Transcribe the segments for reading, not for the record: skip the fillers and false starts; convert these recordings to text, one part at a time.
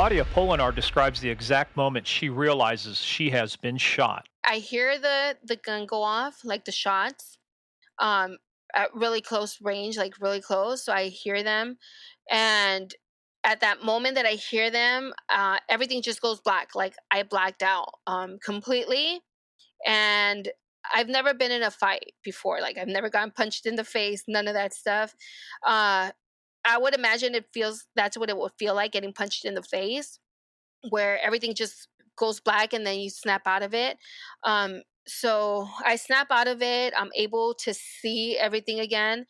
Claudia Apolinar describes the exact moment she realizes she has been shot. I hear the gun go off, like the shots, um, at really close range, like really close. So I hear them, and at that moment that I hear them, everything just goes black. Like I blacked out completely, and I've never been in a fight before. Like I've never gotten punched in the face, none of that stuff. Uh, I would imagine it feels that's what it would feel like getting punched in the face, where everything just goes black and then you snap out of it. So I snap out of it. I'm able to see everything again,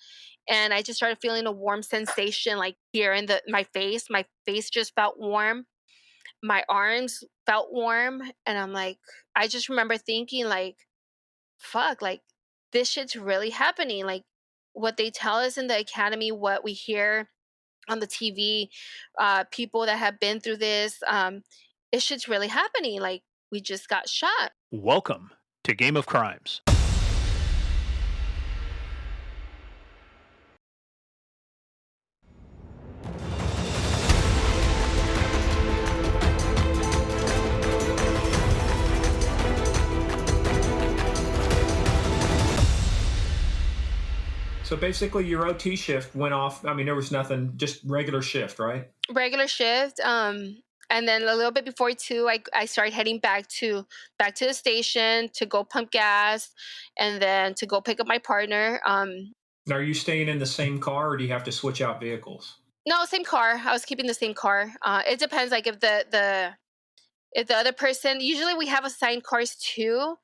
and I just started feeling a warm sensation, like here in the my face. My face just felt warm. My arms felt warm, and I'm like, I just remember thinking, like, fuck, like this shit's really happening. Like what they tell us in the academy, what we hear on the TV, people that have been through this, this shit's really happening. Like we just got shot. Welcome to Game of Crimes. So basically, your OT shift went off. I mean, there was nothing, just regular shift, right? Regular shift. And then a little bit before 2, I started heading back to the station to go pump gas, and then to go pick up my partner. Now, are you staying in the same car, or do you have to switch out vehicles? No, same car. I was keeping the same car. It depends. Like if the other person, usually we have assigned cars too.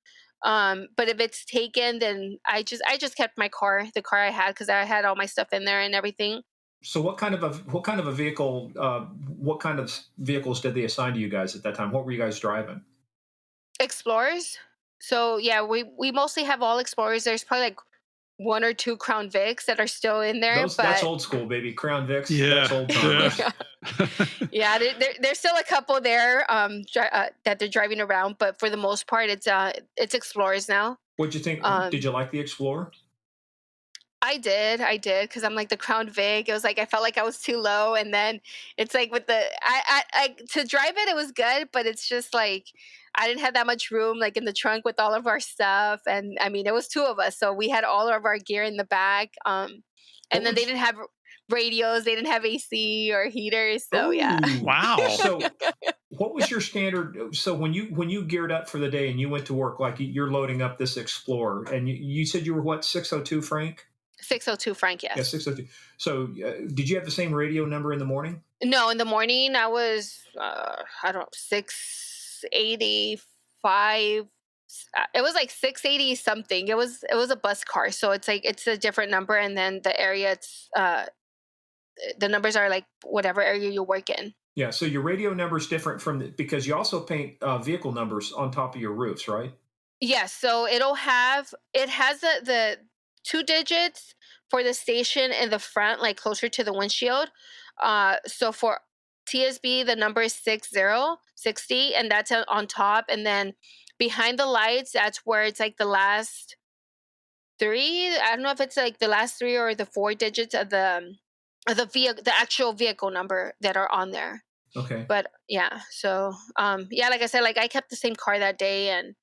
But if it's taken, then I just kept my car, the car I had, because I had all my stuff in there and everything. So, what kind of a vehicle? What kind of vehicles did they assign to you guys at that time? What were you guys driving? Explorers. So yeah, we mostly have all Explorers. There's probably like one or two Crown Vics that are still in there, That's but old school, baby. Crown Vics. Yeah, That's old yeah. timers. yeah, there's still a couple there that they're driving around, but for the most part, it's Explorers now. What'd you think? Did Um, you like the Explorer? I did, because I'm like the Crown Vic. It was like I felt like I was too low, and then it's like with the I to drive it, it was good, but it's just like I didn't have that much room, like in the trunk with all of our stuff, and I mean it was two of us, so we had all of our gear in the back. What And then would they didn't have radios, they didn't have AC or heaters, so yeah. Ooh. Wow. So, what was your standard? So when you geared up for the day and you went to work, like you're loading up this Explorer, and you said you were what, 602 Frank? 602 Frank, Yeah, yes. 602. So, did you have the same radio number in the morning? No, in the morning I was I don't know, 685. It was like 680 something. It was a bus car, so it's like it's a different number, and then the area it's the numbers are like whatever area you work in. Yeah. So your radio number is different because you also paint vehicle numbers on top of your roofs, right? Yes, so it has the 2 digits for the station in the front, like closer to the windshield. So for TSB, the number is 6060, and that's on top. And then behind the lights, that's where it's like the last three. I don't know if it's like the last three or the 4 digits of the vehicle, the actual vehicle number that are on there. Okay. But yeah, so yeah, like I said, like I kept the same car that day and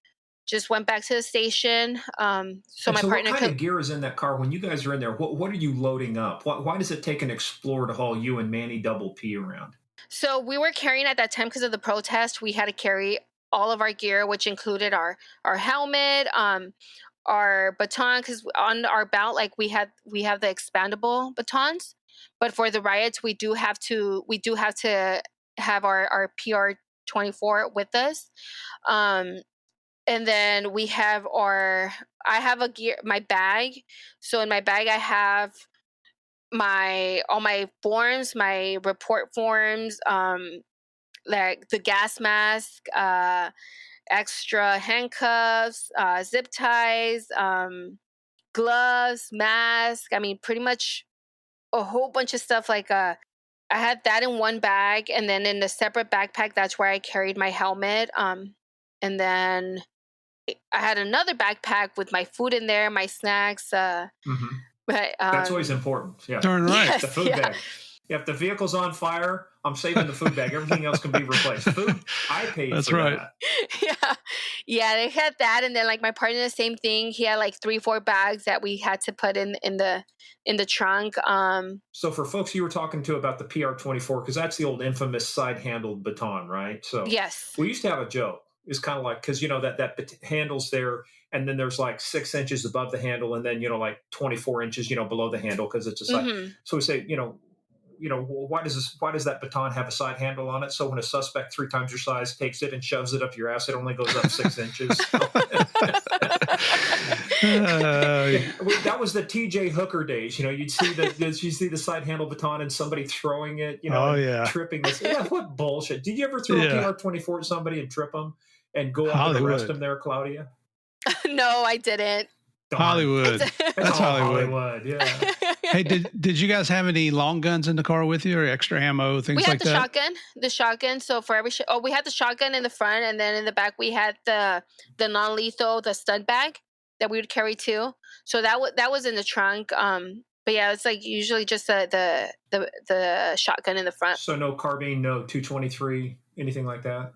just went back to the station. So And my so, what partner kind could. of gear is in that car when you guys are in there? What are you loading up? Why does it take an Explorer to haul you and Manny Double P around? So we were carrying at that time, because of the protest. We had to carry all of our gear, which included our helmet, our baton, because on our belt, like we have the expandable batons, but for the riots, we do have to have our PR 24 with us. Um, and then we have our I have a gear my bag. So in my bag I have my all my forms, my report forms, like the gas mask, extra handcuffs, zip ties, gloves, mask. I mean, pretty much a whole bunch of stuff. Like I had that in one bag, and then in the separate backpack, that's where I carried my helmet. And then I had another backpack with my food in there, my snacks. Hmm. But That's always important. Yeah. Darn right. The yes, food yeah, bag. If the vehicle's on fire, I'm saving the food bag. Everything else can be replaced. Food, I paid That's for right. that. Yeah, they had that, and then like my partner, the same thing. He had like 3-4 bags that we had to put in the trunk. So for folks you were talking to about the PR-24, because that's the old infamous side-handled baton, right? So Yes. we used to have a joke. It's kind of like, because that handle's there, and then there's like 6 inches above the handle, and then like 24 inches below the handle, because it's a side. So we say, why does that baton have a side handle on it? So when a suspect 3 times your size takes it and shoves it up your ass, it only goes up 6 inches. That was the TJ Hooker days. You'd see the side handle baton and somebody throwing it, tripping this. Yeah, what bullshit. Did you ever throw a PR-24 at somebody and trip them and go up and arrest them there, Claudia? No, I didn't. Darn. Hollywood. That's Hollywood. Yeah. Hey, did you guys have any long guns in the car with you, or extra ammo, things like that? We had the shotgun. So for every we had the shotgun in the front, and then in the back we had the non-lethal, the stud bag that we would carry too. So that was in the trunk. But yeah, it's like usually just the shotgun in the front. So no carbine, no 223, anything like that.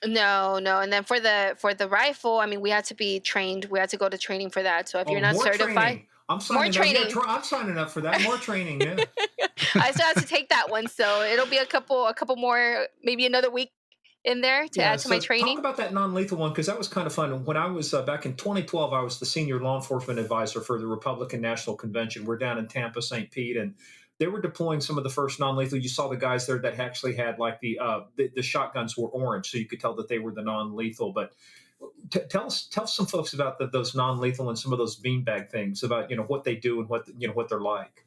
No. And then for the rifle, I mean, we had to be trained. We had to go to training for that. So if you're not certified, training. I'm signing up for that. More training. Yeah. I still have to take that one, so it'll be a couple more, maybe another week in there to add to my training. Talk about that non-lethal one, because that was kind of fun. When I was back in 2012, I was the senior law enforcement advisor for the Republican National Convention. We're down in Tampa, St. Pete, and they were deploying some of the first non-lethal. You saw the guys there that actually had like the shotguns were orange, so you could tell that they were the non-lethal. But tell some folks about those non-lethal and some of those beanbag things, about what they do and what they're like.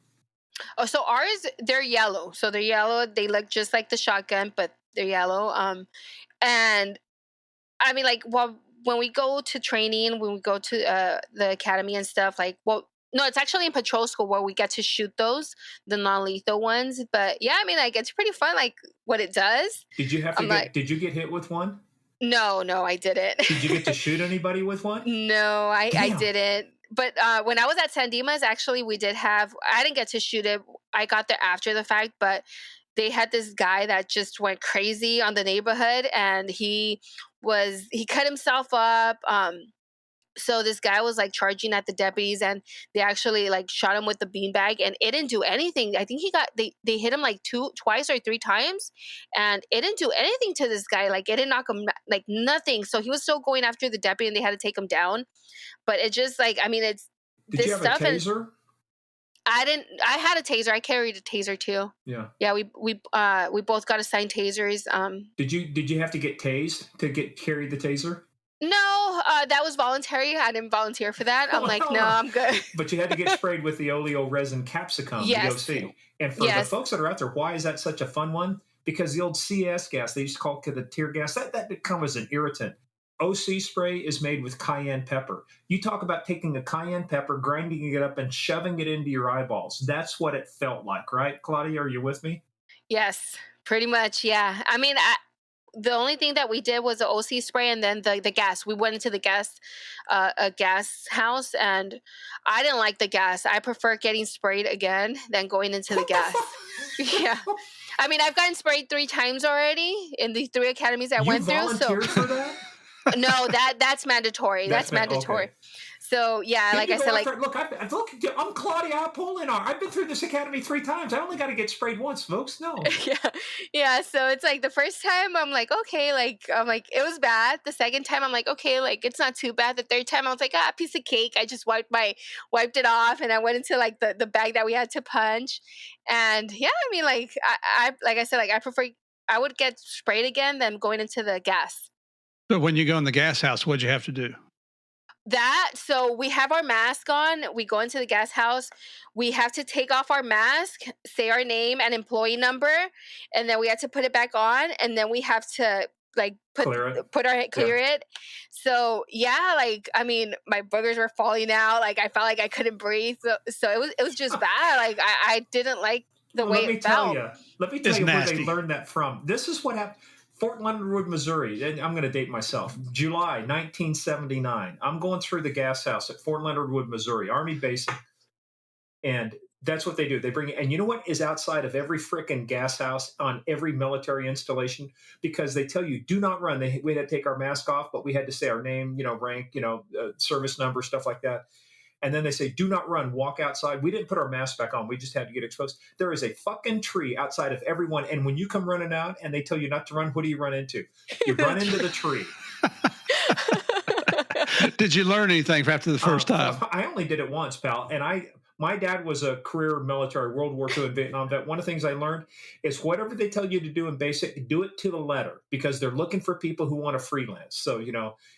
Oh, so ours, they're yellow. So they're yellow. They look just like the shotgun, but they're yellow. And I mean, like, when we go to training, when we go to the academy and stuff, like, no, it's actually in patrol school where we get to shoot the non-lethal ones. But yeah, I mean, like, it's pretty fun, like, what it does. Did you did you get hit with one? No, I didn't. Did you get to shoot anybody with one? No, I didn't. But when I was at San Dimas, actually, I didn't get to shoot it. I got there after the fact, but they had this guy that just went crazy on the neighborhood, and he cut himself up. So this guy was like charging at the deputies, and they actually like shot him with the beanbag, and it didn't do anything. I think they hit him like twice or 3 times, and it didn't do anything to this guy. Like, it didn't knock him, like, nothing. So he was still going after the deputy, and they had to take him down. But it just, like, I mean, it's Did you have a taser? I had a taser. I carried a taser too. Yeah. Yeah, we both got assigned tasers. Did you have to get tased to carry the taser? No, that was voluntary. I didn't volunteer for that. I'm like, no, I'm good. But you had to get sprayed with the oleoresin capsicum, yes. the OC. And for the folks that are out there, why is that such a fun one? Because the old CS gas, they used to call it the tear gas, that becomes an irritant. OC spray is made with cayenne pepper. You talk about taking a cayenne pepper, grinding it up, and shoving it into your eyeballs. That's what it felt like, right, Claudia? Are you with me? Yes, pretty much, yeah. I mean, the only thing that we did was the OC spray, and then the gas. We went into the a gas house, and I didn't like the gas. I prefer getting sprayed again than going into the gas. Yeah. I mean, I've gotten sprayed 3 times already in the 3 academies I went through. You volunteered for that? No, that's mandatory. That's mandatory. Okay. So yeah, like I said, I'm Claudia Apolinar. I've been through this academy 3 times. I only got to get sprayed once, folks. No. Yeah. So it's like the first time I'm like, okay, it was bad. The second time I'm like, okay, like it's not too bad. The third time I was like, piece of cake. I just wiped it off, and I went into like the bag that we had to punch. And yeah, I mean, like like I said, like I would get sprayed again than going into the gas. So when you go in the gas house, what'd you have to do? So we have our mask on. We go into the gas house. We have to take off our mask, say our name and employee number, and then we have to put it back on, and then we have to like clear it. So yeah, like I mean, my boogers were falling out. Like I felt like I couldn't breathe. So it was just bad. Like I didn't like the way it felt. Let me tell you where they learned that from. This is what happened. Fort Leonard Wood, Missouri. I'm going to date myself. July 1979. I'm going through the gas house at Fort Leonard Wood, Missouri, Army base. And That's what they do. They bring, and you know what is outside of every frickin' gas house on every military installation? Because they tell you, do not run. We had to take our mask off, but we had to say our name, rank, service number, stuff like that. And then they say, do not run, walk outside. We didn't put our mask back on. We just had to get exposed. There is a fucking tree outside of everyone. And when you come running out and they tell you not to run, what do you run into? You run into the tree. Did you learn anything after the first time? I only did it once, pal. And my dad was a career military, World War II and Vietnam vet. One of the things I learned is whatever they tell you to do in basic, do it to the letter, because they're looking for people who want to freelance. So,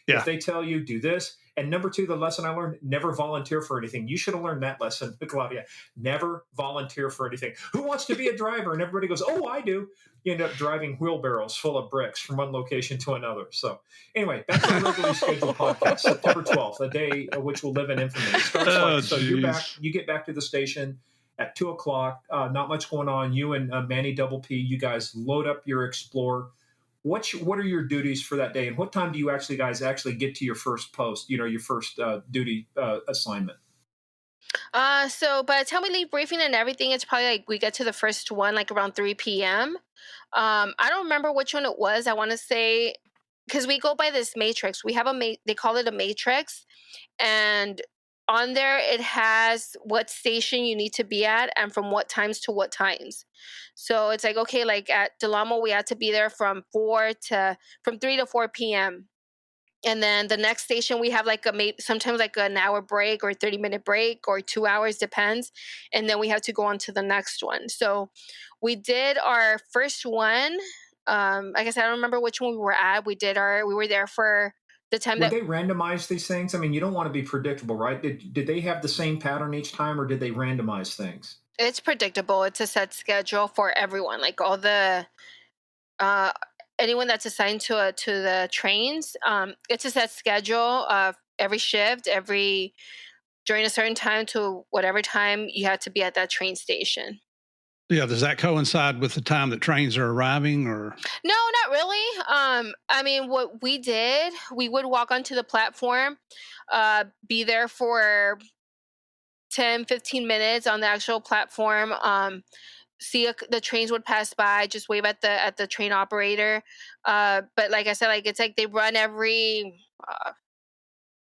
if they tell you do this. And number two, the lesson I learned, never volunteer for anything. You should have learned that lesson, Claudia. Never volunteer for anything. Who wants to be a driver? And everybody goes, oh, I do. You end up driving wheelbarrows full of bricks from one location to another. So anyway, back to the regularly scheduled podcast, September 12th, a day which will live in infamy. It starts so you're back. You get back to the station at 2:00. Not much going on. You and Manny Double P, you guys load up your Explorer. What are your duties for that day, and what time do you guys get to your first post? Your first duty assignment. So by the time we leave briefing and everything, it's probably like we get to the first one like around 3 p.m. I don't remember which one it was. I want to say, because we go by this matrix. We have they call it a matrix, and on there it has what station you need to be at and from what times to what times. So it's like, okay, like at Del Amo, we had to be there from 3 to 4 p.m. And then the next station we have like sometimes like an hour break or 30-minute break or 2 hours, depends. And then we have to go on to the next one. So we did our first one. I guess I don't remember which one we were at. We were there for the time they randomize these things. I mean, you don't want to be predictable, right? Did they have the same pattern each time, or did they randomize things? It's predictable. It's a set schedule for everyone. Like all the anyone that's assigned to the trains, it's a set schedule of every shift, during a certain time to whatever time you have to be at that train station. Yeah, does that coincide with the time that trains are arriving, or? No, not really. I mean, what we did, we would walk onto the platform, be there for 10, 15 minutes on the actual platform. See the trains would pass by, just wave at the train operator. But like I said, like it's like they run every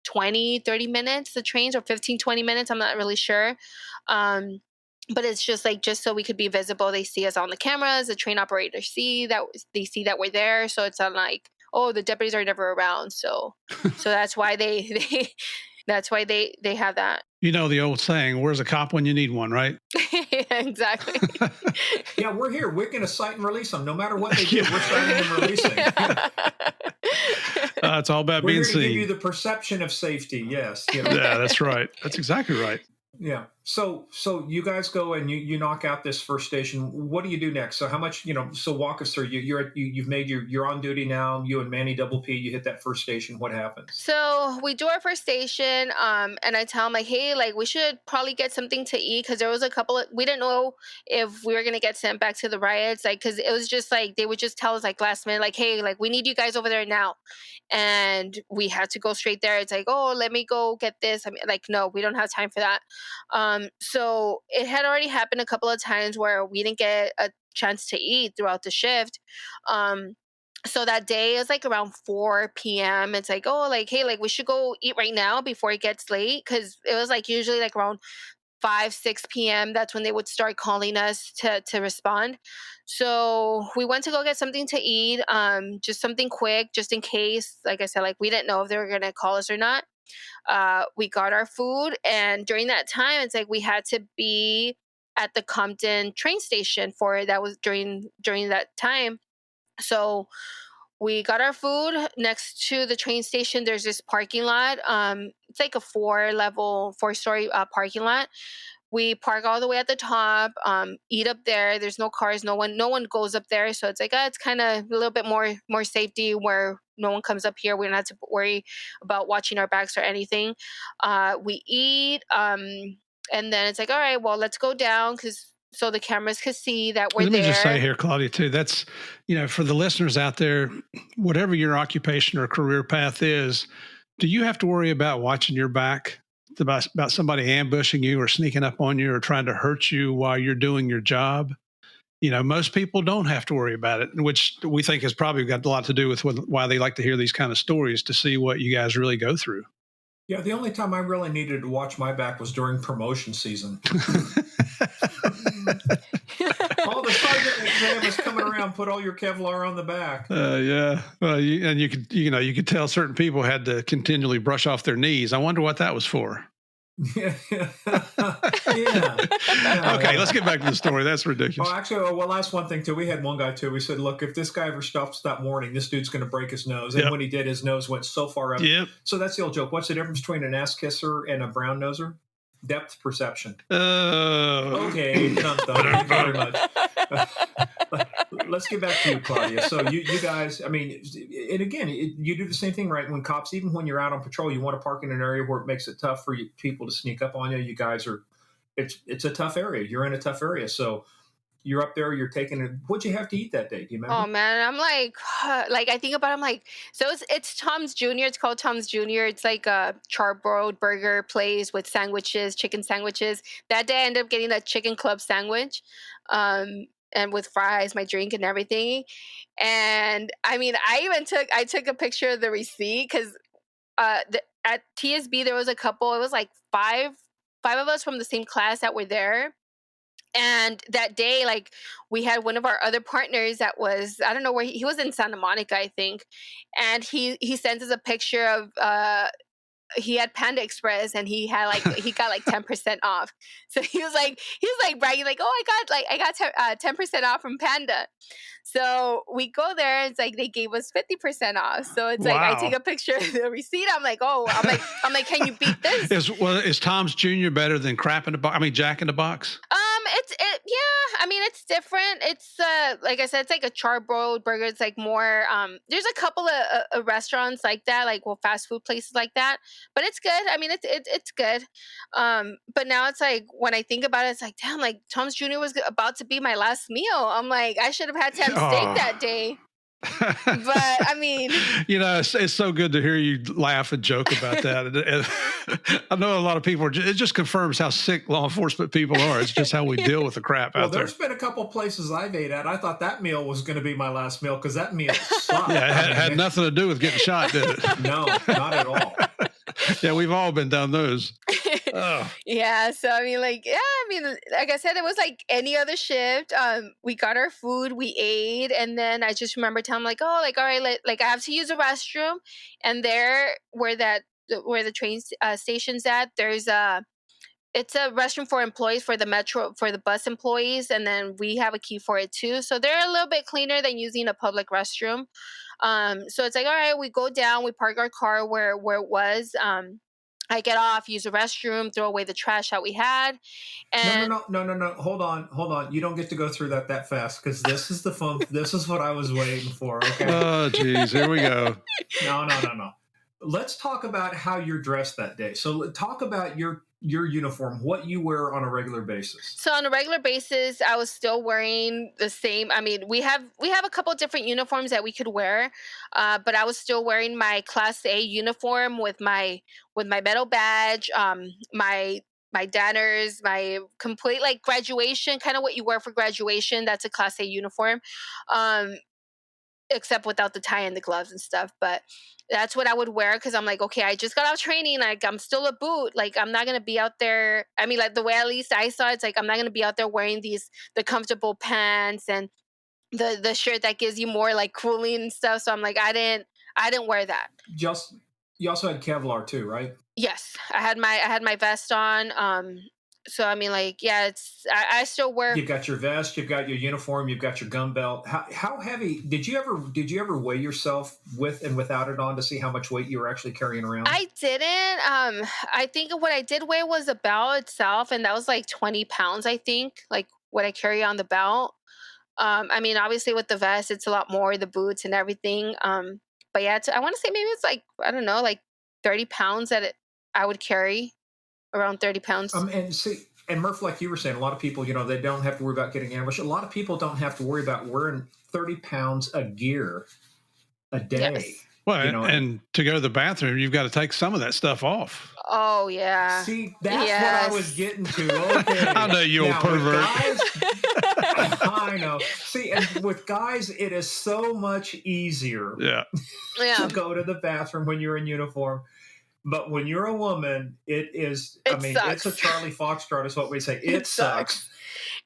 20, 30 minutes, the trains, or 15, 20 minutes. I'm not really sure. But it's just so we could be visible. They see us on the cameras. The train operators see that we're there. So it's not like, oh, the deputies are never around. So that's why they that's why they have that. You know the old saying, "Where's a cop when you need one?" Right? Yeah, exactly. Yeah, we're here. We're going to cite and release them, no matter what they do. We're citing and releasing. It's all about being seen. We're here to give you the perception of safety. Yes. Yeah, that's right. That's exactly right. Yeah. So you guys go and you knock out this first station. What do you do next? So how much, so walk us through. You're on duty now. You and Manny Double P, you hit that first station. What happens? So we do our first station, and I tell him like, hey, like we should probably get something to eat, because there was we didn't know if we were gonna get sent back to the riots, like because it was just like they would just tell us like last minute, like, hey, like we need you guys over there now, and we had to go straight there. It's like, oh, let me go get this. I mean, like, no, we don't have time for that. So it had already happened a couple of times where we didn't get a chance to eat throughout the shift. So that day, it was like around 4 p.m. It's like, oh, like, hey, like we should go eat right now before it gets late. Cause it was like usually like around 5, 6 p.m. That's when they would start calling us to respond. So we went to go get something to eat, just something quick, just in case. Like I said, like we didn't know if they were going to call us or not. We got our food, and during that time, it's like we had to be at the Compton train station that was during that time. So we got our food next to the train station. There's this parking lot. It's like a 4-story parking lot. We park all the way at the top, eat up there. There's no cars. No one goes up there. So it's like, it's kind of a little bit more safety where no one comes up here. We don't have to worry about watching our backs or anything. We eat, and then it's like, all right, well, let's go down so the cameras could see that we're there. Let me just say here, Claudia, too, that's, for the listeners out there, whatever your occupation or career path is, do you have to worry about watching your back? about somebody ambushing you or sneaking up on you or trying to hurt you while you're doing your job, most people don't have to worry about it, which we think has probably got a lot to do with why they like to hear these kind of stories, to see what you guys really go through. Yeah, the only time I really needed to watch my back was during promotion season. All the sergeant exam is coming around. Put all your Kevlar on the back. Yeah, well, you could tell certain people had to continually brush off their knees. I wonder what that was for. Yeah. Okay, let's get back to the story. That's ridiculous. Oh, actually, last one thing too. We had one guy too. We said, look, if this guy ever stops that morning, this dude's going to break his nose. And when he did, his nose went so far up. Yep. So that's the old joke. What's the difference between an ass kisser and a brown noser? Depth perception. Okay, thank you very much. Let's get back to you, Claudia. So you guys, I mean, and again, you do the same thing, right? When cops, even when you're out on patrol, you want to park in an area where it makes it tough for people to sneak up on you. You guys are, it's a tough area. You're in a tough area. So you're up there, you're taking it. What'd you have to eat that day? Do you remember? Oh man, I'm like I think about it, I'm like, so it's Tom's Jr. It's called Tom's Jr. It's like a charbroiled burger place with sandwiches, chicken sandwiches. That day I ended up getting a chicken club sandwich, and with fries, my drink and everything. And I mean, I took a picture of the receipt because at TSB there was a couple. It was like five of us from the same class that were there. And that day, like, we had one of our other partners that was, I don't know where he was in Santa Monica, I think. And he sends us a picture of, he had Panda Express and he got like 10% off. So he was bragging like, oh, I got 10% off from Panda. So we go there and it's like they gave us 50% off. So it's like I take a picture of the receipt. I'm like, can you beat this? Is Tom's Jr. better than Crap in the Box? I mean, Jack in the Box? Yeah, I mean, it's different. It's like I said, it's like a charbroiled burger. It's like more there's a couple of restaurants like that, like fast food places like that, but it's good. I mean, it's good. But now it's like when I think about it, it's like, damn, like Tom's Jr. was about to be my last meal. I'm like, I should have had to have steak that day. But I mean, it's so good to hear you laugh and joke about that. And I know a lot of people it just confirms how sick law enforcement people are. It's just how we deal with the crap out there. There's been a couple places I've ate at. I thought that meal was going to be my last meal because that meal sucked. Yeah, it had nothing to do with getting shot, did it? No, not at all. Yeah, we've all been down those. Oh. Yeah, so I mean, like I said, it was like any other shift. We got our food, we ate, and then I just remember telling like, oh, like, all right, like I have to use the restroom, and there where the train station's at, it's a restroom for employees, for the bus employees, and then we have a key for it too. So they're a little bit cleaner than using a public restroom. So it's like, all right, we go down, we park our car where it was. I get off, use the restroom, throw away the trash that we had. And No. Hold on. You don't get to go through that fast because this is the fun. This is what I was waiting for. Okay. Oh, geez. Here we go. No. Let's talk about how you're dressed that day. So talk about your uniform, what you wear on a regular basis. So on a regular basis, I was still wearing the same. I mean, we have a couple of different uniforms that we could wear, but I was still wearing my Class A uniform with my metal badge, my danners, my complete like graduation, kind of what you wear for graduation. That's a Class A uniform, except without the tie and the gloves and stuff. But that's what I would wear because I'm like, okay, I just got out of training. Like, I'm still a boot. Like, I'm not going to be out there. I mean, like, the way at least I saw it, it's like, I'm not going to be out there wearing the comfortable pants and the shirt that gives you more, like, cooling and stuff. So I'm like, I didn't wear that. You also had Kevlar too, right? Yes. I had my vest on. So I mean, like, yeah, I still wear. You've got your vest, you've got your uniform, you've got your gun belt. How heavy did you ever weigh yourself with and without it on to see how much weight you were actually carrying around? I didn't. I think what I did weigh was a belt itself, and that was like 20 pounds. I think, like what I carry on the belt. I mean, obviously with the vest, it's a lot more, the boots and everything. But yeah, I want to say maybe it's like, I don't know, like 30 pounds I would carry. Around 30 pounds. And Murph, like you were saying, a lot of people, they don't have to worry about getting ambushed. A lot of people don't have to worry about wearing 30 pounds of gear a day. Yes. Well, You know, and to go to the bathroom, you've got to take some of that stuff off. Oh yeah. see, that's what I was getting to. Okay. I know you old Now, with pervert. guys, I know. See, and with guys, it is so much easier Yeah. Yeah. to go to the bathroom when you're in uniform. But when you're a woman, it is, I It mean, it's sucks. a Charlie Foxtrot is what we say. It sucks.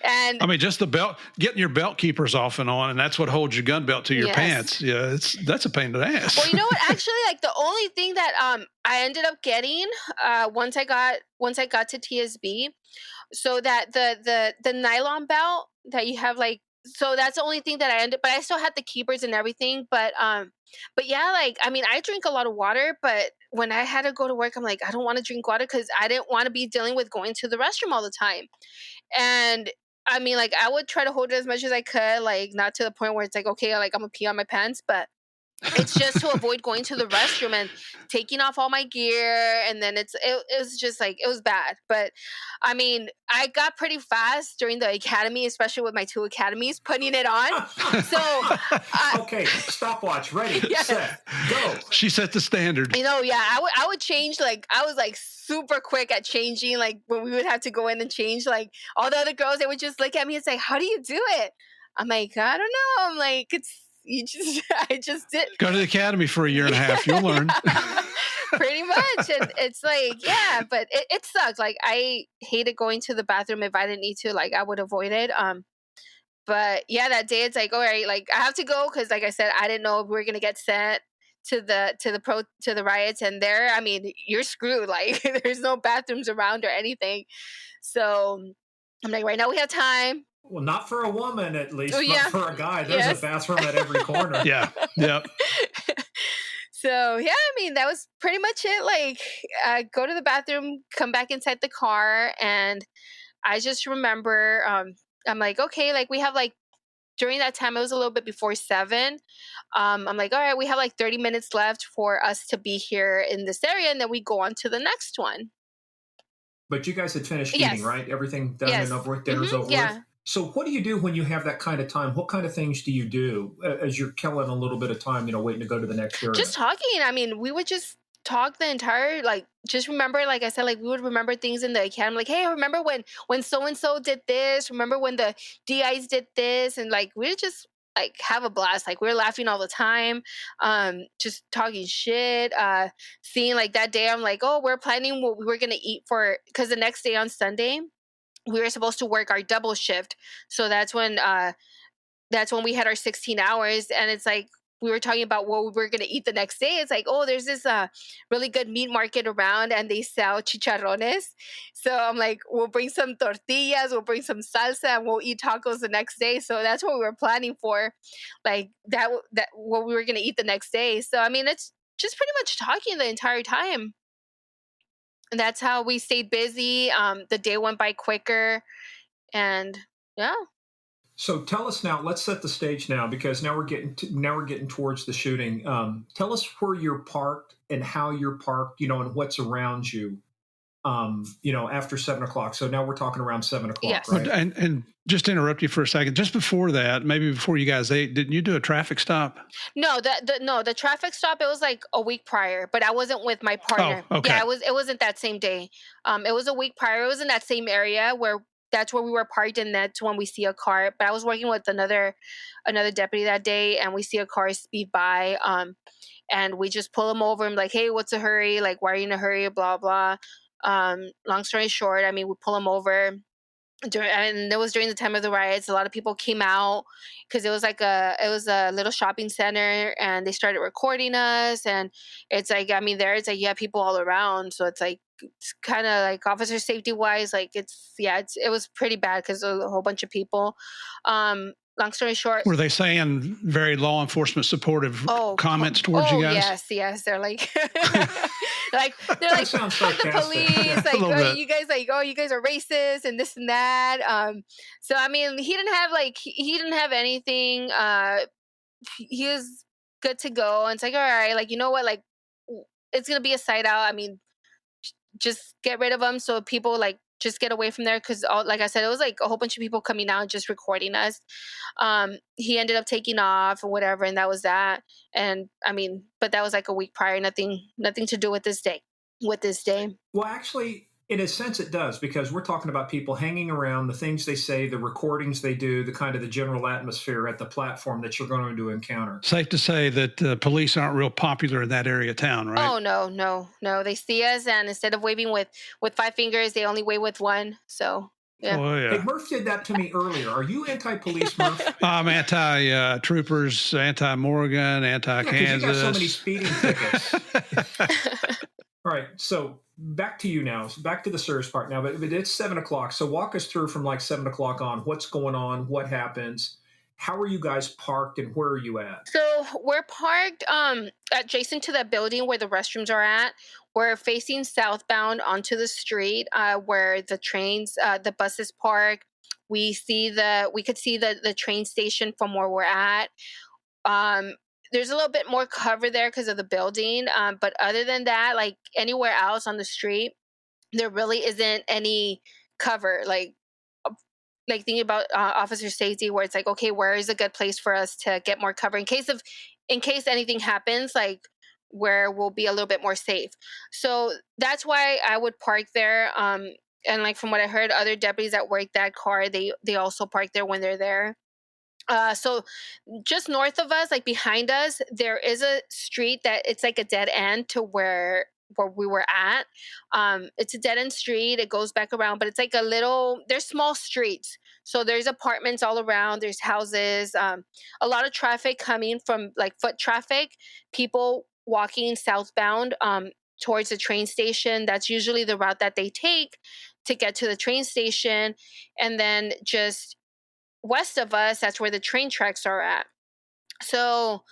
And I mean, just the belt, getting your belt keepers off and on, and that's what holds your gun belt to your Yes. pants. Yeah, that's a pain in the ass. well, you know what? Actually, like the only thing that I ended up getting once I got to TSB, so that the nylon belt that you have, like, so that's the only thing that I ended. But I still had the keepers and everything. But yeah, like, I mean, I drink a lot of water, but when I had to go to work, I'm like, I don't want to drink water because I didn't want to be dealing with going to the restroom all the time. And I mean, like, I would try to hold it as much as I could, like, not to the point where it's like, okay, like, I'm gonna pee on my pants, but it's just to avoid going to the restroom and taking off all my gear. And then it was just like, it was bad. But I mean, I got pretty fast during the academy, especially with my 2 academies, putting it on. So Okay, stopwatch, ready, Yes. set, go. She set the standard. you know, yeah, I would change, like, I was like super quick at changing, like when we would have to go in and change, like all the other girls, they would just look at me and say, how do you do it? I'm like, I don't know. I'm like, I just did. Go to the academy for a year and a half. You'll learn. Pretty much. And it's like, yeah, but it sucks. Like, I hated going to the bathroom. If I didn't need to, like, I would avoid it. But yeah, that day it's like, all right, like, I have to go because, like I said, I didn't know if we were gonna get sent to the riots. And there, I mean, you're screwed. Like, there's no bathrooms around or anything. So I'm like, right now we have time. Well, not for a woman, at least, Oh, yeah. but for a guy, there's Yes. a bathroom at every corner. Yeah. Yep. So yeah, I mean, that was pretty much it. Like, go to the bathroom, come back inside the car, and I just remember, I'm like, okay, like, we have, like, during that time, it was a little bit before 7. I'm like, all right, we have like 30 minutes left for us to be here in this area, and then we go on to the next one. But you guys had finished Yes. eating, right? Everything done Yes. and over with, dinner's Mhm, over yeah. with. So what do you do when you have that kind of time? What kind of things do you do as you're killing a little bit of time, waiting to go to the next area? Just talking. I mean, we would just talk the entire, like, just remember, like I said, like, we would remember things in the academy, like, hey, remember when so and so did this, remember when the DIs did this, and, like, we would just, like, have a blast. Like, we were laughing all the time, just talking shit, seeing, like, that day, I'm like, oh, we're planning what we were gonna eat for, because the next day on Sunday we were supposed to work our double shift. So that's when we had our 16 hours. And it's like, we were talking about what we were going to eat the next day. It's like, oh, there's this really good meat market around, and they sell chicharrones. So I'm like, we'll bring some tortillas, we'll bring some salsa, and we'll eat tacos the next day. So that's what we were planning for, like, that what we were going to eat the next day. So I mean, it's just pretty much talking the entire time. And that's how we stayed busy. The day went by quicker, and yeah. So tell us now. Let's set the stage now, because now we're getting towards the shooting. Tell us where you're parked and how you're parked, and what's around you. After 7 o'clock. So now we're talking around 7 o'clock, Yes. right? And just to interrupt you for a second, just before that, maybe before you guys ate, didn't you do a traffic stop? No, the traffic stop, it was like a week prior, but I wasn't with my partner. Oh, okay. Yeah, it wasn't that same day. It was a week prior. It was in that same area where that's where we were parked, and that's when we see a car. But I was working with another deputy that day, and we see a car speed by, and we just pull him over and like, hey, what's the hurry? Like, why are you in a hurry? Blah blah. Long story short, I mean, we pull him over. And it was during the time of the riots. A lot of people came out because it was a little shopping center, and they started recording us. And it's like, I mean, it's like you have people all around, so it's like, it's kind of like officer safety wise, like, it was pretty bad because a whole bunch of people. Long story short, Were they saying very law enforcement supportive comments towards you guys? yes, they're like, they're like, sounds fuck the sarcastic. police, Yeah. like, A little bit. you guys are racist and this and that. So I mean, he didn't have anything. He was good to go, and it's like, all right, like, you know what, like, it's gonna be a side out. I mean, just get rid of them so people, like, just get away from there because, like I said, it was like a whole bunch of people coming out and just recording us. He ended up taking off or whatever, and that was that. And I mean, but that was like a week prior. Nothing to do with this day. With this day. Well, actually, in a sense, it does because we're talking about people hanging around, the things they say, the recordings they do, the kind of the general atmosphere at the platform that you're going to encounter. Safe to say that police aren't real popular in that area of town, right? Oh no. They see us, and instead of waving with five fingers, they only wave with one. So yeah. Oh Hey, yeah. Murph did that to me earlier. Are you anti-police, Murph? I'm anti-troopers, anti-Morgan, Yeah, because you got so many anti-Kansas. speeding tickets. All right, so back to you now. Back to the serious part now. But it's 7 o'clock. So walk us through from like 7 o'clock on. What's going on? What happens? How are you guys parked, and where are you at? So we're parked adjacent to the building where the restrooms are at. We're facing southbound onto the street where the trains, the buses park. We could see the train station from where we're at. Um, there's a little bit more cover there because of the building. But other than that, like anywhere else on the street, there really isn't any cover. Uh, like thinking about officer safety, where it's like, okay, where is a good place for us to get more cover in case anything happens, like where we'll be a little bit more safe. So that's why I would park there. And like from what I heard, other deputies that work that car, they also park there when they're there. So just north of us, like behind us, there is a street that it's like a dead end to where we were at. It's a dead end street. It goes back around, but it's like there's small streets. So there's apartments all around. There's houses. A lot of traffic coming from like foot traffic. People walking southbound towards the train station. That's usually the route that they take to get to the train station, and then just west of us, that's where the train tracks are at. So,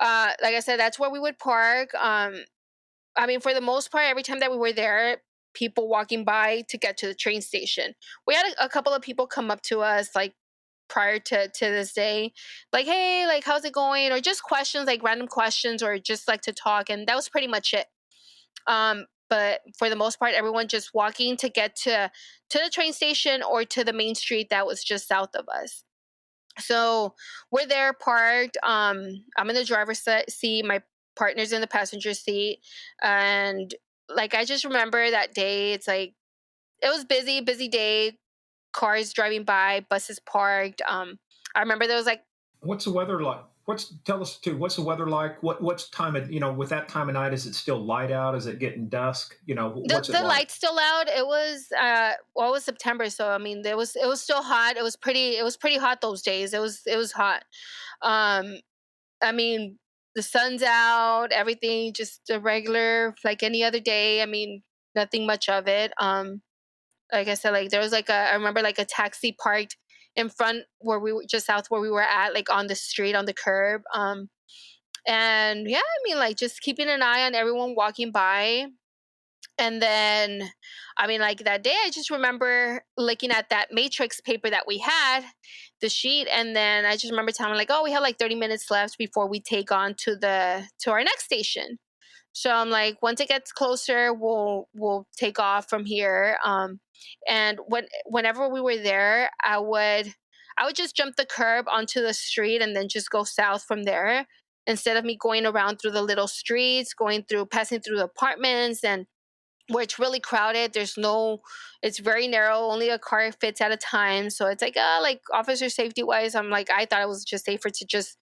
like I said, that's where we would park. I mean, for the most part, every time that we were there, people walking by to get to the train station. We had a couple of people come up to us, like prior to this day, like, hey, like, how's it going? Or just questions, like random questions, or just like to talk. And that was pretty much it. But for the most part, everyone just walking to get to the train station or to the main street that was just south of us. So we're there parked. I'm in the driver's seat. My partner's in the passenger seat, and like I just remember that day. It's like it was busy day. Cars driving by, buses parked. I remember there was like What's the weather like? Tell us too? What's the weather like? What's time of with that time of night? Is it still light out? Is it getting dusk? What's it the like? lights still out. It was well, it was September, so I mean, it was still hot. It was pretty hot those days. It was hot. Um, I mean, the sun's out, everything just a regular like any other day. I mean, nothing much of it. Like I said, like there was like I remember like a taxi parked in front where we were just south where we were at, like on the street on the curb. And yeah, I mean, like just keeping an eye on everyone walking by. And then, I mean, like that day, I just remember looking at that matrix paper that we had, the sheet, and then I just remember telling like, "Oh, we have like 30 minutes left before we take on to our next station." So I'm like, once it gets closer, we'll take off from here. And whenever we were there, I would just jump the curb onto the street and then just go south from there instead of me going around through the little streets, passing through the apartments and where it's really crowded. It's very narrow. Only a car fits at a time. So it's like officer safety wise, I thought it was just safer to just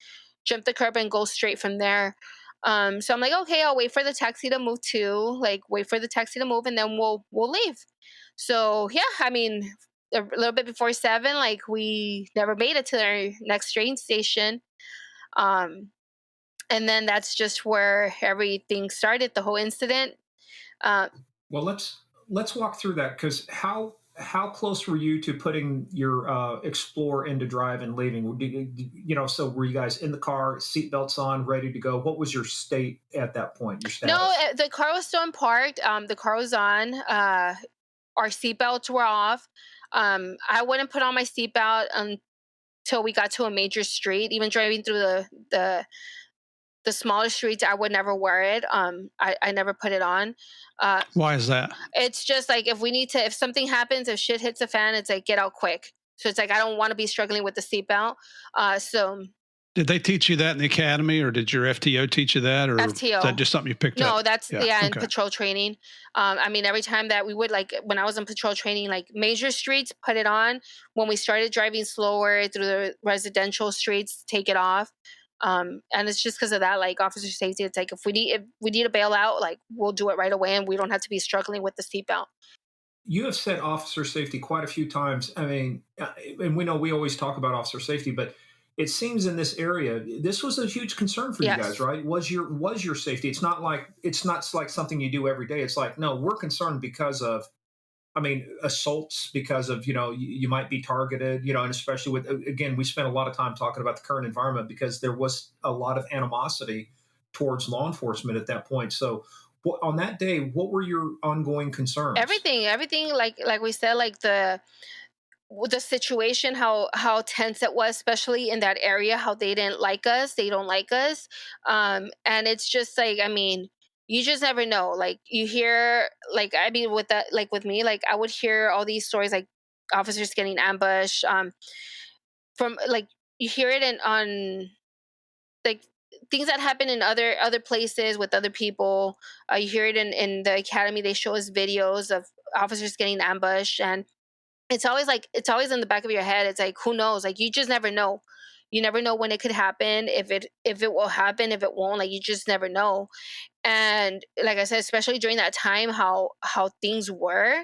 jump the curb and go straight from there. So I'm like, okay, I'll wait for the taxi to move too. Like wait for the taxi to move and then we'll leave. So yeah, I mean, a little bit before 7, like we never made it to our next train station. Um, and then that's just where everything started, the whole incident. Uh, Well, let's walk through that because how close were you to putting your Explorer into drive and leaving? So were you guys in the car, seatbelts on, ready to go? What was your state at that point? Your No, status? the car was still parked. The car was on. Our seatbelts were off. I wouldn't put on my seatbelt until we got to a major street. Even driving through the smaller streets, I would never wear it. I never put it on. Why is that? It's just like if something happens, if shit hits the fan, it's like get out quick. So it's like I don't want to be struggling with the seatbelt. So Did they teach you that in the academy, or did your FTO teach you that, or is FTO. that just something you picked up? No, that's in Okay. patrol training. I mean, every time that we would, like when I was in patrol training, like major streets, put it on. When we started driving slower through the residential streets, take it off. And it's just because of that, like officer safety. It's like if we need to bail out, like we'll do it right away, and we don't have to be struggling with the seatbelt. You have said officer safety quite a few times. I mean, and we know we always talk about officer safety, but it seems in this area, this was a huge concern for you Yes. guys, right? Was your safety? It's not like something you do every day. It's like, no, we're concerned because of, I mean, assaults, because of, you might be targeted, and especially with, again, we spent a lot of time talking about the current environment because there was a lot of animosity towards law enforcement at that point. So on that day, what were your ongoing concerns? Everything, like we said, like the situation, how tense it was, especially in that area, how they don't like us. And it's just like, I mean, you just never know. Like you hear, like, I mean, with that, like with me, like I would hear all these stories, like officers getting ambushed, from like you hear it on like things that happen in other places with other people. You hear it in the academy. They show us videos of officers getting ambushed, and it's always in the back of your head. It's like, who knows? Like you just never know. You never know when it could happen, if it will happen, if it won't. Like you just never know. And like I said, especially during that time, how things were,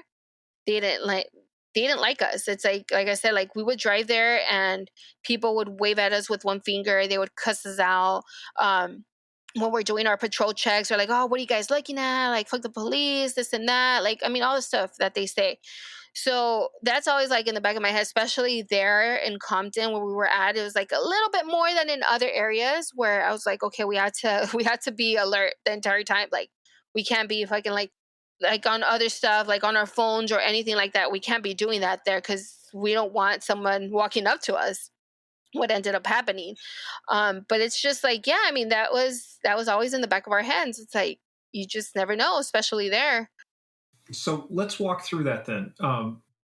they didn't like they didn't like us. It's like I said, like we would drive there and people would wave at us with one finger. They would cuss us out. When we're doing our patrol checks, they're like, "Oh, what are you guys looking at? Like, fuck the police, this and that." Like, I mean, all the stuff that they say. So that's always like in the back of my head, especially there in Compton where we were at. It was like a little bit more than in other areas where I was like, okay, we had to we had to be alert the entire time. Like we can't be fucking like on other stuff, like on our phones or anything like that. We can't be doing that there because we don't want someone walking up to us. What ended up happening. But it's just like, yeah, I mean, that was always in the back of our heads. It's like you just never know, especially there. So let's walk through that then.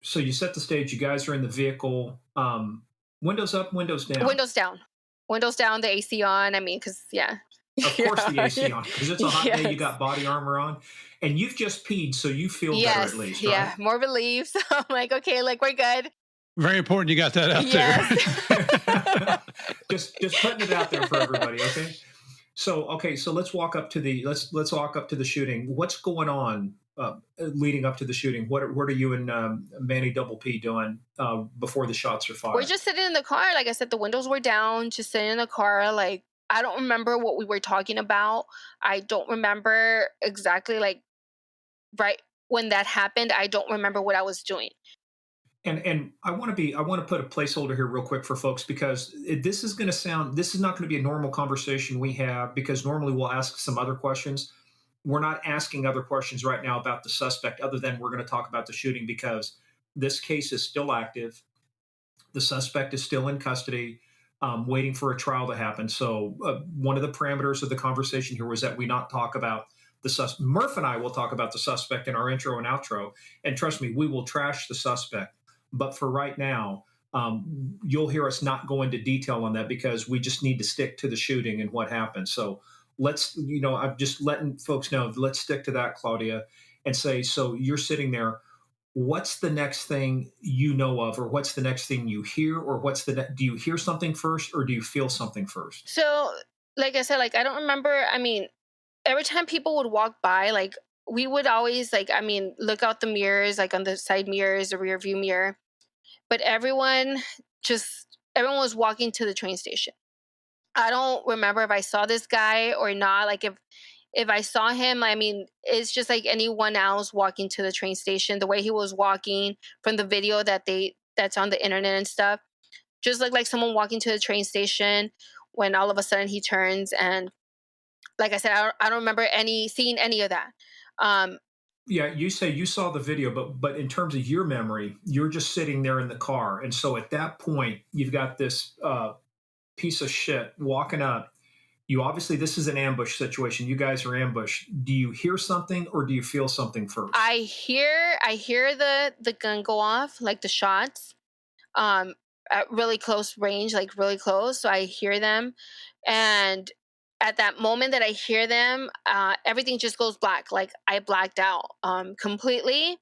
So you set the stage. You guys are in the vehicle. Windows up, windows down. Windows down. Windows down, the AC on. I mean, because, yeah. Of course, the AC on, because it's a hot day. You Yes. got body armor on, and you've just peed, so you feel better Yes. at least, Yeah. right? More relief. So I'm like, okay, like we're good. Very important you got that out Yes. Just putting it out there for everybody. Okay, so let's walk up to the shooting. What's going on leading up to the shooting? What are you and Manny Double P doing before the shots are fired? We're just sitting in the car. Like I said, the windows were down, just sitting in the car. Like, I don't remember what we were talking about. I don't remember exactly, like, right when that happened. I don't remember what I was doing. And I want to put a placeholder here real quick for folks, because this is not going to be a normal conversation we have, because normally we'll ask some other questions. We're not asking other questions right now about the suspect, other than we're going to talk about the shooting, because this case is still active. The suspect is still in custody, waiting for a trial to happen. So one of the parameters of the conversation here was that we not talk about the suspect. Murph and I will talk about the suspect in our intro and outro. And trust me, we will trash the suspect. But for right now, you'll hear us not go into detail on that, because we just need to stick to the shooting and what happened. So I'm just letting folks know, let's stick to that, Claudia, and say, so you're sitting there. What's the next thing you know of, or what's the next thing you hear, or do you hear something first, or do you feel something first? So, like I said, like I don't remember. I mean, every time people would walk by, like we would always, like, I mean, look out the mirrors, like on the side mirrors, the rear view mirror. But everyone was walking to the train station. I don't remember if I saw this guy or not. Like if I saw him, I mean, it's just like anyone else walking to the train station. The way he was walking from the video that's on the internet and stuff, just looked like someone walking to the train station. When all of a sudden he turns, and like I said, I don't remember seeing any of that. Yeah, you say you saw the video, but in terms of your memory, you're just sitting there in the car, and so at that point, you've got this piece of shit walking up, You obviously, this is an ambush situation. You guys are ambushed. Do you hear something or do you feel something first? I hear the gun go off, like the shots, um, at really close range, like really close. So I hear them, and at that moment that I hear them, everything just goes black. Like I blacked out completely,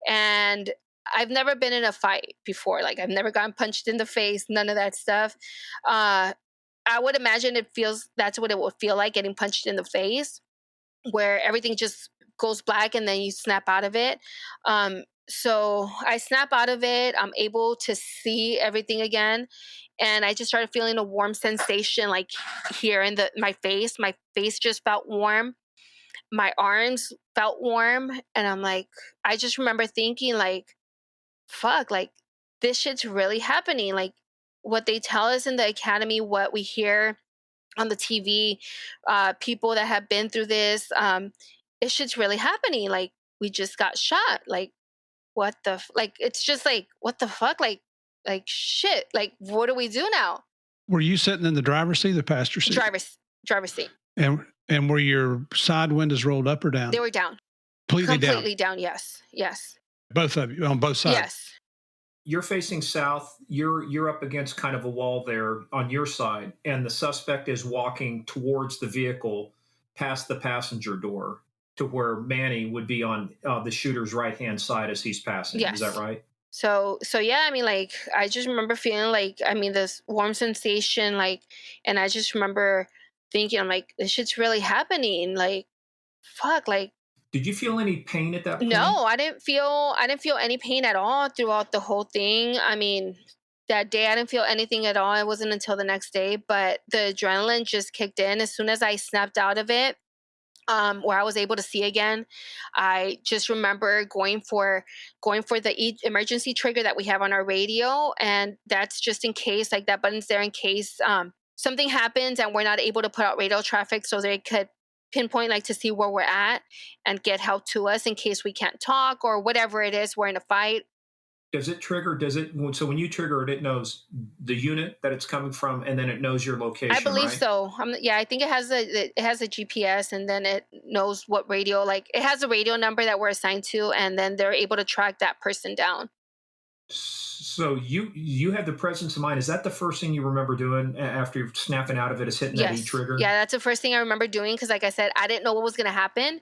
and I've never been in a fight before. Like I've never gotten punched in the face, none of that stuff. Uh, I would imagine it feels that's what it would feel like getting punched in the face, where everything just goes black and then you snap out of it. So I snap out of it. I'm able to see everything again, and I just started feeling a warm sensation, like here in the my face. My face just felt warm. My arms felt warm, and I'm like, I just remember thinking, like, fuck, like this shit's really happening. Like what they tell us in the academy, what we hear on the TV, people that have been through this, this shit's really happening. Like we just got shot. Like what the like? It's just like what the fuck? Like shit. Like what do we do now? Were you sitting in the driver's seat, the passenger seat, Driver's seat. and were your side windows rolled up or down? They were down. Completely down. Completely down. Yes. Yes. Both of you on both sides. Yes. You're facing south. You're up against kind of a wall there on your side, and the suspect is walking towards the vehicle past the passenger door to where Manny would be on the shooter's right hand side as he's passing. Yes. Is that right? So yeah, I mean, like I just remember feeling like, I mean, this warm sensation, like, and I just remember thinking, I'm like, this shit's really happening. Like, fuck, like. Did you feel any pain at that point? No, I didn't feel any pain at all throughout the whole thing. I mean, that day I didn't feel anything at all. It wasn't until the next day, but the adrenaline just kicked in as soon as I snapped out of it. Where I was able to see again, I just remember going for the emergency trigger that we have on our radio, and that's just in case, like that button's there in case something happens and we're not able to put out radio traffic, so they could pinpoint, like, to see where we're at and get help to us in case we can't talk or whatever it is, we're in a fight. Does it trigger? So when you trigger it, it knows the unit that it's coming from, and then it knows your location. I believe right? so. Yeah, I think it has a GPS, and then it knows what radio. Like it has a radio number that we're assigned to, and then they're able to track that person down. So you have the presence of mind. Is that the first thing you remember doing after you're snapping out of it? Is hitting that E trigger? Yeah, that's the first thing I remember doing, because, like I said, I didn't know what was gonna happen.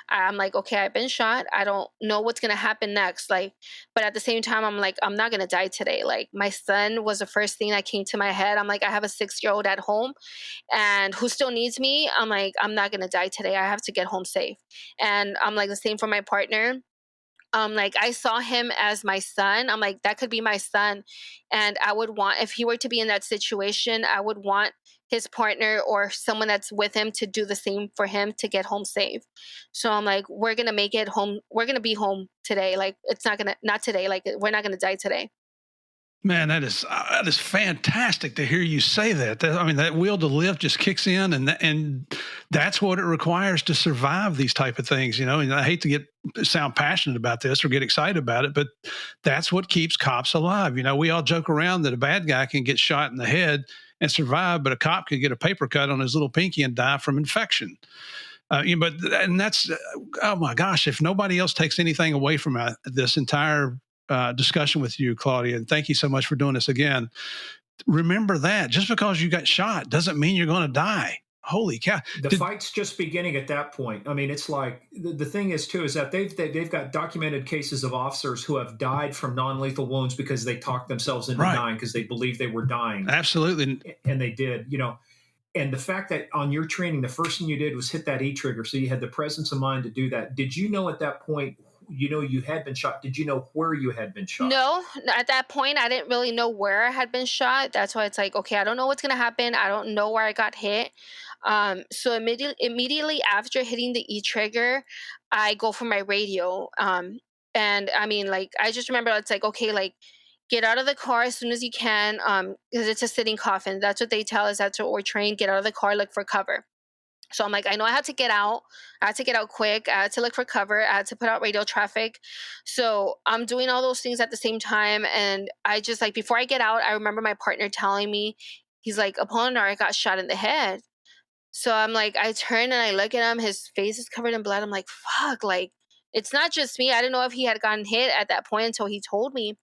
I'm like, okay, I've been shot. I don't know what's gonna happen next. Like, but at the same time, I'm like, I'm not gonna die today. Like, my son was the first thing that came to my head. I'm like, I have a 6-year-old at home, and who still needs me. I'm like, I'm not gonna die today. I have to get home safe. And I'm like the same for my partner. Like I saw him as my son. I'm like, that could be my son. And I would want, if he were to be in that situation, I would want his partner or someone that's with him to do the same for him to get home safe. So I'm like, we're going to make it home. We're going to be home today. Like it's not today. Like we're not going to die today. Man, that is fantastic to hear you say that. I mean, that will to live just kicks in, and that's what it requires to survive these type of things. You know, and I hate to sound passionate about this or get excited about it, but that's what keeps cops alive. You know, we all joke around that a bad guy can get shot in the head and survive, but a cop can get a paper cut on his little pinky and die from infection. And that's oh my gosh! If nobody else takes anything away from this entire discussion with you, Claudia, and thank you so much for doing this again. Remember that just because you got shot doesn't mean you're going to die. Holy cow! The fight's just beginning at that point. I mean, it's like the thing is too is that they've got documented cases of officers who have died from non-lethal wounds because they talked themselves into dying because they believed they were dying. Absolutely, and they did. You know. And the fact that on your training, the first thing you did was hit that E trigger. So you had the presence of mind to do that. Did you know at that point, you had been shot? Did you know where you had been shot? No, at that point, I didn't really know where I had been shot. That's why it's like, okay, I don't know what's going to happen. I don't know where I got hit. So immediately after hitting the E trigger, I go for my radio. And I mean, like, I just remember it's like, okay, like, get out of the car as soon as you can, because it's a sitting coffin. That's what they tell us. That's what we're trained. Get out of the car, look for cover. So I'm like, I know I had to get out. I had to get out quick. I had to look for cover. I had to put out radio traffic. So I'm doing all those things at the same time. And I just, like, before I get out, I remember my partner telling me, he's like, Apolinar, I got shot in the head. So I'm like, I turn and I look at him. His face is covered in blood. I'm like, fuck, like, it's not just me. I didn't know if he had gotten hit at that point until he told me.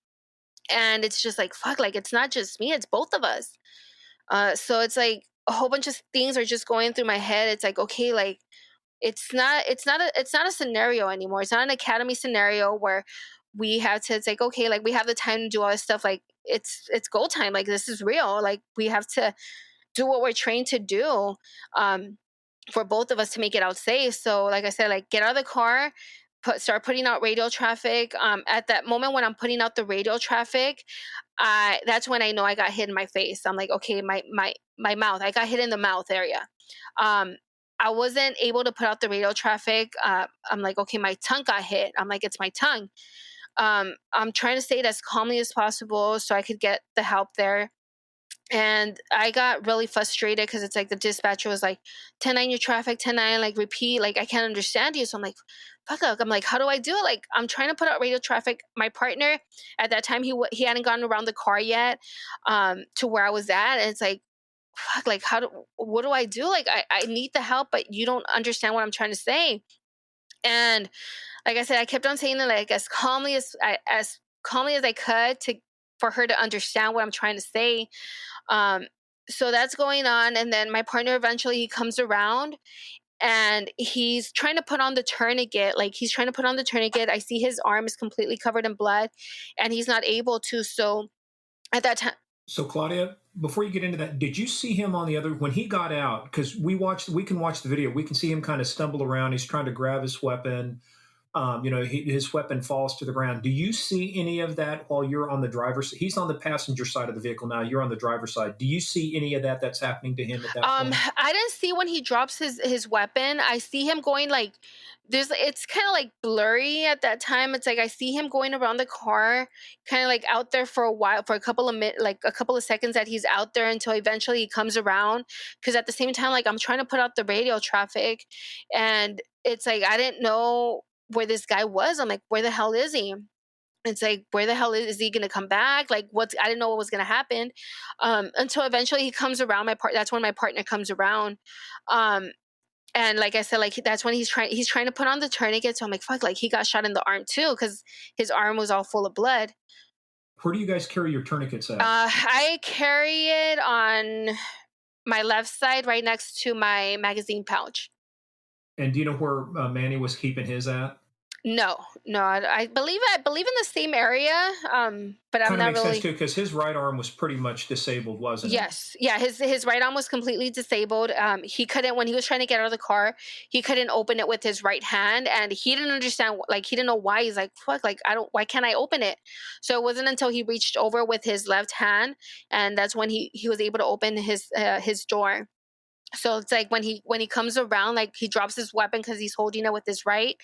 And it's just like, fuck, like, it's not just me, it's both of us. So it's like a whole bunch of things are just going through my head. It's like, okay, like, it's not a scenario anymore. It's not an academy scenario where we have to, it's like, okay, like, we have the time to do all this stuff. Like, it's go time. Like, this is real. Like, we have to do what we're trained to do. Um, for both of us to make it out safe. So, like I said, like, get out of the car, start putting out radio traffic. At that moment when I'm putting out the radio traffic, that's when I know I got hit in my face. I'm like, okay, my mouth. I got hit in the mouth area. Um, I wasn't able to put out the radio traffic. I'm like, okay, my tongue got hit. I'm like, it's my tongue. I'm trying to say it as calmly as possible so I could get the help there. And I got really frustrated because it's like the dispatcher was like, 10-9 your traffic, 10-9, like, repeat, like, I can't understand you. So I'm like, fuck up. I'm like, how do I do it? Like, I'm trying to put out radio traffic. My partner at that time, he hadn't gotten around the car yet, to where I was at. And it's like, fuck, like, what do I do? Like, I need the help, but you don't understand what I'm trying to say. And like I said, I kept on saying it like as calmly as I could for her to understand what I'm trying to say. um, so that's going on, and then my partner eventually he comes around and he's trying to put on the tourniquet. Like, he's trying to put on the tourniquet. I see his arm is completely covered in blood, and he's not able to. So at that time, So Claudia, before you get into that, did you see him on the other when he got out? Because we can watch the video. We can see him kind of stumble around. He's trying to grab his weapon. His weapon falls to the ground. Do you see any of that while you're on the driver's? He's on the passenger side of the vehicle now. You're on the driver's side. Do you see any of that that's happening to him at that point? I didn't see when he drops his weapon. I see him going like it's kind of like blurry at that time. It's like I see him going around the car, kind of like out there for a while, for a couple of like a couple of seconds that he's out there until eventually he comes around. Because at the same time, like, I'm trying to put out the radio traffic, and it's like I didn't know where this guy was. I'm like, where the hell is he? It's like, where the hell is he gonna come back? Like, I didn't know what was gonna happen, until eventually he comes around. That's when my partner comes around, um, and like I said, like, that's when he's trying to put on the tourniquet. So I'm like, fuck, like, he got shot in the arm too because his arm was all full of blood. Where do you guys carry your tourniquets at? I carry it on my left side, right next to my magazine pouch. And do you know where Manny was keeping his at? No, no, I believe in the same area, but I'm Kind of not makes sense really. too, because his right arm was pretty much disabled, wasn't it? Yes, yeah, his right arm was completely disabled. He couldn't, when he was trying to get out of the car, he couldn't open it with his right hand, and he didn't understand, like, he didn't know why. He's like, fuck, like, why can't I open it? So it wasn't until he reached over with his left hand, and that's when he was able to open his door. So it's like when he comes around, like, he drops his weapon because he's holding it with his right,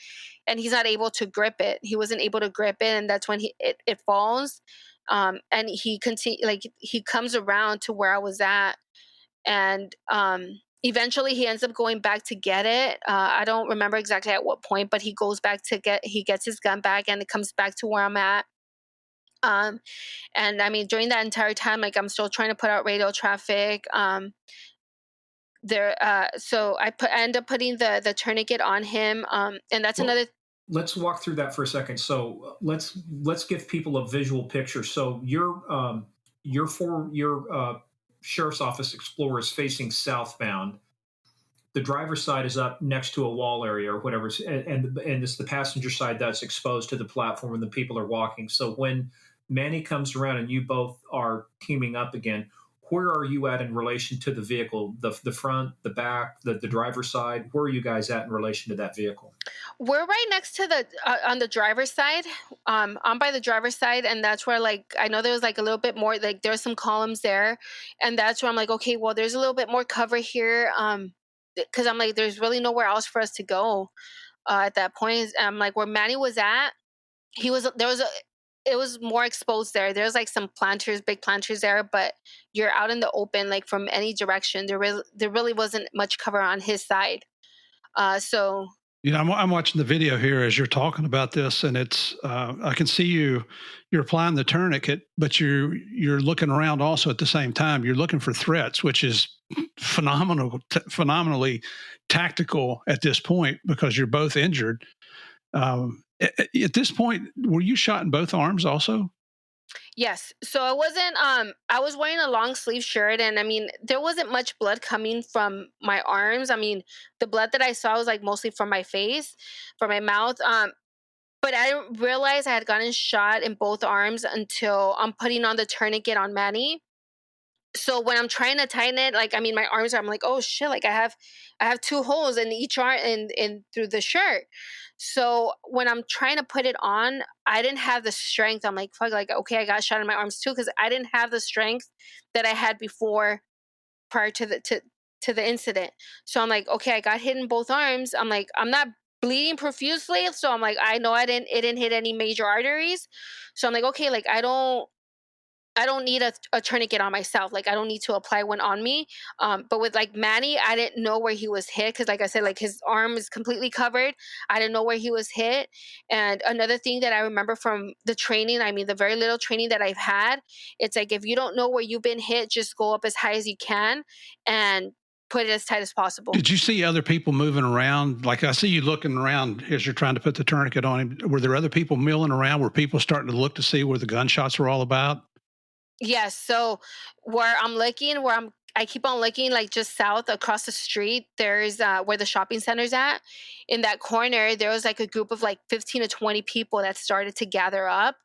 and he's not able to grip it. He wasn't able to grip it, and that's when it falls. And he comes around to where I was at, and eventually he ends up going back to get it. I don't remember exactly at what point, but he gets his gun back, and it comes back to where I'm at. Um, and I mean, during that entire time, like, I'm still trying to put out radio traffic. So I end up putting the tourniquet on him, and that's Well, another. let's walk through that for a second. So let's give people a visual picture. So your sheriff's office Explorer is facing southbound. The driver's side is up next to a wall area or whatever, and it's the passenger side that's exposed to the platform and the people are walking. So when Manny comes around and you both are teaming up again, where are you at in relation to the vehicle? The front, the back, the driver's side. Where are you guys at in relation to that vehicle? We're right next to the on the driver's side. I'm by the driver's side, and that's where, like, I know there was like a little bit more, like, there's some columns there, and that's where I'm like, okay, well, there's a little bit more cover here, because I'm like, there's really nowhere else for us to go. At that point, I'm like, where Manny was at, he was there was a it was more exposed there. There's like some planters, big planters there, but you're out in the open, like, from any direction. There really wasn't much cover on his side. So I'm watching the video here as you're talking about this, and it's I can see you're applying the tourniquet, but you're looking around also at the same time. You're looking for threats, which is phenomenally tactical at this point because you're both injured. At this point, were you shot in both arms also? Yes. So it wasn't I was wearing a long sleeve shirt, and I mean there wasn't much blood coming from my arms. I mean the blood that I saw was like mostly from my face, from my mouth. But I didn't realize I had gotten shot in both arms until I'm putting on the tourniquet on Manny. So when I'm trying to tighten it, like I mean my arms are, I'm like, oh shit, like I have two holes in each arm and through the shirt. So when I'm trying to put it on, I didn't have the strength. I'm like, fuck, like okay, I got shot in my arms too, because I didn't have the strength that I had before prior to the incident. So I'm like, okay, I got hit in both arms. I'm like, I'm not bleeding profusely. So I'm like, I know it didn't hit any major arteries. So I'm like, okay, like I don't need a tourniquet on myself. Like I don't need to apply one on me. But with like Manny, I didn't know where he was hit because, like I said, like his arm is completely covered. I didn't know where he was hit. And another thing that I remember from the training, I mean, the very little training that I've had, it's like if you don't know where you've been hit, just go up as high as you can and put it as tight as possible. Did you see other people moving around? Like I see you looking around as you're trying to put the tourniquet on him. Were there other people milling around? Were people starting to look to see where the gunshots were all about? Yes. So where I'm looking, I keep on looking like just south across the street. There's where the shopping center's at. In that corner, there was like a group of like 15 to 20 people that started to gather up.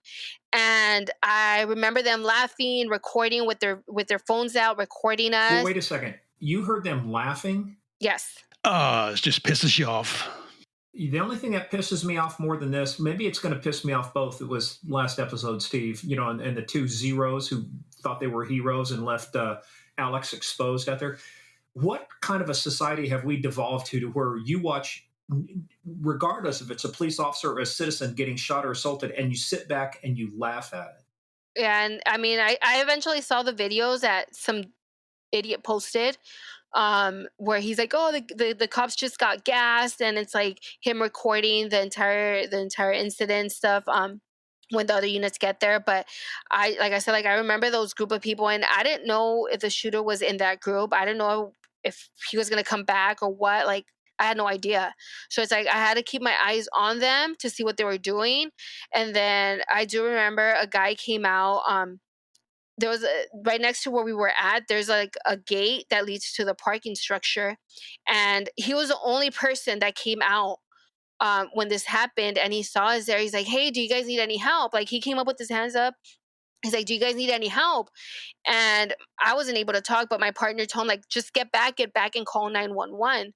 And I remember them laughing, recording with their phones out, recording Well, us. wait a second. You heard them laughing? Yes. It just pisses you off. The only thing that pisses me off more than this, maybe it's going to piss me off both. It was last episode, Steve, and the two zeros who thought they were heroes and left Alex exposed out there. What kind of a society have we devolved to where you watch, regardless if it's a police officer or a citizen getting shot or assaulted, and you sit back and you laugh at it? And I mean, I eventually saw the videos that some idiot posted, where he's like, oh, the cops just got gassed, and it's like him recording the entire incident stuff, when the other units get there. But like I said, like I remember those group of people, and I didn't know if the shooter was in that group. I didn't know if he was going to come back or what. Like I had no idea. So it's like I had to keep my eyes on them to see what they were doing. And then I do remember a guy came out. There was right next to where we were at, there's like a gate that leads to the parking structure, and he was the only person that came out when this happened, and he saw us there. He's like, hey, do you guys need any help? Like he came up with his hands up. He's like, do you guys need any help? And I wasn't able to talk, but my partner told him, like, just get back and call 911.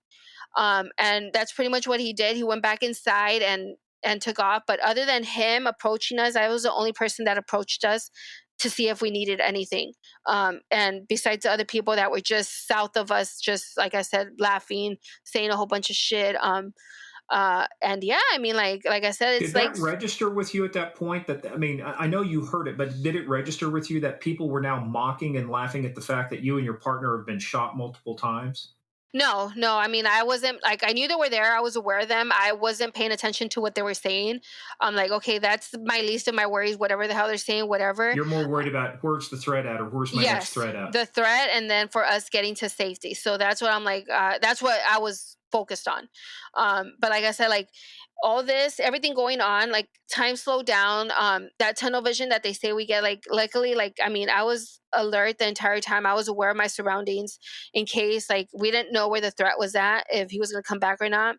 And that's pretty much what he did. He went back inside and took off. But other than him approaching us, I was the only person that approached us to see if we needed anything. And besides the other people that were just south of us, just like I said, laughing, saying a whole bunch of shit. And yeah, I mean, like I said, it's Did like, that register with you at that point? I mean, I know you heard it, but did it register with you that people were now mocking and laughing at the fact that you and your partner have been shot multiple times? no, no. I mean, I wasn't like, I knew they were there. I was aware of them. I wasn't paying attention to what they were saying. I'm like, okay, that's my least of my worries. Whatever the hell they're saying, whatever. You're more worried about where's the threat at or where's my next Yes, threat at? the threat, and then for us getting to safety. So that's what I'm like. That's what I was focused on. But like I said, like all this, everything going on, like time slowed down. That tunnel vision that they say we get, like luckily, like I mean, I was alert the entire time. I was aware of my surroundings in case like we didn't know where the threat was at, if he was gonna come back or not.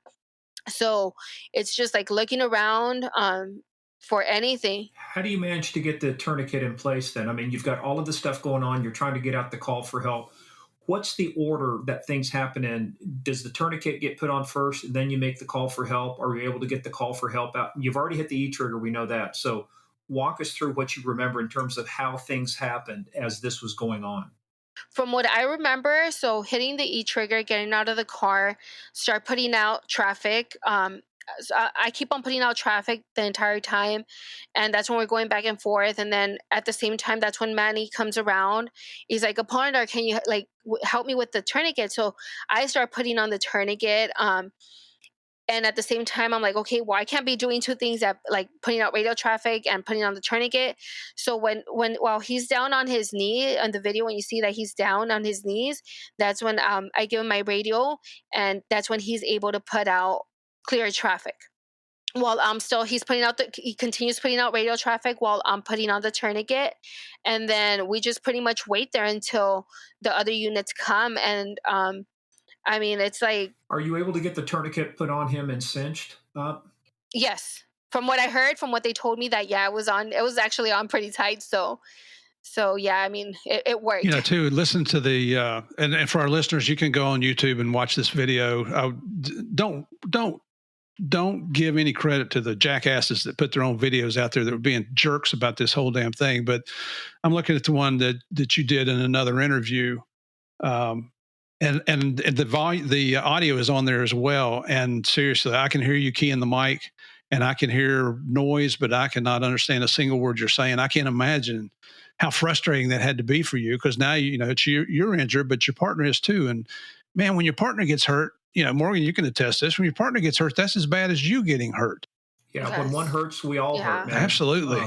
So it's just like looking around for anything. How do you manage to get the tourniquet in place then? I mean, you've got all of the stuff going on. You're trying to get out the call for help. What's the order that things happen in? Does the tourniquet get put on first, and then you make the call for help? Are you able to get the call for help out? You've already hit the E trigger. We know that. So walk us through what you remember in terms of how things happened as this was going on. From what I remember, so hitting the E trigger, getting out of the car, start putting out traffic. So I keep on putting out traffic the entire time, and that's when we're going back and forth. And then at the same time, that's when Manny comes around. He's like, "Apolinar, can you like help me with the tourniquet?" So I start putting on the tourniquet. and at the same time, I'm like, okay, well, I can't be doing two things at like putting out radio traffic and putting on the tourniquet. So while he's down on his knee on the video, when you see that he's down on his knees, that's when I give him my radio, and that's when he's able to put out clear traffic. While he continues putting out radio traffic while I'm putting on the tourniquet, and then we just pretty much wait there until the other units come. And I mean, it's like, Are you able to get the tourniquet put on him and cinched up? yes, from what I heard, from what they told me, that yeah, it was actually on pretty tight. So yeah, I mean, it worked. You know, too, listen to the and for our listeners, you can go on YouTube and watch this video. Don't give any credit to the jackasses that put their own videos out there that were being jerks about this whole damn thing. But I'm looking at the one that you did in another interview, and the audio is on there as well. And seriously, I can hear you keying the mic, and I can hear noise, but I cannot understand a single word you're saying. I can't imagine how frustrating that had to be for you, because now you know it's you're injured, but your partner is too. And man, when your partner gets hurt, you know, Morgan, you can attest this. When your partner gets hurt, that's as bad as you getting hurt. Yeah, Yes. when one hurts, we all hurt, man. Absolutely.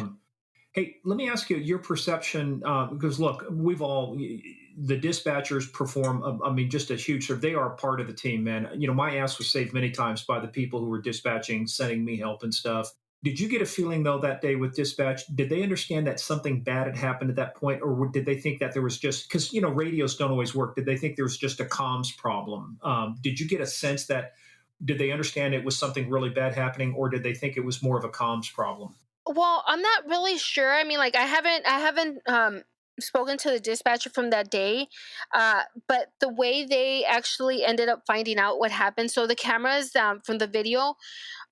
Hey, let me ask you your perception, because look, the dispatchers perform, I mean, just a huge service. They are a part of the team, man. You know, my ass was saved many times by the people who were dispatching, sending me help and stuff. Did you get a feeling, though, that day with dispatch, did they understand that something bad had happened at that point? Or did they think that there was just, because, you know, radios don't always work. Did they think there was just a comms problem? Did you get a sense that, did they understand it was something really bad happening? Or did they think it was more of a comms problem? Well, I'm not really sure. I mean, like, I haven't spoken to the dispatcher from that day, but the way they actually ended up finding out what happened. So the cameras from the video,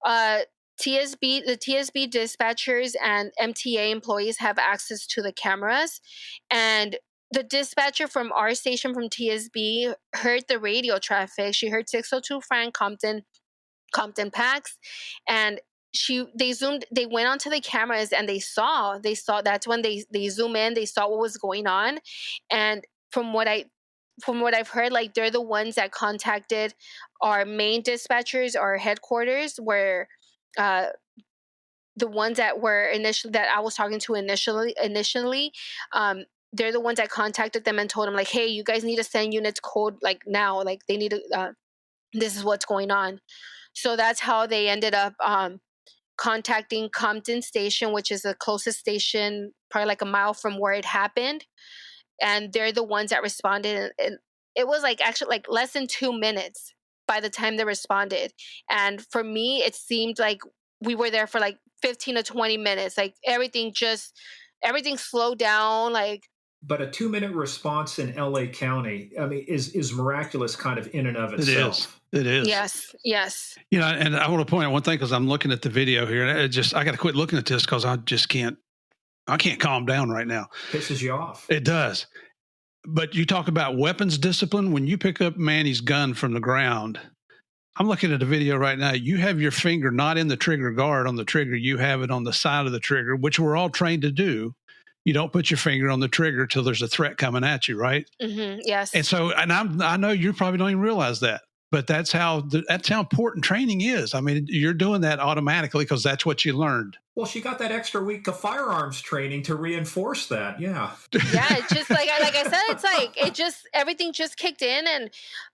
the TSB dispatchers and MTA employees have access to the cameras, and the dispatcher from our station from TSB heard the radio traffic. She heard 602 Frank Compton Pax, and they went onto the cameras, and they saw that's when they zoom in, they saw what was going on. And from what I've heard, like, they're the ones that contacted our main dispatchers, our headquarters, where the ones that were initially that I was talking to initially, they're the ones that contacted them and told them, like, hey, you guys need to send units code, like, now, like, they need to this is what's going on. So that's how they ended up contacting Compton Station, which is the closest station, probably like a mile from where it happened. And they're the ones that responded. And it was like actually like less than 2 minutes by the time they responded. And for me, it seemed like we were there for like 15 to 20 minutes. Like everything slowed down. Like, but a 2-minute response in LA County, I mean, is miraculous kind of in and of itself. It is. Yes. You know, and I want to point out one thing, because I'm looking at the video here, and I got to quit looking at this because I can't calm down right now. Pisses you off. It does. But you talk about weapons discipline. When you pick up Manny's gun from the ground, I'm looking at a video right now. You have your finger not in the trigger guard on the trigger. You have it on the side of the trigger, which we're all trained to do. You don't put your finger on the trigger till there's a threat coming at you, right? Mm-hmm, yes. And so, I know you probably don't even realize that, but that's how important training is. I mean, you're doing that automatically because that's what you learned. Well, she got that extra week of firearms training to reinforce that. Yeah. Yeah, it's just like I said, it's like everything just kicked in. And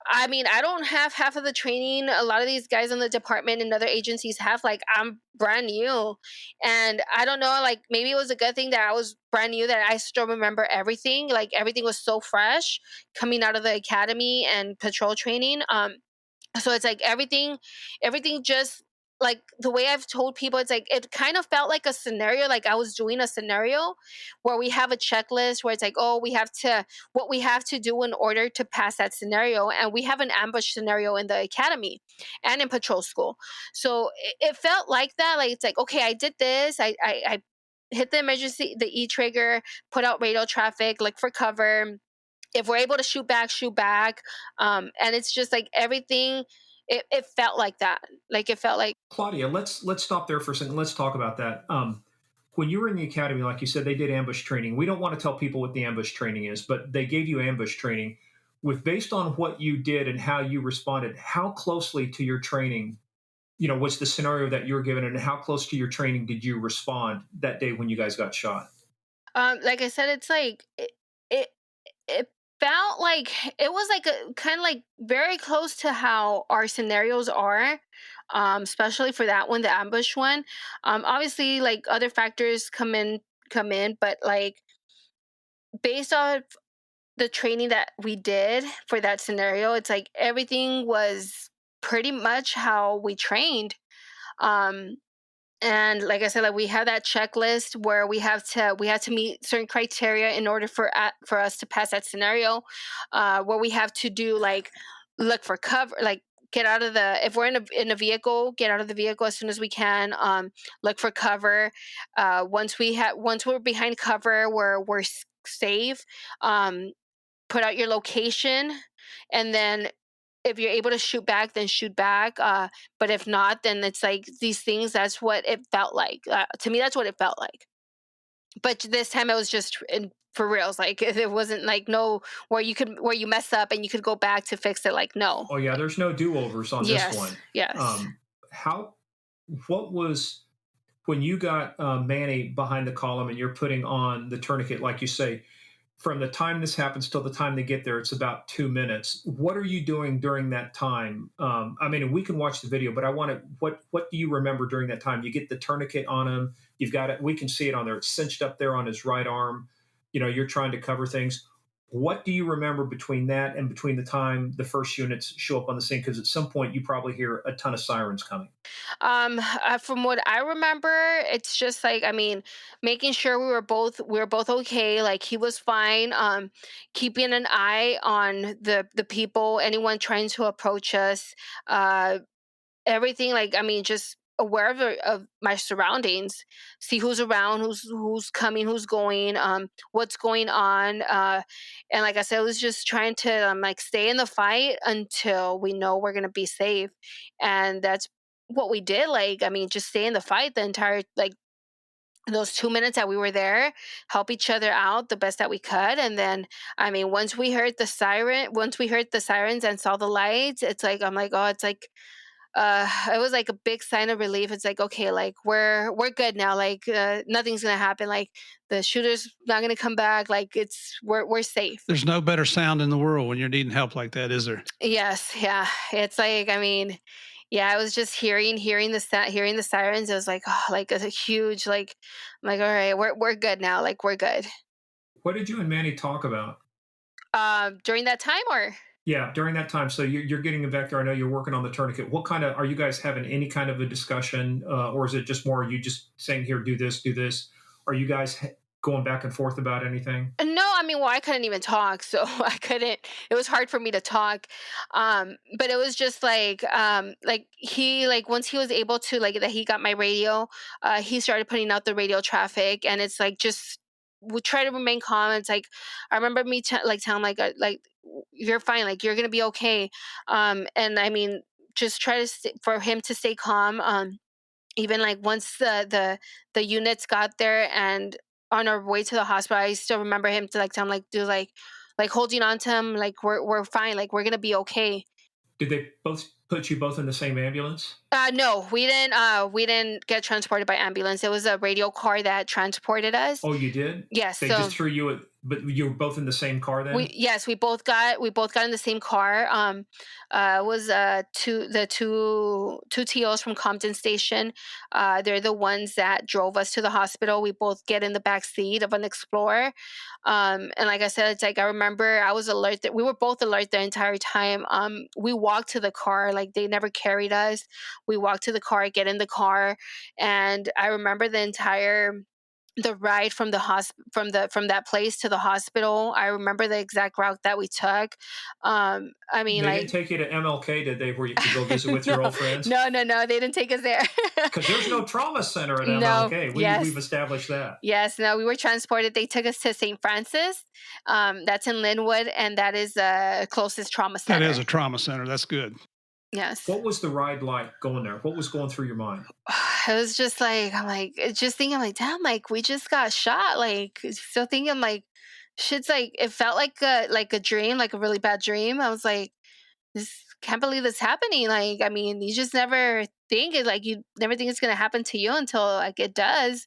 I mean, I don't have half of the training a lot of these guys in the department and other agencies have. Like, I'm brand new, and I don't know, like, maybe it was a good thing that I was brand new, that I still remember everything. Like, everything was so fresh coming out of the academy and patrol training. So it's like everything just, like, the way I've told people, it's like it kind of felt like a scenario, like I was doing a scenario where we have a checklist where it's like, oh, what we have to do in order to pass that scenario. And we have an ambush scenario in the academy and in patrol school. So it felt like that. Like, it's like, okay, I did this. I hit the the E trigger, put out radio traffic, look for cover. If we're able to shoot back. And it's just like everything. It felt like that. Like, it felt like. Claudia, let's stop there for a second. Let's talk about that. When you were in the academy, like you said, they did ambush training. We don't want to tell people what the ambush training is, but they gave you ambush training. Based on what you did and how you responded, how closely to your training what's the scenario that you were given, and how close to your training did you respond that day when you guys got shot? Like I said, it's like it it felt like it was like a kind of like very close to how our scenarios are, especially for that one, the ambush one. Obviously, like other factors come in, but like based off the training that we did for that scenario, it's like everything was pretty much how we trained. Um, and like I said, like we have that checklist where we have to meet certain criteria in order for us to pass that scenario, where we have to do like look for cover, like get out of the if we're in a vehicle, get out of the vehicle as soon as we can. Look for cover. Once we're behind cover where we're safe, um, put out your location, and then if you're able to shoot back, then shoot back. But if not, then it's like these things. That's what it felt like. To me, that's what it felt like. But this time it was just for reals. Like it wasn't like no where you mess up and you could go back to fix it. Like no. Oh yeah, there's no do-overs on this Yes. one. Yes. How what was when you got Manny behind the column and you're putting on the tourniquet, like you say, from the time this happens till the time they get there, it's about 2 minutes. What are you doing during that time? I mean, we can watch the video, but I want to. What do you remember during that time? You get the tourniquet on him. You've got it. We can see it on there. It's cinched up there on his right arm. You're trying to cover things. What do you remember between that and between the time the first units show up on the scene? Because at some point you probably hear a ton of sirens coming. From what I remember, it's just like I mean, making sure we were both okay. Like he was fine. Keeping an eye on the people, anyone trying to approach us. Uh, Everything like I mean, just aware of my surroundings, see who's around, who's coming, who's going, what's going on, and like I said, I was just trying to like stay in the fight until we know we're gonna be safe, and that's what we did. Like I mean, just stay in the fight the entire like those 2 minutes that we were there, help each other out the best that we could, and then I mean, once we heard the sirens and saw the lights, it's like I'm like, oh, it's like it was like a big sign of relief. It's like okay, like we're good now, like nothing's gonna happen, like the shooter's not gonna come back, like we're safe. There's no better sound in the world when you're needing help like that, is there? Yes, yeah, it's like I mean, yeah, I was just hearing the sirens. It was like oh, like a huge like I'm like all right, we're good now, like we're good. What did you and Manny talk about? During that time or Yeah, during that time. So you're getting a vector. I know you're working on the tourniquet. What kind of are you guys having any kind of a discussion, or is it just more you just saying here, do this, do this? Are you guys going back and forth about anything? no, I mean, well, I couldn't even talk, so I couldn't. It was hard for me to talk, but it was just like he, like once he was able to, like that he got my radio, he started putting out the radio traffic, and it's like just we try to remain calm. It's like I remember me like telling him like you're fine, like you're gonna be okay, and I mean just try to for him to stay calm. Even like once the units got there and on our way to the hospital, I still remember him to like tell him like do like holding on to him like we're fine, like we're gonna be okay. Did they both put you both in the same ambulance? No, we didn't get transported by ambulance. It was a radio car that transported us. Oh, you did? Yes, They so just threw you but you were both in the same car then? we both got in the same car. It was two TOs from Compton Station. They're the ones that drove us to the hospital. We both get in the back seat of an Explorer. And like I said, it's like I remember I was alert that we were both alert the entire time. We walked to the car, like they never carried us. We walked to the car, get in the car, and I remember the ride from from that place to the hospital. I remember the exact route that we took. I mean, They didn't like take you to MLK, did they, where you could go visit with your no, old friends? no, they didn't take us there. Because there's no trauma center at No, MLK. yes, We've established that. yes, no, we were transported. They took us to St. Francis. That's in Linwood, and that is the closest trauma That is center. a trauma center. That's good. Yes. What was the ride like going there? What was going through your mind? It was just like I'm like just thinking like damn, like we just got shot, like still thinking like shit's like it felt like a dream, like a really bad dream. I was like this can't believe this happening. Like, I mean, you just never think it, like, you never think it's going to happen to you until like it does.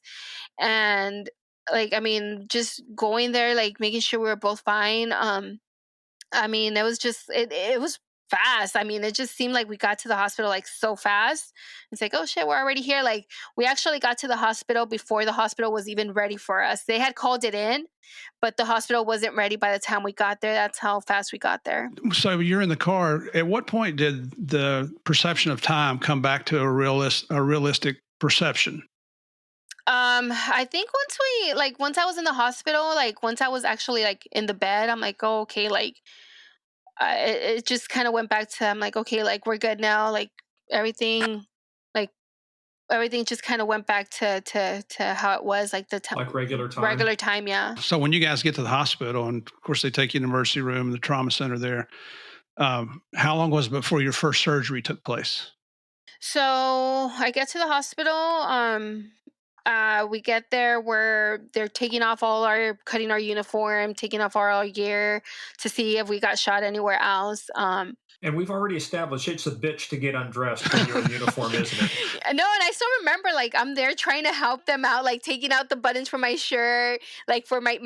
And like, I mean, just going there, like making sure we were both fine. I mean, it was just it was fast. I mean, it just seemed like we got to the hospital like so fast. It's like, oh shit, we're already here. Like, we actually got to the hospital before the hospital was even ready for us. They had called it in, but the hospital wasn't ready by the time we got there. That's how fast we got there. So you're in the car. At what point did the perception of time come back to a realistic perception? I think once I was in the hospital, like once I was actually like in the bed, I'm like, oh, okay, like it just kind of went back to, I'm like, okay, like we're good now, like everything, like everything just kind of went back to how it was, like the Like regular time. regular time, yeah. So when you guys get to the hospital, and of course they take you in the emergency room, the trauma center there, how long was it before your first surgery took place? So I get to the hospital. We get there where they're cutting our uniform, taking off all our gear to see if we got shot anywhere else. And we've already established it's a bitch to get undressed when you're in uniform, isn't it? No, and I still remember, like, I'm there trying to help them out, like taking out the buttons for my shirt, like for my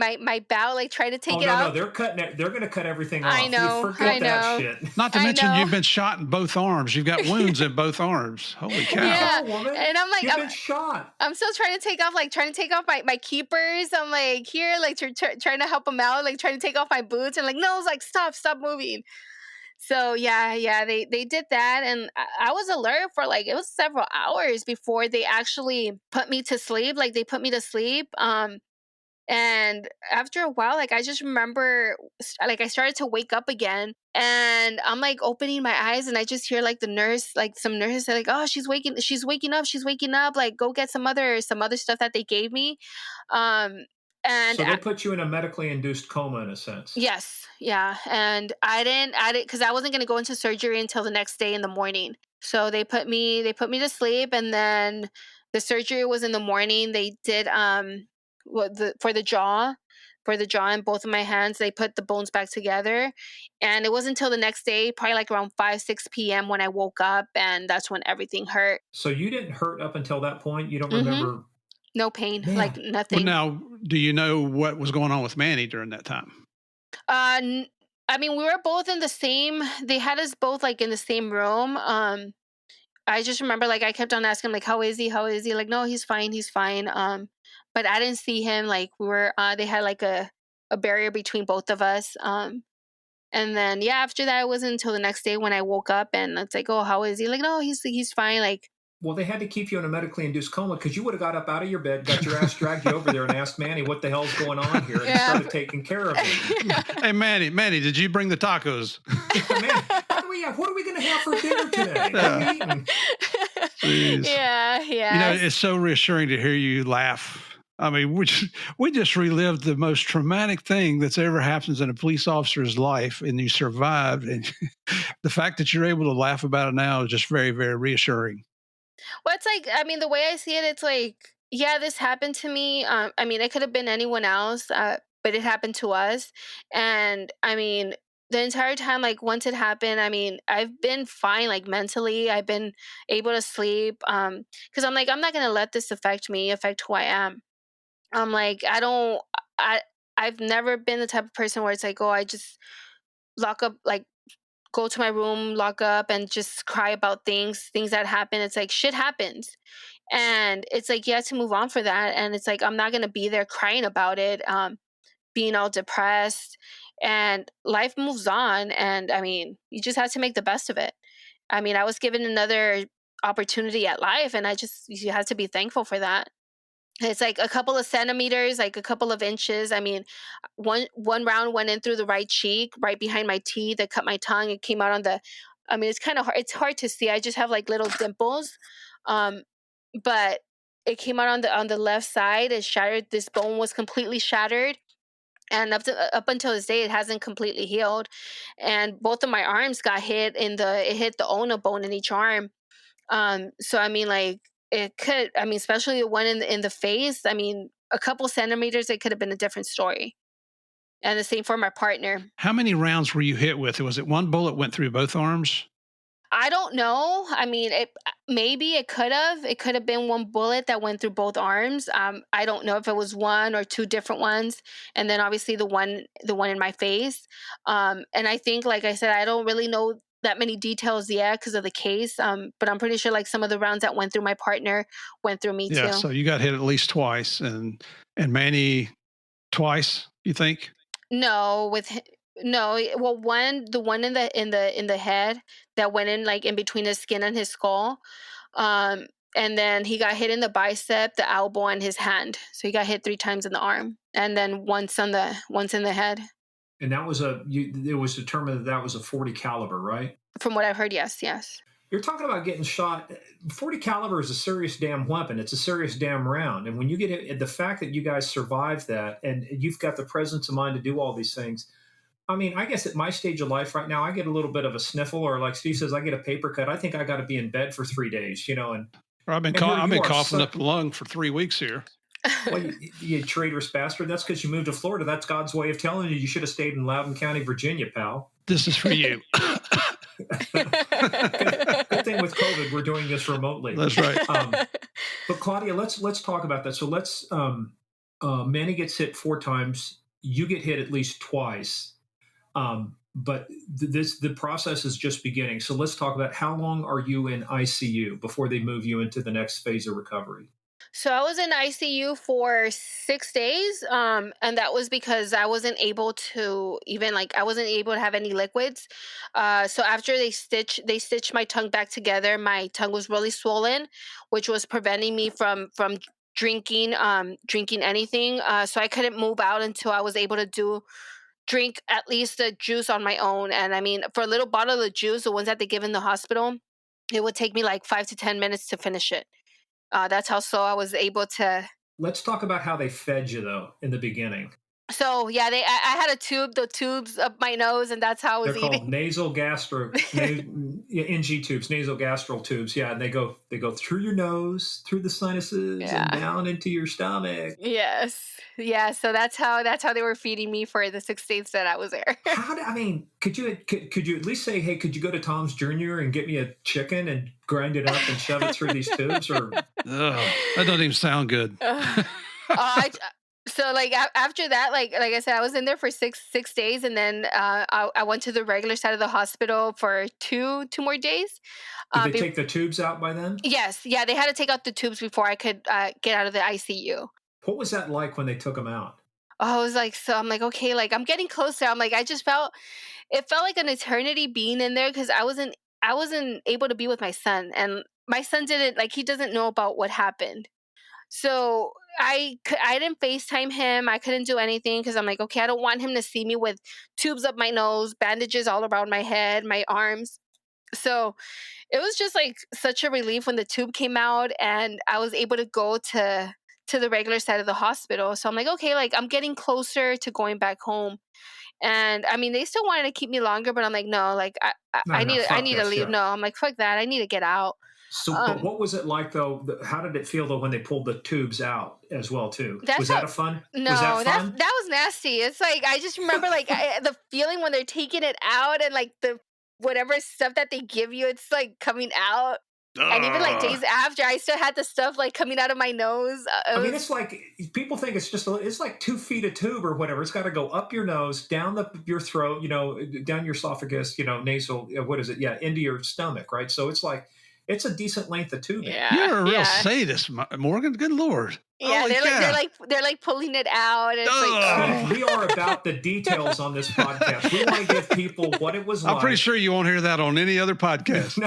belt, like trying to take Oh it no, out. no, they're cutting it. They're going to cut everything off. I know, You forget I that know. shit. Not to I mention know. you've been shot in both arms. You've got wounds in both arms. Holy cow. Yeah. Oh, woman, And I'm like, you've been shot. I'm still trying to take off my keepers. I'm like here, like trying to help them out, like trying to take off my boots, and like, no, it's like stop moving. So yeah, they did that, and I was alert for like, it was several hours before they actually put me to sleep. Like, they put me to sleep. And after a while, like, I just remember, like, I started to wake up again, and I'm like opening my eyes, and I just hear like the nurse, like some nurses say, like, oh, she's waking up, like go get some other stuff that they gave me. Um, and So they put you in a medically induced coma in a sense. Yes, yeah, and I didn't, because I wasn't gonna go into surgery until the next day in the morning. So they put me to sleep, and then the surgery was in the morning. They did what the for the jaw in both of my hands. They put the bones back together, and it wasn't until the next day, probably like around 5-6 p.m. when I woke up, and that's when everything hurt. So you didn't hurt up until that point. You don't hmm remember. No pain, Man. like Well, nothing. now, do you know what was going on with Manny during that time? I mean, we were both in the same. They had us both like in the same room. I just remember, like, I kept on asking, like, how is he? How is he? Like, no, he's fine. He's fine. But I didn't see him. Like, we were. They had like a barrier between both of us. And then yeah, after that, it wasn't until the next day when I woke up, and it's like, oh, how is he? Like, no, he's fine. Like, Well, they had to keep you in a medically induced coma because you would have got up out of your bed, got your ass dragged you over there, and asked Manny what the hell's going on here, and Yeah. started taking care of him. Hey, Manny, did you bring the tacos? Man, what are we going to have for dinner today? What are we eating? Jeez. yeah. You know, it's so reassuring to hear you laugh. I mean, we just relived the most traumatic thing that's ever happened in a police officer's life, and you survived. And the fact that you're able to laugh about it now is just very, very reassuring. Well, it's like, I mean, the way I see it, it's like, yeah, this happened to me. I mean, it could have been anyone else, but it happened to us. And I mean, the entire time, like once it happened, I mean, I've been fine, like mentally. I've been able to sleep. Because I'm like, I'm not gonna let this affect who I am. I'm like, I I've never been the type of person where it's like, oh, I just lock up, like go to my room, lock up, and just cry about things that happen. It's like, shit happens. And it's like, you have to move on for that. And it's like, I'm not going to be there crying about it, being all depressed. And life moves on. And I mean, you just have to make the best of it. I mean, I was given another opportunity at life, and you have to be thankful for that. It's like a couple of centimeters, like a couple of inches. I mean, one round went in through the right cheek, right behind my teeth. It cut my tongue. It came out on the. I mean, it's kind of hard. It's hard to see. I just have like little dimples, um, but it came out on the left side. It shattered. This bone was completely shattered, and up until this day, it hasn't completely healed. And both of my arms got hit it hit the ulna bone in each arm. So I mean, like, it could, I mean, especially the one in the face. I mean, a couple centimeters, it could have been a different story. And the same for my partner. How many rounds were you hit with? Was it one bullet went through both arms? I don't know. I mean, maybe it could have. It could have been one bullet that went through both arms. I don't know if it was one or two different ones, and then obviously the one in my face. And I think, like I said, I don't really know that many details yet because of the case. But I'm pretty sure like some of the rounds that went through my partner went through me Yeah, too. so you got hit at least twice, and Manny twice, you think? No, no. Well, the one in the head that went in like in between his skin and his skull. And then he got hit in the bicep, the elbow, and his hand. So he got hit 3 times in the arm, and then once in the head. And that was it was determined that that was a 40 caliber, right? From what I've heard, yes, yes. You're talking about getting shot. 40 caliber is a serious damn weapon. It's a serious damn round. And when you get it, the fact that you guys survived that and you've got the presence of mind to do all these things. I mean, I guess at my stage of life right now, I get a little bit of a sniffle, or like Steve says, I get a paper cut. I think I got to be in bed for 3 days, and I've been coughing up the lung for 3 weeks here. Well, you traitorous bastard. That's because you moved to Florida. That's God's way of telling you should have stayed in Loudoun County, Virginia, pal. This is for you. Good thing with COVID, we're doing this remotely. That's right. But Claudia, let's talk about that. So Manny gets hit 4 times. You get hit at least twice. But the process is just beginning. So let's talk about how long are you in ICU before they move you into the next phase of recovery? So I was in ICU for 6 days, and that was because I wasn't able to I wasn't able to have any liquids. So after they stitched my tongue back together, my tongue was really swollen, which was preventing me from drinking anything. So I couldn't move out until I was able to drink at least the juice on my own. And I mean, for a little bottle of juice, the ones that they give in the hospital, it would take me like 5 to 10 minutes to finish it. That's how slow I was able to. Let's talk about how they fed you though in the beginning. So yeah, I had the tubes up my nose, and that's how I was They're eating. called NG tubes, nasogastral tubes. Yeah, and they go through your nose, through the sinuses, and down into your stomach. Yes, yeah. So that's how they were feeding me for the 6 days that I was there. Could you at least say, hey, could you go to Tom's Jr. and get me a chicken and grind it up and shove it through these tubes? Or that doesn't even sound good. So like after that, like I said, I was in there for six days, and then I went to the regular side of the hospital for two more days. Did they take the tubes out by then? Yes, yeah, they had to take out the tubes before I could get out of the ICU. What was that like when they took them out? Oh, I was like, so I'm like, okay, like I'm getting closer. I'm like, it felt like an eternity being in there because I wasn't able to be with my son, and my son he doesn't know about what happened. So I didn't FaceTime him. I couldn't do anything because I'm like, okay, I don't want him to see me with tubes up my nose, bandages all around my head, my arms. So it was just like such a relief when the tube came out and I was able to go to the regular side of the hospital. So I'm like, okay, like I'm getting closer to going back home. And I mean, they still wanted to keep me longer, but I'm like, no, like I need to leave. Yeah. No, I'm like, fuck that. I need to get out. So, but what was it like though? How did it feel though when they pulled the tubes out as well too? Was that fun? No, was that fun? that was nasty. It's like I just remember like the feeling when they're taking it out and like the whatever stuff that they give you, it's like coming out. And even like days after, I still had the stuff like coming out of my nose. I mean, it's like people think it's like 2 feet of tube or whatever. It's got to go up your nose, down your throat, down your esophagus, nasal. What is it? Yeah, into your stomach, right? So it's like. It's a decent length of tubing. Yeah, you're a real sadist, Morgan. Good Lord. Yeah, they're like pulling it out. And it's we are about the details on this podcast. We want to give people what it was like. I'm pretty sure you won't hear that on any other podcast.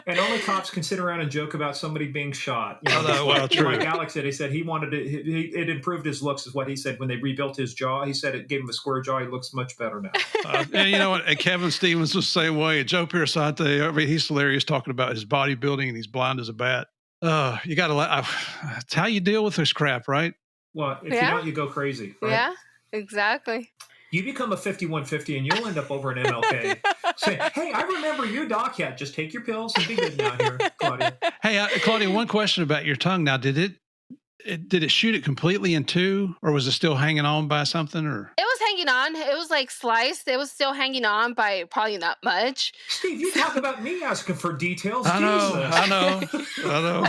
And only cops can sit around and joke about somebody being shot. True. Like Alex said, he said he wanted to. It improved his looks, is what he said when they rebuilt his jaw. He said it gave him a square jaw. He looks much better now. And you know what? And Kevin Stevens was the same way. Joe Piersante, he's hilarious talking about his bodybuilding, and he's blind as a bat. You got to. It's how you deal with this crap, right? Well, if you don't, you go crazy. Right? Yeah, exactly. You become a 5150 and you'll end up over an MLK saying, hey, I remember you, Doc. Yeah, just take your pills and be good now here, Claudia. Hey, Claudia, one question about your tongue. Now, did did it shoot it completely in two, or was it still hanging on by something? Or It was hanging on. It was like sliced. It was still hanging on by probably not much. Steve, you talk about me asking for details. I know, Jesus. I know, I know.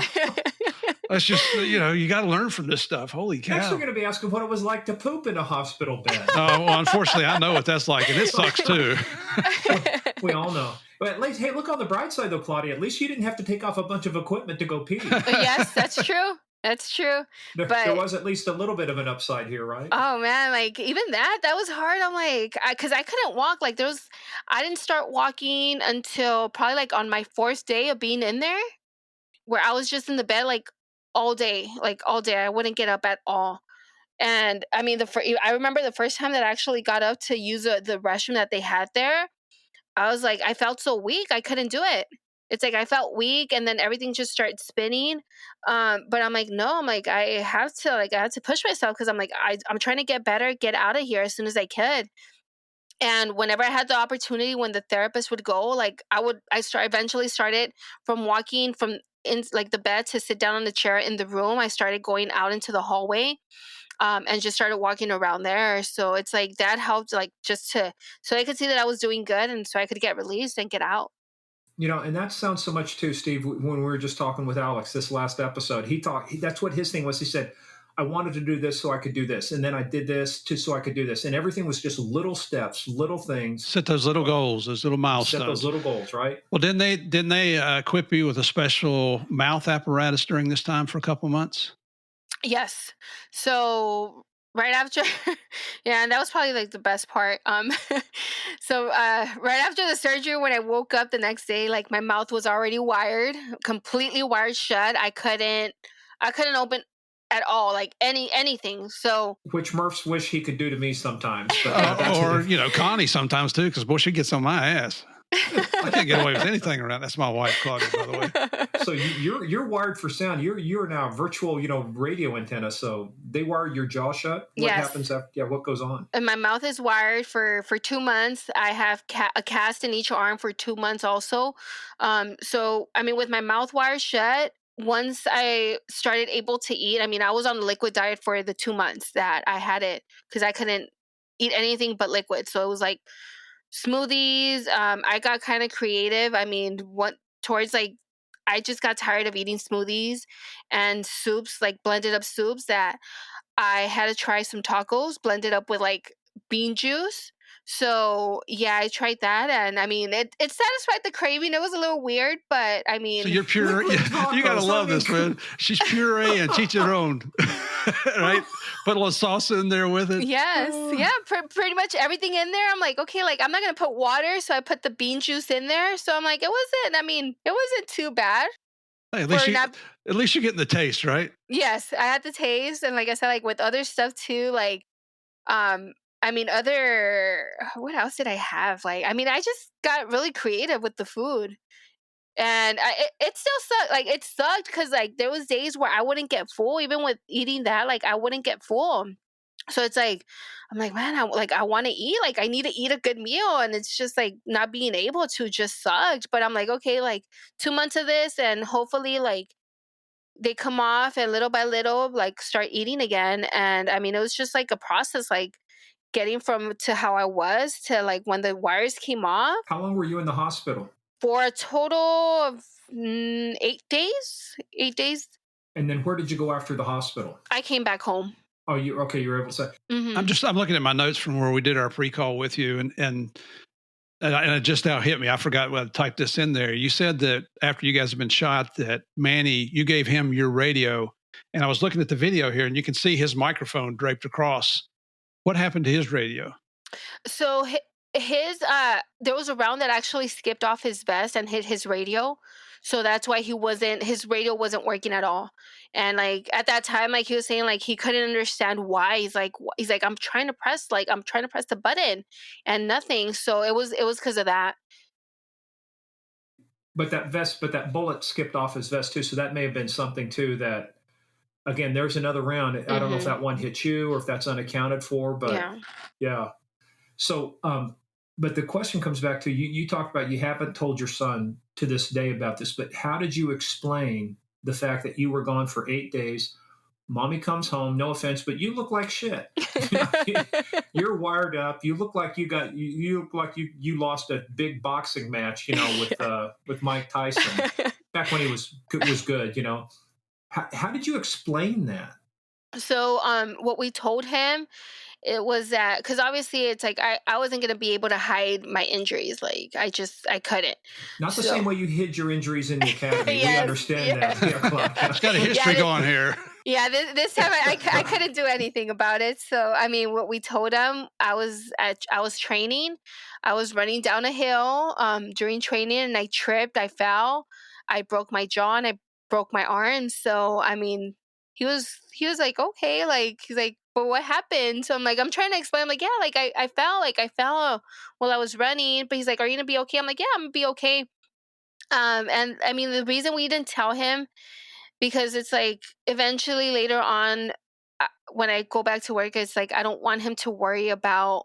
That's just, you got to learn from this stuff. Holy cow! Next, we're going to be asking what it was like to poop in a hospital bed. Well, unfortunately, I know what that's like, and it sucks too. We all know. But at least, hey, look on the bright side, though, Claudia. At least you didn't have to take off a bunch of equipment to go pee. Yes, that's true. That's true. There was at least a little bit of an upside here, right? Oh man, like even that was hard. I'm like, because I couldn't walk. Like I didn't start walking until probably like on my 4th day of being in there, where I was just in the bed like all day. I wouldn't get up at all. And I mean, I remember the first time that I actually got up to use the restroom that they had there. I was like, I felt so weak. I couldn't do it. It's like I felt weak, and then everything just started spinning. But I'm like, no, I'm like, I have to push myself, because I'm like, I'm trying to get better, get out of here as soon as I could. And whenever I had the opportunity, when the therapist would go, like eventually started from walking from in like the bed to sit down on the chair in the room. I started going out into the hallway. And just started walking around there. So it's like that helped, like so I could see that I was doing good, and so I could get released and get out. And that sounds so much too, Steve. When we were just talking with Alex this last episode, that's what his thing was. He said, I wanted to do this so I could do this, and then I did this so I could do this, and everything was just little steps, little things. Set those little goals, those little milestones. Set those little goals, right? Well, didn't they equip you with a special mouth apparatus during this time for a couple months? Yes. So right after, yeah, and that was probably like the best part. So right after the surgery, when I woke up the next day, like my mouth was already wired, completely wired shut. I couldn't open at all, like anything. So which Murphs wish he could do to me sometimes, but or Connie sometimes too, because boy, she gets on my ass. I can't get away with anything around. That's my wife, Claudia, by the way. So you're wired for sound. You're now virtual, radio antenna. So they wired your jaw shut. What happens after? Yeah, what goes on? And my mouth is wired for 2 months. I have a cast in each arm for 2 months also. So I mean, with my mouth wired shut, once I started able to eat, I mean, I was on the liquid diet for the 2 months that I had it, because I couldn't eat anything but liquid. So it was like smoothies. I got kind of creative. I mean, I just got tired of eating smoothies and soups, like blended up soups, that I had to try some tacos blended up with like bean juice. So yeah, I tried that, and I mean, it satisfied the craving. It was a little weird, but I mean, so you're pure. You gotta love this, man. She's puree and chicharron, right? Put a little salsa in there with it. Yes, yeah, pretty much everything in there. I'm like, okay, like I'm not gonna put water, so I put the bean juice in there. So I'm like, it wasn't too bad. Hey, at least you're getting the taste, right? Yes, I had the taste, and like I said, like with other stuff too, like I mean, what else did I have? Like, I mean, I just got really creative with the food, and it still sucked. Like, it sucked because like there was days where I wouldn't get full, even with eating that. Like, I wouldn't get full. So it's like, I'm like, man, I want to eat. Like, I need to eat a good meal, and it's just like not being able to just sucked. But I'm like, okay, like 2 months of this, and hopefully, like they come off, and little by little, like start eating again. And I mean, it was just like a process, like getting from to how I was to like when the wires came off. How long were you in the hospital? For a total of 8 days. 8 days. And then where did you go after the hospital? I came back home. Oh, you were able to say. Mm-hmm. I'm looking at my notes from where we did our pre-call with you, and it just now hit me. I forgot what I typed this in there. You said that after you guys have been shot, that Manny, you gave him your radio, and I was looking at the video here, and you can see his microphone draped across. What happened to his radio? So his there was a round that actually skipped off his vest and hit his radio. So that's why his radio wasn't working at all. And like at that time, like he was saying, like he couldn't understand why. He's like, I'm trying to press the button and nothing. So it was because of that. But that bullet skipped off his vest too. So that may have been something too that, again, there's another round. I don't know if that one hit you or if that's unaccounted for, but yeah. So, but the question comes back to you talked about you haven't told your son to this day about this, but how did you explain the fact that you were gone for 8 days? Mommy comes home, no offense, but you look like shit. You're wired up. You look like you look like you lost a big boxing match, with Mike Tyson back when he was good. How did you explain that? So what we told him, it was that, because obviously it's like I wasn't gonna be able to hide my injuries. Like I couldn't. Not the same So way you hid your injuries in the academy. We yes, understand that. yeah. Yeah, Claudia. It's got a Yeah, history going here. yeah, this time I couldn't do anything about it. So I mean, what we told him, I was training, I was running down a hill during training, and I tripped, I fell, I broke my jaw, and I broke my arm. So I mean, he was like, okay, like he's like, but what happened? So I'm like, I'm trying to explain. I'm like, yeah, like I fell while I was running. But he's like, are you gonna be okay? I'm like, yeah, I'm gonna be okay. And I mean, the reason we didn't tell him, because it's like eventually later on, when I go back to work, it's like I don't want him to worry about,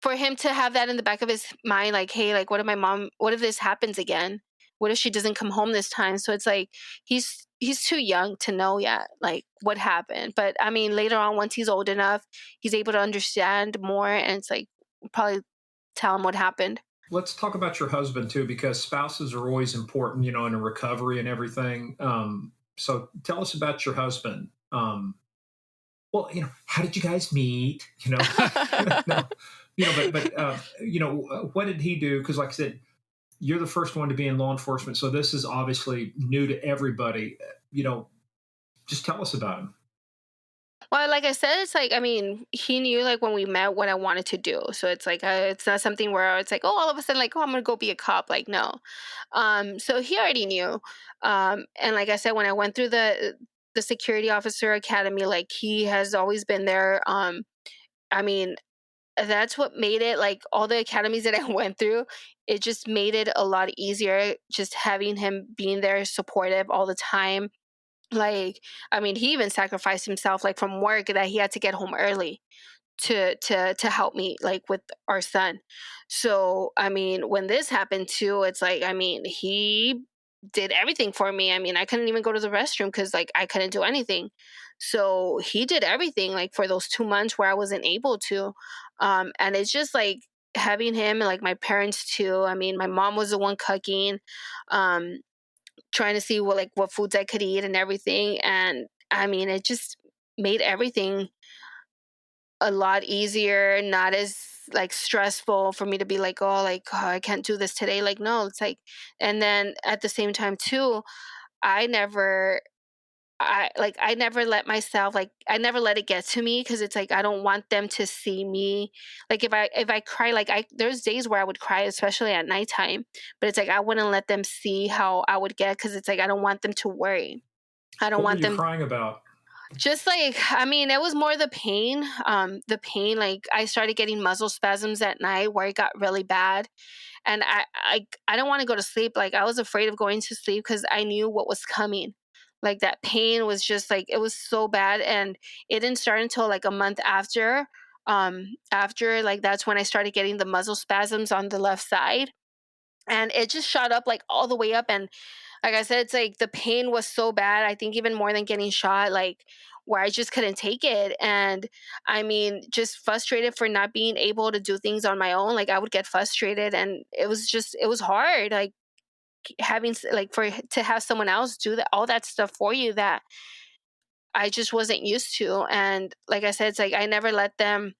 for him to have that in the back of his mind, like, hey, like what if this happens again? What if she doesn't come home this time? So it's like he's too young to know yet, like what happened. But I mean, later on, once he's old enough, he's able to understand more, and it's like probably tell him what happened. Let's talk about your husband too, because spouses are always important, in a recovery and everything. So tell us about your husband. Well, how did you guys meet? No, what did he do? Because, like I said, you're the first one to be in law enforcement, so this is obviously new to everybody. Just tell us about him. Well, like I said, it's like, I mean, he knew like when we met what I wanted to do. So it's like it's not something where it's like, oh, all of a sudden, like, oh, I'm gonna go be a cop. Like, no. So he already knew. And like I said, when I went through the security officer academy, like he has always been there. I mean, that's what made it, like all the academies that I went through, it just made it a lot easier. Just having him being there, supportive all the time. Like, I mean, he even sacrificed himself, like from work, that he had to get home early to help me, like with our son. So I mean, when this happened too, it's like, I mean, he did everything for me. I mean, I couldn't even go to the restroom because like I couldn't do anything. So he did everything, like for those 2 months where I wasn't able to. And it's just like having him, and like my parents too. I mean, my mom was the one cooking, um trying to see what foods I could eat and everything. And I mean, it just made everything a lot easier, not as like stressful for me to be like, oh, like, oh, I can't do this today. Like, no, it's like, and then at the same time too, I never, I never let myself, like, I never let it get to me, because it's like I don't want them to see me. Like if I cry, like there's days where I would cry, especially at nighttime, but it's like I wouldn't let them see how I would get, because it's like I don't want them to worry. I don't What were want you them. crying about? Just like, I mean, it was more the pain. The pain, like I started getting muscle spasms at night where it got really bad, and I don't want to go to sleep. Like I was afraid of going to sleep because I knew what was coming. Like that pain was just like, it was so bad, and it didn't start until like a month after. After, like, that's when I started getting the muscle spasms on the left side, and it just shot up like all the way up. And like I said, it's like the pain was so bad. I think even more than getting shot, like where I just couldn't take it. And I mean, just frustrated for not being able to do things on my own. Like I would get frustrated, and it was hard. Like like for to have someone else do that, all that stuff for you, that I just wasn't used to. And like I said, it's like I never let them.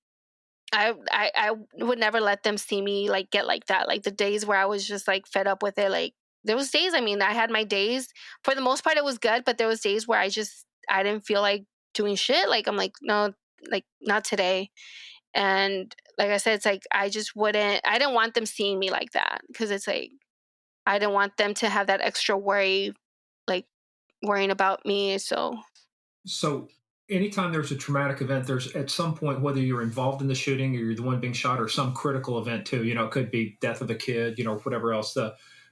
I would never let them see me like get like that. Like the days where I was just like fed up with it. Like there was days. I mean, I had my days. For the most part, it was good. But there was days where I didn't feel like doing shit. Like I'm like, no, like not today. And like I said, it's like I just wouldn't. I didn't want them seeing me like that, because it's like I didn't want them to have that extra worry, like worrying about me. So So anytime there's a traumatic event, there's at some point, whether you're involved in the shooting or you're the one being shot, or some critical event too, it could be death of a kid, whatever else,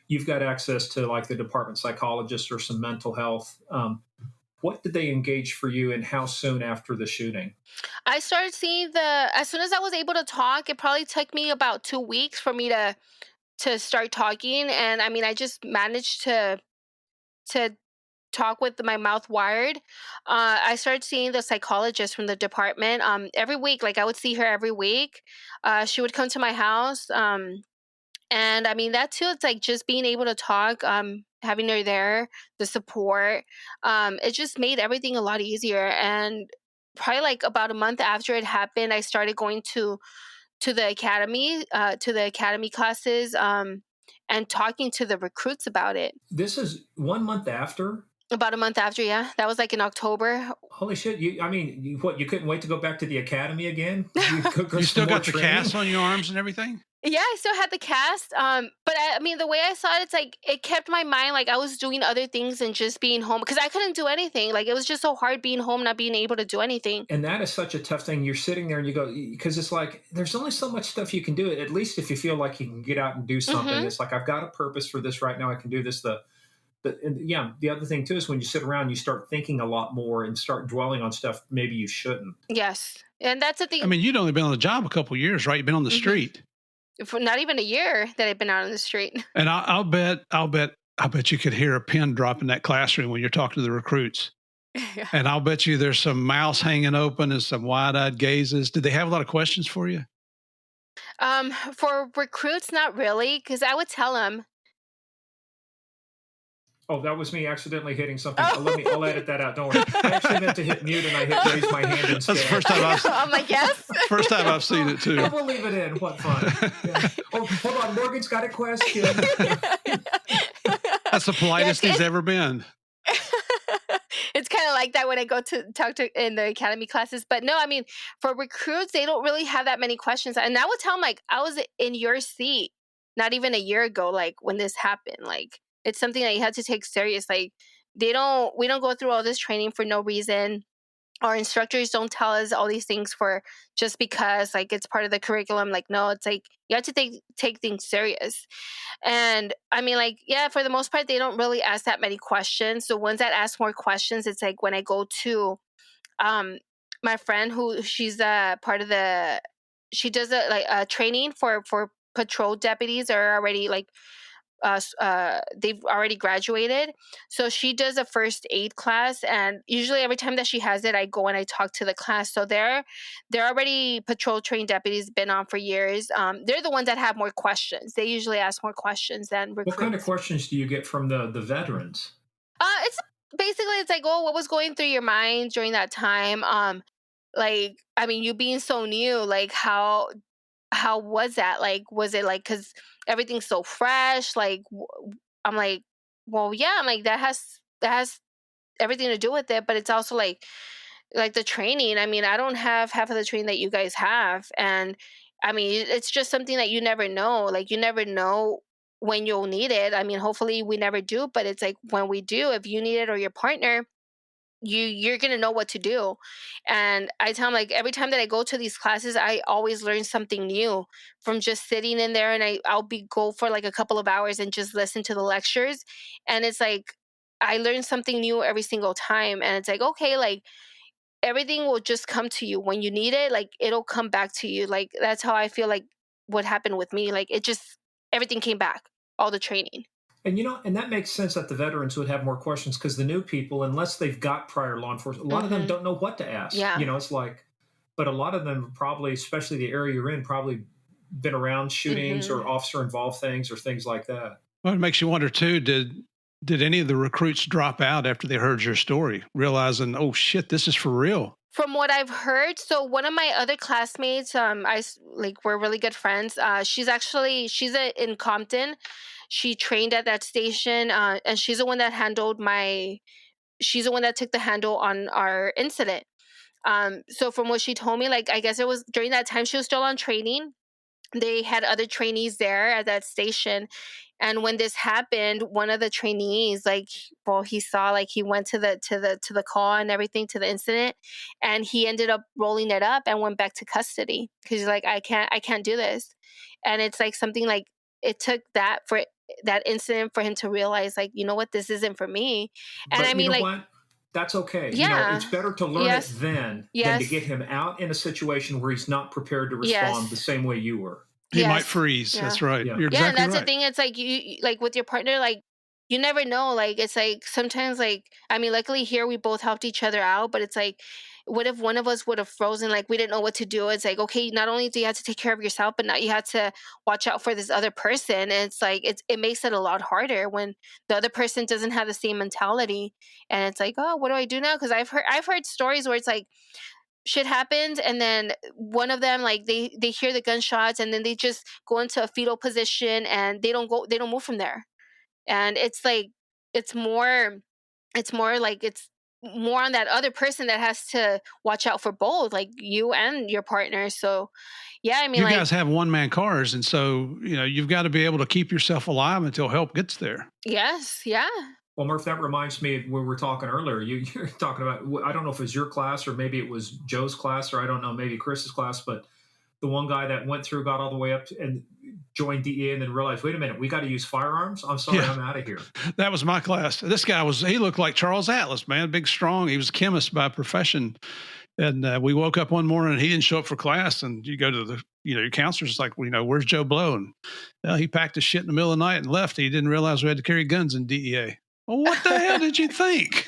you've got access to like the department psychologist or some mental health. What did they engage for you, and how soon after the shooting? I started seeing as soon as I was able to talk. It probably took me about 2 weeks for me to start talking. And I mean, I just managed to talk with my mouth wired, I started seeing the psychologist from the department every week. Like I would see her every week. She would come to my house. And I mean, that too, it's like just being able to talk, having her there, the support, it just made everything a lot easier. And probably like about a month after it happened, I started going to the academy classes, and talking to the recruits about it. This is 1 month after. About a month after, yeah, that was like in October. Holy shit! I mean, what? You couldn't wait to go back to the academy again? You still got the cast on your arms and everything? Yeah, I still had the cast. But I mean, the way I saw it, it's like it kept my mind like I was doing other things and just being home because I couldn't do anything. Like it was just so hard being home, not being able to do anything. And that is such a tough thing. You're sitting there and you go, because it's like there's only so much stuff you can do. At least if you feel like you can get out and do something, Mm-hmm. it's like I've got a purpose for this right now. I can do this. And yeah, the other thing too is when you sit around, you start thinking a lot more and start dwelling on stuff maybe you shouldn't. Yes, and that's the thing. I mean, you'd only been on the job a couple of years, right? You've been on the Mm-hmm. street. For not even a year that I've been out on the street. And I'll bet you could hear a pin drop in that classroom when you're talking to the recruits. And I'll bet you there's some mouths hanging open and some wide-eyed gazes. Did they have a lot of questions for you? For recruits, not really, because I would tell them. Oh, that was me accidentally hitting something. Oh. I'll edit that out. Don't worry. I actually meant to hit mute and I hit raise my hand instead. That's the first time I'm like, yes. First time I've seen it too. Oh, we'll leave it in. What fun. Yeah. Oh, hold on. Morgan's got a question. That's the politest he's ever been. It's kind of like that when I go to talk to in the academy classes. But no, I mean, for recruits, they don't really have that many questions. And I would tell them, like, I was in your seat not even a year ago, like, when this happened. Like, it's something that you had to take serious. Like, we don't go through all this training for no reason. Our instructors don't tell us all these things for just because, like, it's part of the curriculum. Like, no, it's like you have to take things serious. And I mean, like, yeah, for the most part, they don't really ask that many questions. So ones that ask more questions, it's like when I go to my friend who she's part of she does a training for patrol deputies are already like they've already graduated. So she does a first aid class, and usually every time that she has it, I go and I talk to the class. So they're already patrol trained deputies, been on for years. They're the ones that have more questions. They usually ask more questions than recruits. What kind of questions do you get from the veterans? It's basically, it's like, oh, what was going through your mind during that time? Like, I mean, you being so new, like how was that? Like, was it like, cause everything's so fresh? Like, I'm like, well, yeah, I'm like, that has everything to do with it, but it's also like the training. I mean, I don't have half of the training that you guys have. And I mean, it's just something that you never know. Like, you never know when you'll need it. I mean, hopefully we never do, but it's like when we do, if you need it or your partner, you're going to know what to do. And I tell them, like, every time that I go to these classes, I always learn something new from just sitting in there, and I'll go for like a couple of hours and just listen to the lectures. And it's like, I learn something new every single time. And it's like, okay, like everything will just come to you when you need it. Like, it'll come back to you. Like, that's how I feel like what happened with me. Like, everything came back, all the training. And and that makes sense that the veterans would have more questions because the new people, unless they've got prior law enforcement, a lot of them don't know what to ask. Yeah. It's like, but a lot of them probably, especially the area you're in, probably been around shootings or officer involved things or things like that. Well, it makes you wonder too, did any of the recruits drop out after they heard your story, realizing, oh shit, this is for real? From what I've heard, so one of my other classmates, we're really good friends. She's in Compton. She trained at that station, and she's the one that she's the one that took the handle on our incident. So from what she told me, like, I guess it was during that time she was still on training. They had other trainees there at that station. And when this happened, one of the trainees, he saw, like, he went to the call and everything, to the incident, and he ended up rolling it up and went back to custody because he's like, I can't do this. And it's like something like it took that incident for him to realize, like, you know what, this isn't for me. And but I mean, like, what? That's okay. Yeah. It's better to learn it then than to get him out in a situation where he's not prepared to respond the same way you were. He might freeze. Yeah. That's right. Yeah. You're exactly and that's right. the thing. It's like you like with your partner, like, you never know. Like, it's like sometimes, like, I mean, luckily here we both helped each other out, but it's like, what if one of us would have frozen? Like, we didn't know what to do. It's like, okay, not only do you have to take care of yourself, but now you have to watch out for this other person. And it's like, it makes it a lot harder when the other person doesn't have the same mentality. And it's like, oh, what do I do now? Because I've heard stories where it's like, shit happens and then one of them, like, they hear the gunshots and then they just go into a fetal position and they don't move from there. And it's like, it's more it's more like it's more on that other person that has to watch out for both, like you and your partner. So yeah, I mean, You like, guys have one man cars, and so you've got to be able to keep yourself alive until help gets there. yes, yeah. Well, Murph, that reminds me of when we were talking earlier. You're talking about, I don't know if it was your class or maybe it was Joe's class or I don't know, maybe Chris's class, but the one guy that went through, got all the way up and joined DEA and then realized, wait a minute, we got to use firearms. I'm sorry, Yeah, I'm out of here. that was my class. This guy he looked like Charles Atlas, man, big, strong. He was a chemist by profession. And we woke up one morning and he didn't show up for class. And you go to your counselor's like, well, where's Joe Blow? And he packed his shit in the middle of the night and left. He didn't realize we had to carry guns in DEA. Well, what the hell did you think?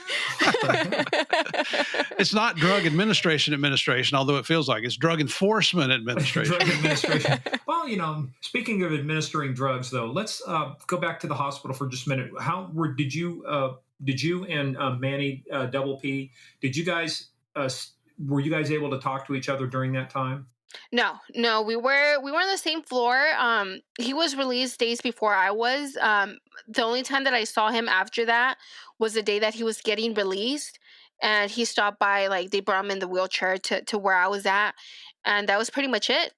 It's not drug administration, although it feels like it's drug enforcement administration. Drug administration. Well, speaking of administering drugs, though, let's go back to the hospital for just a minute. Did you and Manny Double P, did you guys were you guys able to talk to each other during that time? No, we were on the same floor. He was released days before I was. The only time that I saw him after that was the day that he was getting released, and he stopped by. Like, they brought him in the wheelchair to where I was at, and that was pretty much it.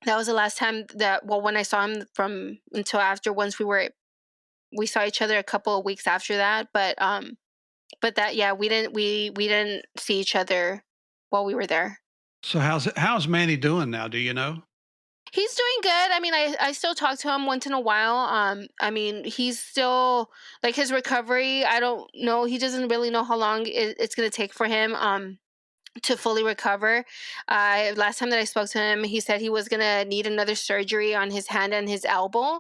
That was the last time when I saw him from until after. Once we saw each other a couple of weeks after that, but that, yeah, we didn't see each other while we were there. So how's Manny doing now? Do you know? He's doing good. I mean, I still talk to him once in a while. I mean, he's still, like, his recovery. I don't know. He doesn't really know how long it's going to take for him to fully recover. Last time that I spoke to him, he said he was going to need another surgery on his hand and his elbow.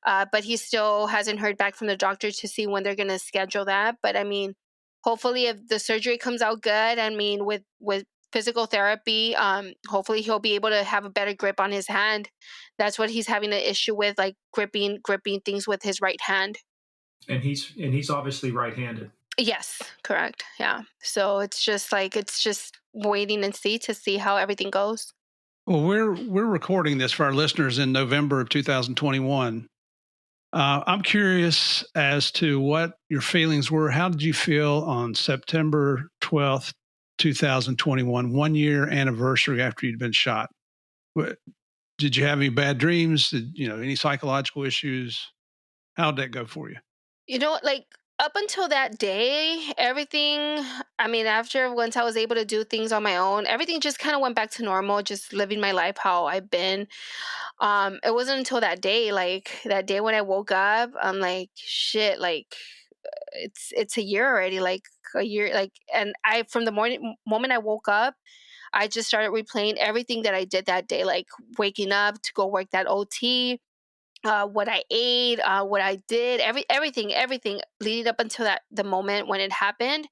But he still hasn't heard back from the doctor to see when they're going to schedule that. But I mean, hopefully, if the surgery comes out good, I mean, with physical therapy, hopefully he'll be able to have a better grip on his hand. That's what he's having an issue with, like gripping things with his right hand. And he's obviously right-handed. Yes, correct. Yeah. So it's just waiting and see how everything goes. Well, we're recording this for our listeners in November of 2021. I'm curious as to what your feelings were. How did you feel on September 12th, 2021, 1 year anniversary after you'd been shot? Did you have any bad dreams? Any psychological issues? How'd that go for you? Like, up until that day, everything, I mean, once I was able to do things on my own, everything just kind of went back to normal, just living my life how I've been. It wasn't until that day, like that day when I woke up, I'm like, shit, like, it's a year already, like a year, like, and from the moment I woke up, I just started replaying everything that I did that day, like waking up to go work that OT, what I ate, what I did, everything leading up until the moment when it happened.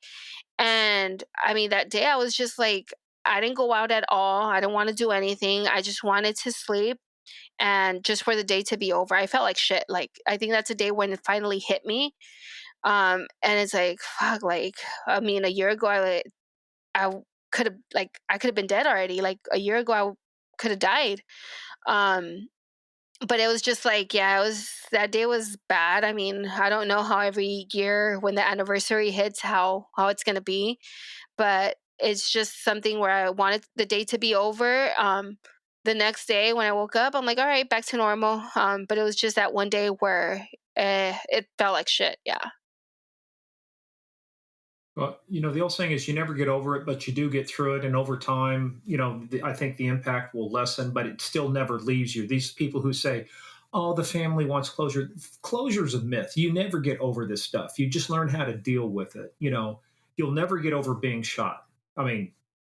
And I mean, that day I was just like, I didn't go out at all. I didn't want to do anything. I just wanted to sleep and just for the day to be over. I felt like shit. Like, I think that's a day when it finally hit me. And it's like, fuck, like, I mean, a year ago, I I could have been dead already. Like, a year ago, I could have died. Um, but it was just like, yeah, that day was bad. I mean, I don't know how every year when the anniversary hits, how it's going to be, but it's just something where I wanted the day to be over. The next day when I woke up, I'm like, all right, back to normal. But it was just that one day where it felt like shit. Yeah. Well, the old saying is you never get over it, but you do get through it. And over time, I think the impact will lessen, but it still never leaves you. These people who say, oh, the family wants closure. Closure's a myth. You never get over this stuff. You just learn how to deal with it. You'll never get over being shot. I mean,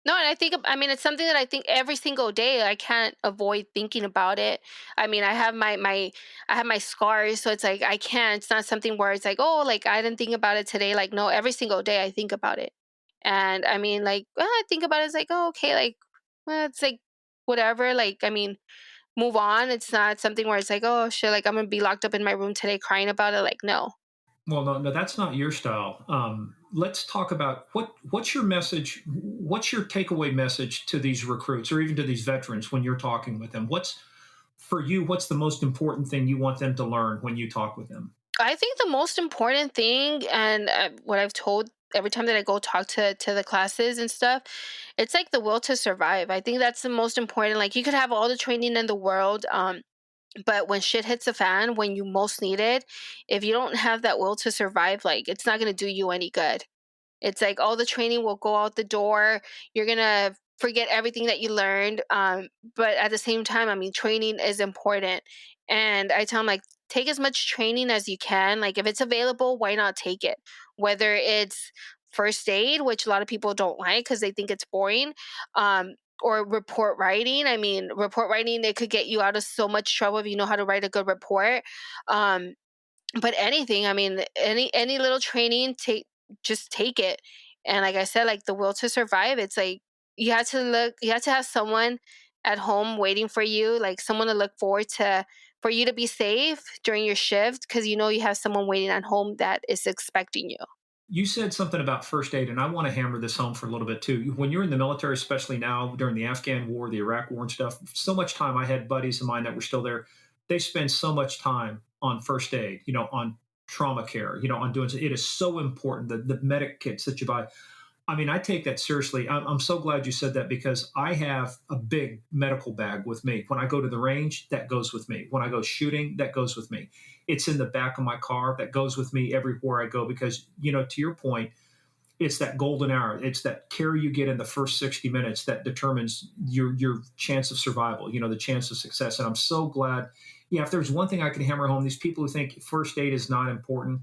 No, and I mean, it's something that I think every single day. I can't avoid thinking about it. I mean, I have my scars, so it's like I can't. It's not something where it's like, oh, like I didn't think about it today. Like, no, every single day I think about it. And I mean, like, I think about it. It's like, oh, okay, like, it's like whatever. Like, I mean, move on. It's not something where it's like, oh shit, like I'm gonna be locked up in my room today crying about it. Like, no. Well, no, no, that's not your style. Let's talk about what's your message. What's your takeaway message to these recruits, or even to these veterans, when you're talking with them? What's for you? What's the most important thing you want them to learn when you talk with them? I think the most important thing, and what I've told every time that I go talk to the classes and stuff, it's like the will to survive. I think that's the most important. Like you could have all the training in the world, but when shit hits the fan, when you most need it, if you don't have that will to survive, like it's not gonna do you any good. It's like all the training will go out the door. You're gonna forget everything that you learned. But at the same time, I mean, training is important. And I tell them like, take as much training as you can. Like if it's available, why not take it? Whether it's first aid, which a lot of people don't like because they think it's boring, or report writing. I mean, report writing, it could get you out of so much trouble if you know how to write a good report. Um, but anything, I mean, any little training, just take it. And like I said, like the will to survive, it's like you have to have someone at home waiting for you, like someone to look forward to, for you to be safe during your shift, because you know you have someone waiting at home that is expecting you. You said something about first aid, and I want to hammer this home for a little bit too. When you're in the military, especially now during the Afghan war, the Iraq war, and stuff, so much time. I had buddies of mine that were still there. They spend so much time on first aid, on trauma care, on doing it is so important. The medic kits that you buy, I mean, I take that seriously. I'm so glad you said that because I have a big medical bag with me. When I go to the range, that goes with me. When I go shooting, that goes with me. It's in the back of my car that goes with me everywhere I go because, to your point, it's that golden hour. It's that care you get in the first 60 minutes that determines your chance of survival, the chance of success. And I'm so glad. Yeah, if there's one thing I can hammer home, these people who think first aid is not important,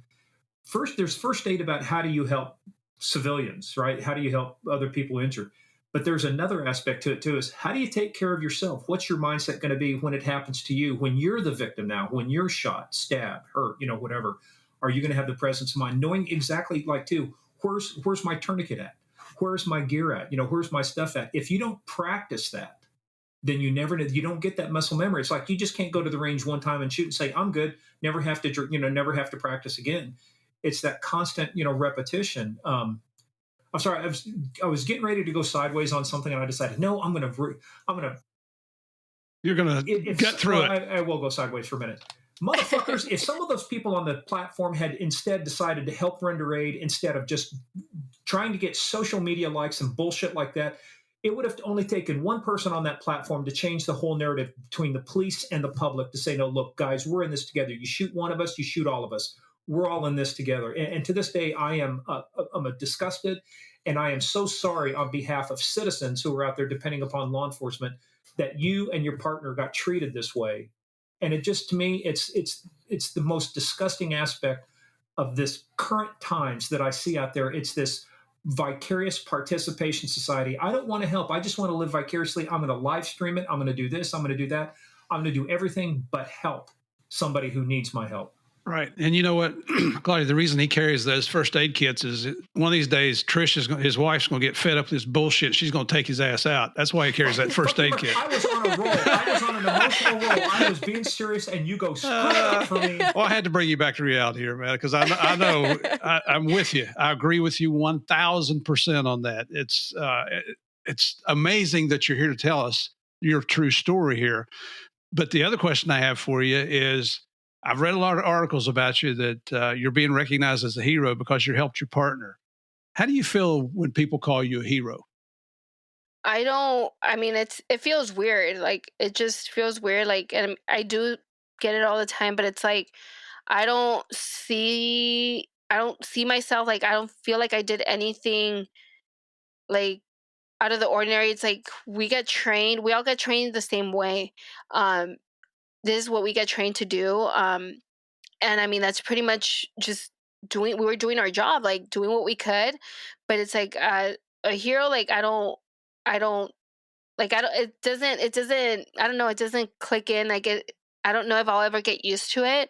there's first aid about how do you help civilians, right? How do you help other people injured? But there's another aspect to it too: is how do you take care of yourself? What's your mindset going to be when it happens to you? When you're the victim now, when you're shot, stabbed, hurt, whatever, are you going to have the presence of mind, knowing exactly like too, where's my tourniquet at? Where's my gear at? Where's my stuff at? If you don't practice that, then you don't get that muscle memory. It's like you just can't go to the range one time and shoot and say I'm good. Never have to practice again. It's that constant repetition. I'm sorry, I was getting ready to go sideways on something, and I decided no, I'm gonna You're going to get through well, it. I will go sideways for a minute. Motherfuckers, if some of those people on the platform had instead decided to help render aid instead of just trying to get social media likes and bullshit like that, it would have only taken one person on that platform to change the whole narrative between the police and the public to say, no, look, guys, we're in this together. You shoot one of us, you shoot all of us. We're all in this together. And to this day, I'm disgusted, and I am so sorry on behalf of citizens who are out there depending upon law enforcement that you and your partner got treated this way. And it just, to me, it's the most disgusting aspect of this current times that I see out there. It's this vicarious participation society. I don't want to help. I just want to live vicariously. I'm going to live stream it. I'm going to do this. I'm going to do that. I'm going to do everything but help somebody who needs my help. Right. And you know what, Claudia, the reason he carries those first aid kits is one of these days, his wife's going to get fed up with this bullshit. She's going to take his ass out. That's why he carries that first aid kit. I was on a roll. I was on an emotional roll. I was being serious, and you go straight for me. Well, I had to bring you back to reality here, man, because I know I'm with you. I agree with you 1,000% on that. It's amazing that you're here to tell us your true story here. But the other question I have for you is, I've read a lot of articles about you that you're being recognized as a hero because you helped your partner. How do you feel when people call you a hero? I mean, it feels weird. Like, it just feels weird. Like, and I do get it all the time, but it's like, I don't see myself, like, I don't feel like I did anything, like, out of the ordinary. It's like, we all get trained the same way. Um, this is what we get trained to do. And I mean, that's pretty much just we were doing our job, like doing what we could. But it's like, a hero, like, I don't. I don't like. I don't. It doesn't. It doesn't. I don't know. It doesn't click in. Like it. I don't know if I'll ever get used to it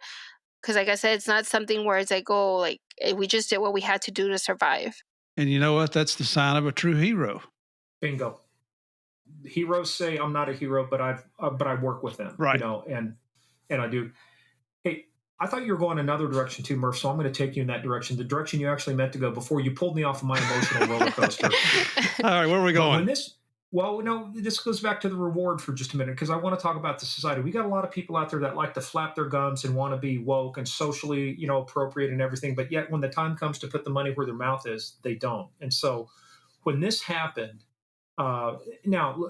because, like I said, it's not something where it's like, oh, like we just did what we had to do to survive. And you know what? That's the sign of a true hero. Bingo. Heroes say I'm not a hero, but I work with them, right? And I do. Hey, I thought you were going another direction too, Murph. So I'm going to take you in that direction, the direction you actually meant to go before you pulled me off of my emotional roller coaster. All right, where are we going? This goes back to the reward for just a minute because I want to talk about the society. We got a lot of people out there that like to flap their gums and want to be woke and socially, appropriate and everything. But yet, when the time comes to put the money where their mouth is, they don't. And so, when this happened. Now,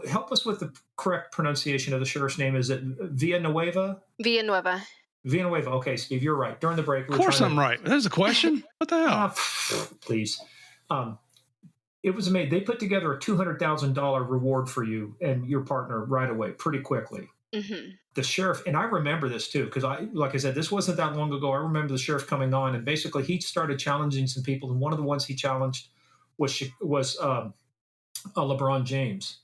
help us with the correct pronunciation of the sheriff's name. Is it Villanueva? Villanueva. Villanueva. Okay, Steve, you're right. During the break, of course I'm right. There's a question. What the hell? Please. It was amazing. They put together a $200,000 reward for you and your partner right away, pretty quickly. Mm-hmm. The sheriff, and I remember this too, because like I said, this wasn't that long ago. I remember the sheriff coming on, and basically he started challenging some people, and one of the ones he challenged was LeBron James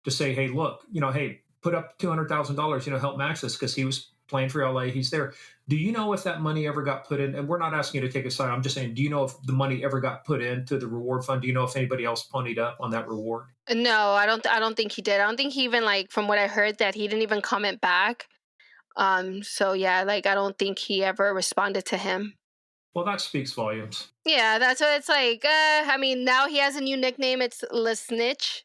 to say, hey, look, hey, put up $200,000, help match this because he was playing for LA. He's there. Do you know if that money ever got put in? And we're not asking you to take a side. I'm just saying, do you know if the money ever got put into the reward fund? Do you know if anybody else ponied up on that reward? No, I don't think he did. I don't think he even from what I heard that he didn't even comment back. So yeah, I don't think he ever responded to him. Well, that speaks volumes. Yeah, that's what it's like. I mean, now he has a new nickname. It's Le Snitch.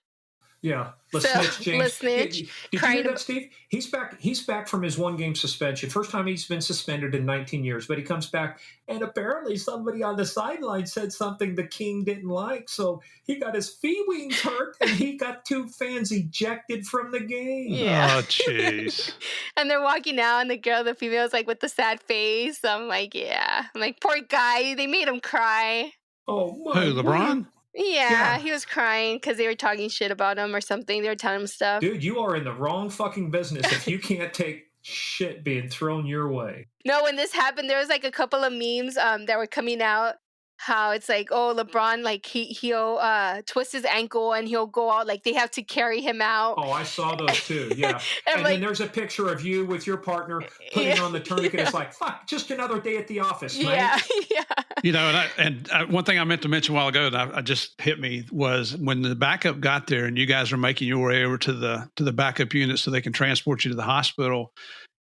Yeah, Snitch James. Le Snitch. Did you hear that, Steve? He's back. He's back from his 1-game suspension. First time he's been suspended in 19 years, but he comes back, and apparently somebody on the sideline said something the king didn't like, so he got his wings hurt, and he got 2 fans ejected from the game. Yeah. Oh, jeez. And they're walking out, and the female's with the sad face. I'm like, yeah. I'm like, poor guy. They made him cry. Oh, my Who, LeBron? Yeah, he was crying because they were talking shit about him or something. They were telling him stuff. Dude, you are in the wrong fucking business if you can't take shit being thrown your way. No, when this happened, there was a couple of memes that were coming out. How it's LeBron, he'll twist his ankle and he'll go out, they have to carry him out. Oh, I saw those too, yeah. and then there's a picture of you with your partner putting on the tourniquet. It's fuck, just another day at the office, man. Yeah, yeah. And one thing I meant to mention a while ago that I just hit me was when the backup got there and you guys are making your way over to the backup unit so they can transport you to the hospital,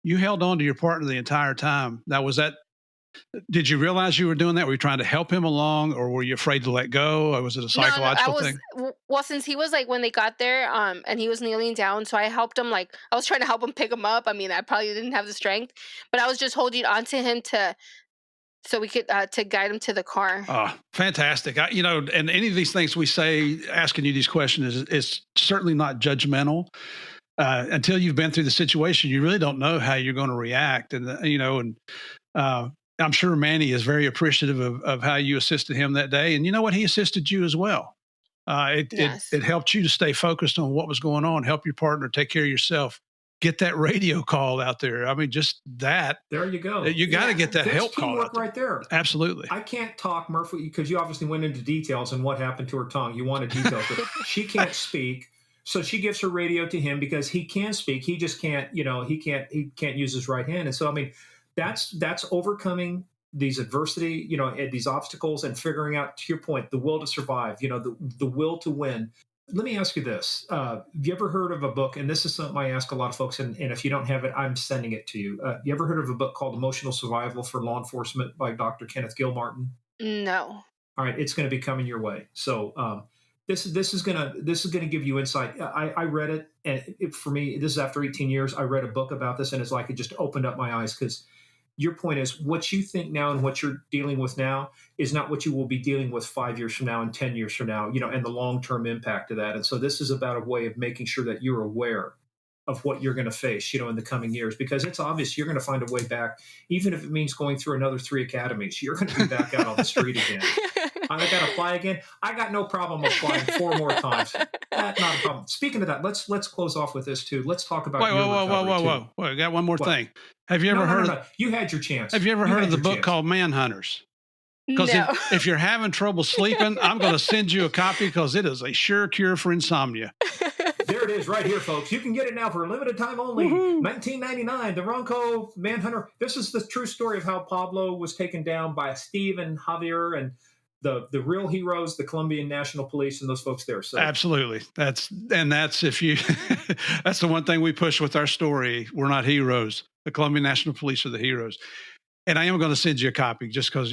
you held on to your partner the entire time. Did you realize you were doing that? Were you trying to help him along, or were you afraid to let go? Or was it a psychological thing? Well, since he was when they got there, and he was kneeling down, so I helped him. I was trying to help him pick him up. I mean, I probably didn't have the strength, but I was just holding onto him so we could to guide him to the car. Oh, fantastic! And any of these things we say, asking you these questions is certainly not judgmental. Until you've been through the situation, you really don't know how you're going to react, and I'm sure Manny is very appreciative of how you assisted him that day. And you know what? He assisted you as well. It helped you to stay focused on what was going on, help your partner, take care of yourself, get that radio call out there. I mean, just that. There you go. You got to get that help call out there. Right there. Absolutely. I can't talk, Murphy, because you obviously went into details and what happened to her tongue. You wanted details. But she can't speak. So she gives her radio to him because he can speak. He just can't, he can't use his right hand. And so, I mean, that's overcoming these adversity, these obstacles, and figuring out, to your point, the will to survive, the will to win. Let me ask you this. Have you ever heard of a book, and this is something I ask a lot of folks, and if you don't have it, I'm sending it to you. You ever heard of a book called Emotional Survival for Law Enforcement by Dr. Kenneth Gilmartin? No. All right. It's going to be coming your way. So this is gonna give you insight. I read it, and for me, this is after 18 years. I read a book about this, and it's it just opened up my eyes, because your point is what you think now and what you're dealing with now is not what you will be dealing with 5 years from now and 10 years from now, and the long-term impact of that. And so this is about a way of making sure that you're aware of what you're going to face, in the coming years, because it's obvious you're going to find a way back, even if it means going through another 3 academies. You're going to be back out on the street again. I got to apply again. I got no problem applying 4 more times. Not a problem. Speaking of that, let's close off with this too. Let's talk about whoa. I got one more thing. Have you ever heard of? You had your chance. Have you ever heard of the book called Manhunters? Because No. if you're having trouble sleeping, I'm going to send you a copy because it is a sure cure for insomnia. There it is right here, folks. You can get it now for a limited time only. Woohoo. $19.99. The Ronco Manhunter. This is the true story of how Pablo was taken down by Steve and Javier and the real heroes, the Colombian National Police, and those folks there. So Absolutely. That's if you that's the one thing we push with our story. We're not heroes. The Colombian National Police are the heroes. And I am going to send you a copy just because,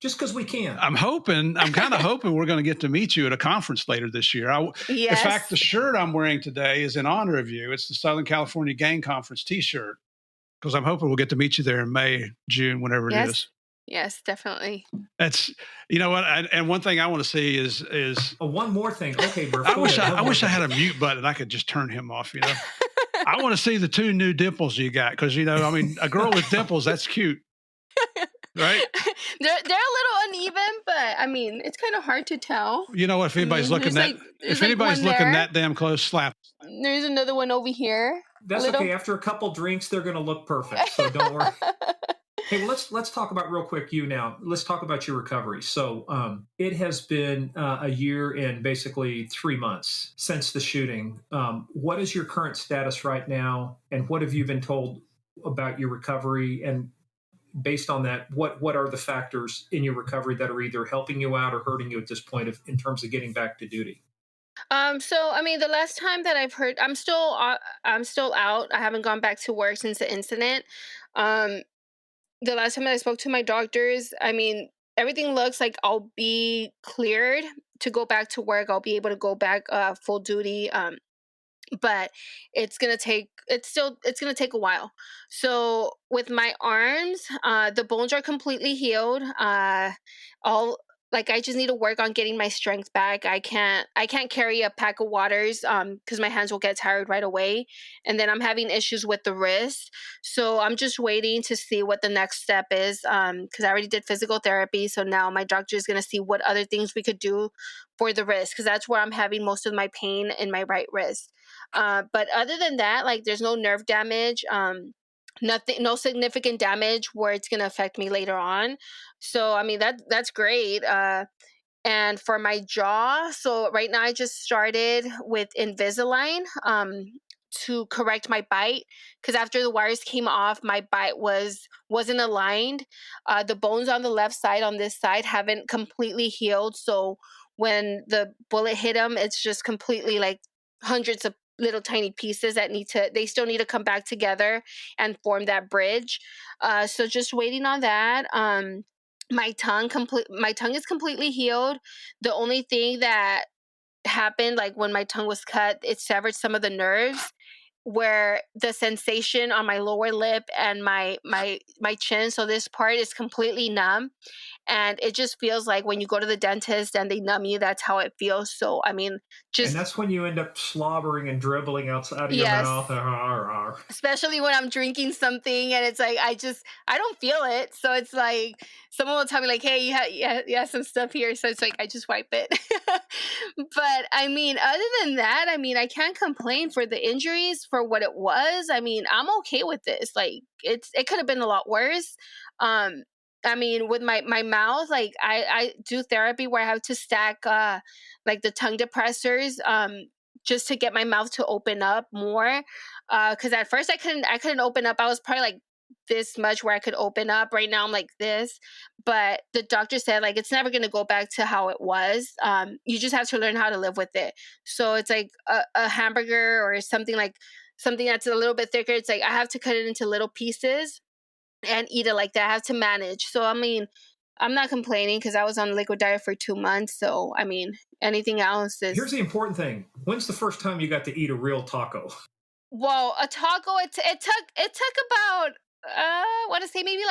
just because we can. I'm kind of hoping we're going to get to meet you at a conference later this year. Yes. In fact, the shirt I'm wearing today is in honor of you. It's the Southern California Gang Conference t-shirt because I'm hoping we'll get to meet you there in May, June, whenever it is. Yes, definitely. That's, what, and one thing I want to see is one more thing. Okay, Murph, I wish I had a mute button. I could just turn him off, I want to see the 2 new dimples you got. Cause a girl with dimples, that's cute. Right? They're a little uneven, but I mean, it's kind of hard to tell. You know what? If anybody's looking that damn close, slap. There's another one over here. That's okay. After a couple drinks, they're going to look perfect. So don't worry. Hey, well, let's talk about real quick you now. Let's talk about your recovery. So it has been a year and basically 3 months since the shooting. What is your current status right now? And what have you been told about your recovery? And based on that, what are the factors in your recovery that are either helping you out or hurting you at this point in terms of getting back to duty? So I mean, the last time that I've heard, I'm still out. I haven't gone back to work since the incident. The last time that I spoke to my doctors, I mean, everything looks like I'll be cleared to go back to work. I'll be able to go back full duty. But it's gonna take a while. So with my arms, the bones are completely healed. I just need to work on getting my strength back. I can't carry a pack of waters because my hands will get tired right away. And then I'm having issues with the wrist. So I'm just waiting to see what the next step is because I already did physical therapy. So now my doctor is going to see what other things we could do for the wrist because that's where I'm having most of my pain in my right wrist. But other than that, there's no nerve damage. Nothing, no significant damage where it's going to affect me later on. So, I mean, that's great. And for my jaw, so right now I just started with Invisalign to correct my bite because after the wires came off, my bite wasn't aligned. The bones on the left side on this side haven't completely healed. So when the bullet hit them, it's just completely hundreds of little tiny pieces that they still need to come back together and form that bridge. So just waiting on that. My tongue is completely healed. The only thing that happened, when my tongue was cut, it severed some of the nerves where the sensation on my lower lip and my chin. So this part is completely numb. And it just feels like when you go to the dentist and they numb you, that's how it feels. So, I mean, and that's when you end up slobbering and dribbling outside of your mouth. Especially when I'm drinking something and it's I don't feel it. So it's someone will tell me hey, you have some stuff here. So it's I just wipe it. But I mean, other than that, I mean, I can't complain for the injuries for what it was. I mean, I'm okay with this. It could have been a lot worse. I mean, with my mouth, I do therapy where I have to stack the tongue depressors just to get my mouth to open up more. Because at first I couldn't open up. I was probably this much where I could open up. Right now I'm like this. But the doctor said it's never going to go back to how it was. You just have to learn how to live with it. So it's a hamburger or something that's a little bit thicker. It's I have to cut it into little pieces and eat it like that. I have to manage. So, I mean, I'm not complaining because I was on liquid diet for 2 months. So, I mean, anything else is... Here's the important thing. When's the first time you got to eat a real taco? Well, a taco, it took about, I want to say maybe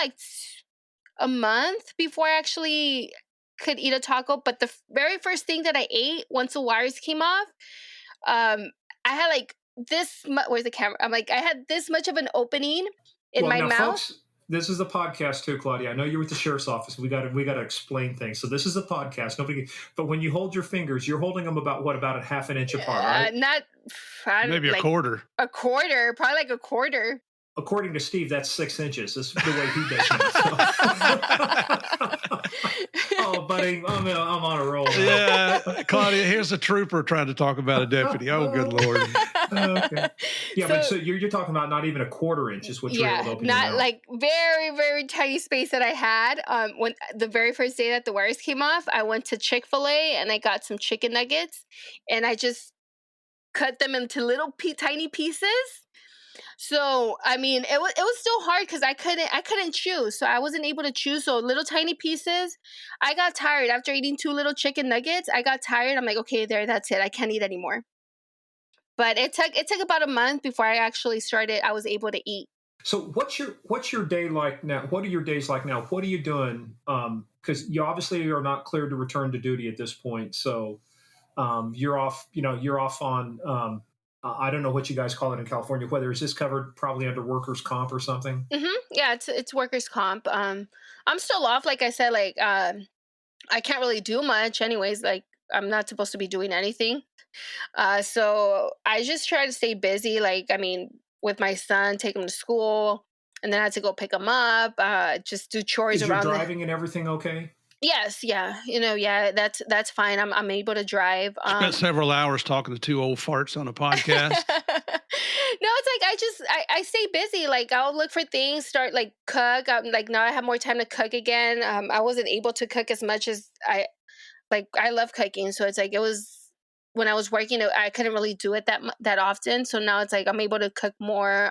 a month before I actually could eat a taco. But the very first thing that I ate once the wires came off, I had this much... Where's the camera? I had this much of an opening in my mouth. Folks, this is a podcast too, Claudia. I know you're with the sheriff's office. We got to explain things. So this is a podcast. But when you hold your fingers, you're holding them about a half an inch apart, right? Maybe a quarter. A quarter, probably a quarter. According to Steve, that's 6 inches. That's the way he does it. Oh, buddy, I'm on a roll. Yeah, Claudia, here's a trooper trying to talk about a deputy. Oh, good Lord. Okay. Yeah, So- but so you're talking about not even a quarter inch is what you're able to open your not mouth. like very, very tiny space that I had. When the very first day that the wires came off, I went to Chick-fil-A and I got some chicken nuggets, and I just cut them into little tiny pieces. So I mean, it was still hard because I couldn't chew, so I wasn't able to chew. So little tiny pieces. I got tired after eating 2 little chicken nuggets. I got tired. I'm like, okay, that's it. I can't eat anymore. But it took about a month before I actually started. I was able to eat. So what's your day like now? What are your days like now? What are you doing? Because you obviously are not cleared to return to duty at this point. So you're off. You're off on. I don't know what you guys call it in California. Whether is this covered probably under workers' comp or something? Yeah, it's workers' comp. I'm still off. Like I said, like I can't really do much, anyways. Like I'm not supposed to be doing anything. So I just try to stay busy. Like, I mean, with my son, take him to school, and then I had to go pick him up. Just do chores Is your around. driving and everything okay? Yes, yeah, yeah, that's fine. I'm able to drive. Spent several hours talking to 2 old farts on a podcast. No, it's like I stay busy. Like I'll look for things, start like cook. Like now I have more time to cook again. I wasn't able to cook as much as I love cooking, so it's like it was when I was working, I couldn't really do it that often. So now it's like I'm able to cook more.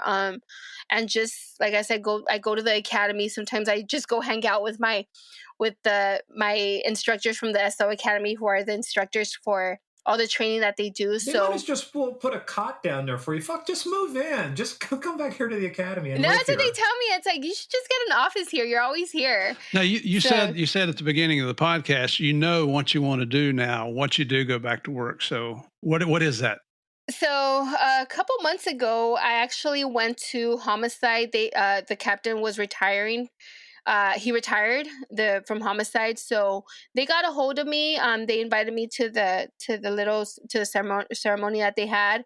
And just like I said, I go to the academy. Sometimes I just go hang out with my instructors from the SO Academy, who are the instructors for all the training that they do. They So might just put a cot down there for you. Fuck, just move in. Just come back here to the academy and no, live that's what here. they tell me. It's like you should just get an office here. You're always here. Now, you said at the beginning of the podcast, what you want to do now. Once you do go back to work. So what is that? So a couple months ago, I actually went to homicide. The captain was retiring. He retired from homicide, so they got a hold of me. They invited me to the ceremony that they had.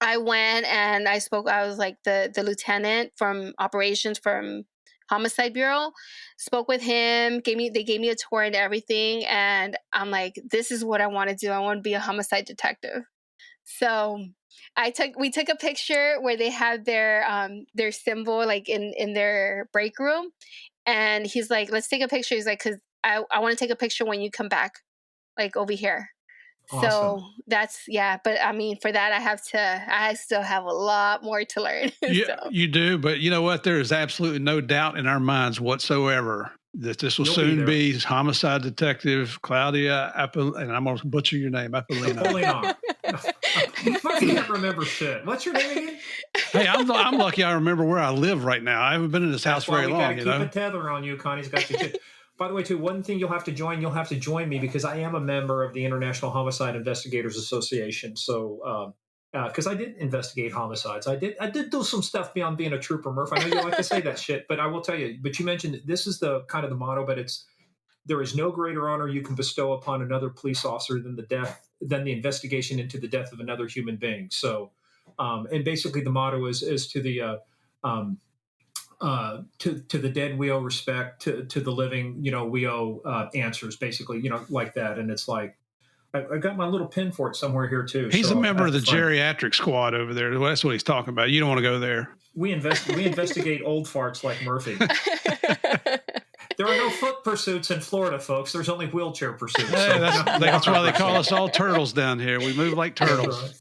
I went and I spoke. I was like the lieutenant from operations from homicide bureau. Spoke with him. They gave me a tour and everything, and I'm like, this is what I want to do. I want to be a homicide detective. So we took a picture where they had their symbol like in their break room, and he's like, let's take a picture. He's like, because I want to take a picture when you come back, like over here. Awesome. So that's but I mean, for that I still have a lot more to learn. You do, but you know what? There is absolutely no doubt in our minds whatsoever that this will soon be homicide detective Claudia and I'm going to butcher your name, Apolinar. I can't remember shit. What's your name again? Hey, I'm lucky I remember where I live right now. I haven't been in this house very long. Keep a tether on you. Connie's got you. By the way, too, one thing you'll have to join me because I am a member of the International Homicide Investigators Association. So, because I did investigate homicides, I did do some stuff beyond being a trooper, Murph. I know you like to say that shit, but I will tell you. But you mentioned this is the kind of the motto, but there is no greater honor you can bestow upon another police officer than the investigation into the death of another human being. So, and basically the motto is to the to the dead we owe respect, to the living we owe answers, basically, like that. And it's like I got my little pin for it somewhere here too. He's a member of the geriatric squad over there. That's what he's talking about. You don't want to go there. We investigate old farts like Murphy. There are no foot pursuits in Florida, folks. There's only wheelchair pursuits. Hey, that's why they call us all turtles down here. We move like turtles. Right.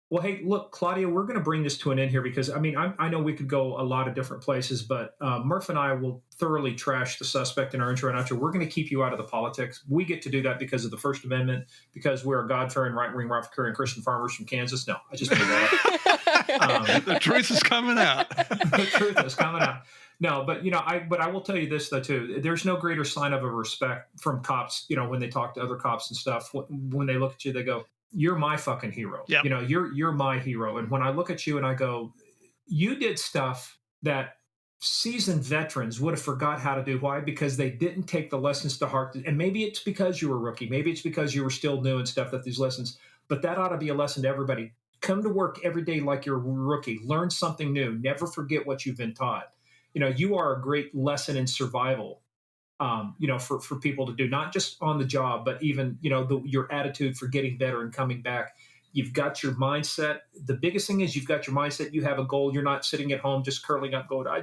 Well, hey, look, Claudia, we're going to bring this to an end here because, I mean, I know we could go a lot of different places, but Murph and I will thoroughly trash the suspect in our intro and outro. We're going to keep you out of the politics. We get to do that because of the First Amendment, because we're God-fearing, right-wing, right-fearing Christian farmers from Kansas. No, I just made that up. The truth is coming out. The truth is coming out. No, but I will tell you this though too. There's no greater sign of a respect from cops. When they talk to other cops and stuff, when they look at you, they go, "You're my fucking hero." Yep. You're my hero. And when I look at you and I go, "You did stuff that seasoned veterans would have forgot how to do." Why? Because they didn't take the lessons to heart. And maybe it's because you were a rookie. Maybe it's because you were still new and stuff, that these lessons. But that ought to be a lesson to everybody. Come to work every day like you're a rookie. Learn something new. Never forget what you've been taught. You are a great lesson in survival for people to do, not just on the job, but even, your attitude for getting better and coming back. You've got your mindset. The biggest thing is you've got your mindset. You have a goal. You're not sitting at home just curling up going, I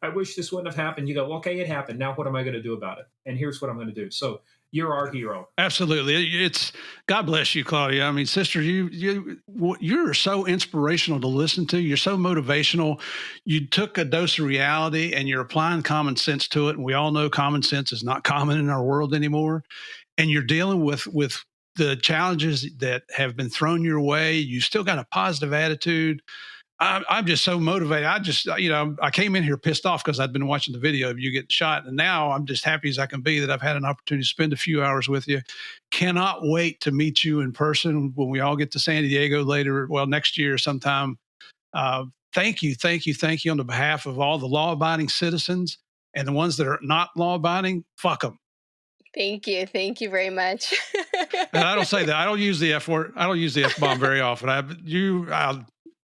wish this wouldn't have happened. You go, okay, it happened. Now what am I going to do about it? And here's what I'm going to do. So you're our hero. Absolutely. It's God bless you, Claudia. I mean, sister, you're so inspirational to listen to. You're so motivational. You took a dose of reality and you're applying common sense to it. And we all know common sense is not common in our world anymore. And you're dealing with the challenges that have been thrown your way. You still got a positive attitude. I'm just so motivated. I came in here pissed off because I'd been watching the video of you getting shot. And now I'm just happy as I can be that I've had an opportunity to spend a few hours with you. Cannot wait to meet you in person when we all get to San Diego later. Well, next year sometime. Thank you on the behalf of all the law-abiding citizens and the ones that are not law-abiding. Fuck them. Thank you very much. And I don't say that. I don't use the F word. I don't use the F-bomb very often.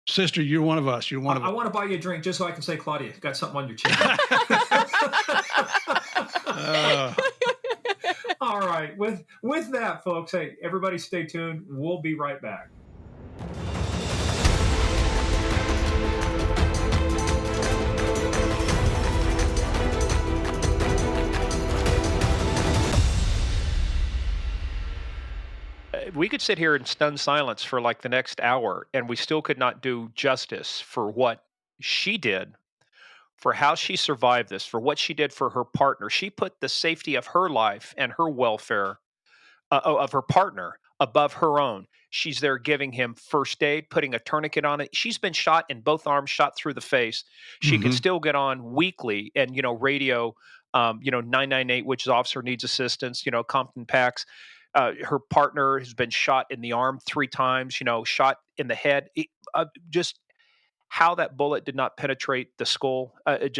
Sister, you're one of us. You're one of us. I want to buy you a drink just so I can say, Claudia, got something on your chin. All right. With that, folks, hey, everybody stay tuned. We'll be right back. We could sit here in stunned silence for like the next hour, and we still could not do justice for what she did, for how she survived this, for what she did for her partner. She put the safety of her life and her welfare of her partner above her own. She's there giving him first aid, putting a tourniquet on it. She's been shot in both arms, shot through the face. She can still get on weekly and, radio, 998, which is officer needs assistance, Compton Pax. Her partner has been shot in the arm 3 times, shot in the head. Just how that bullet did not penetrate the skull. It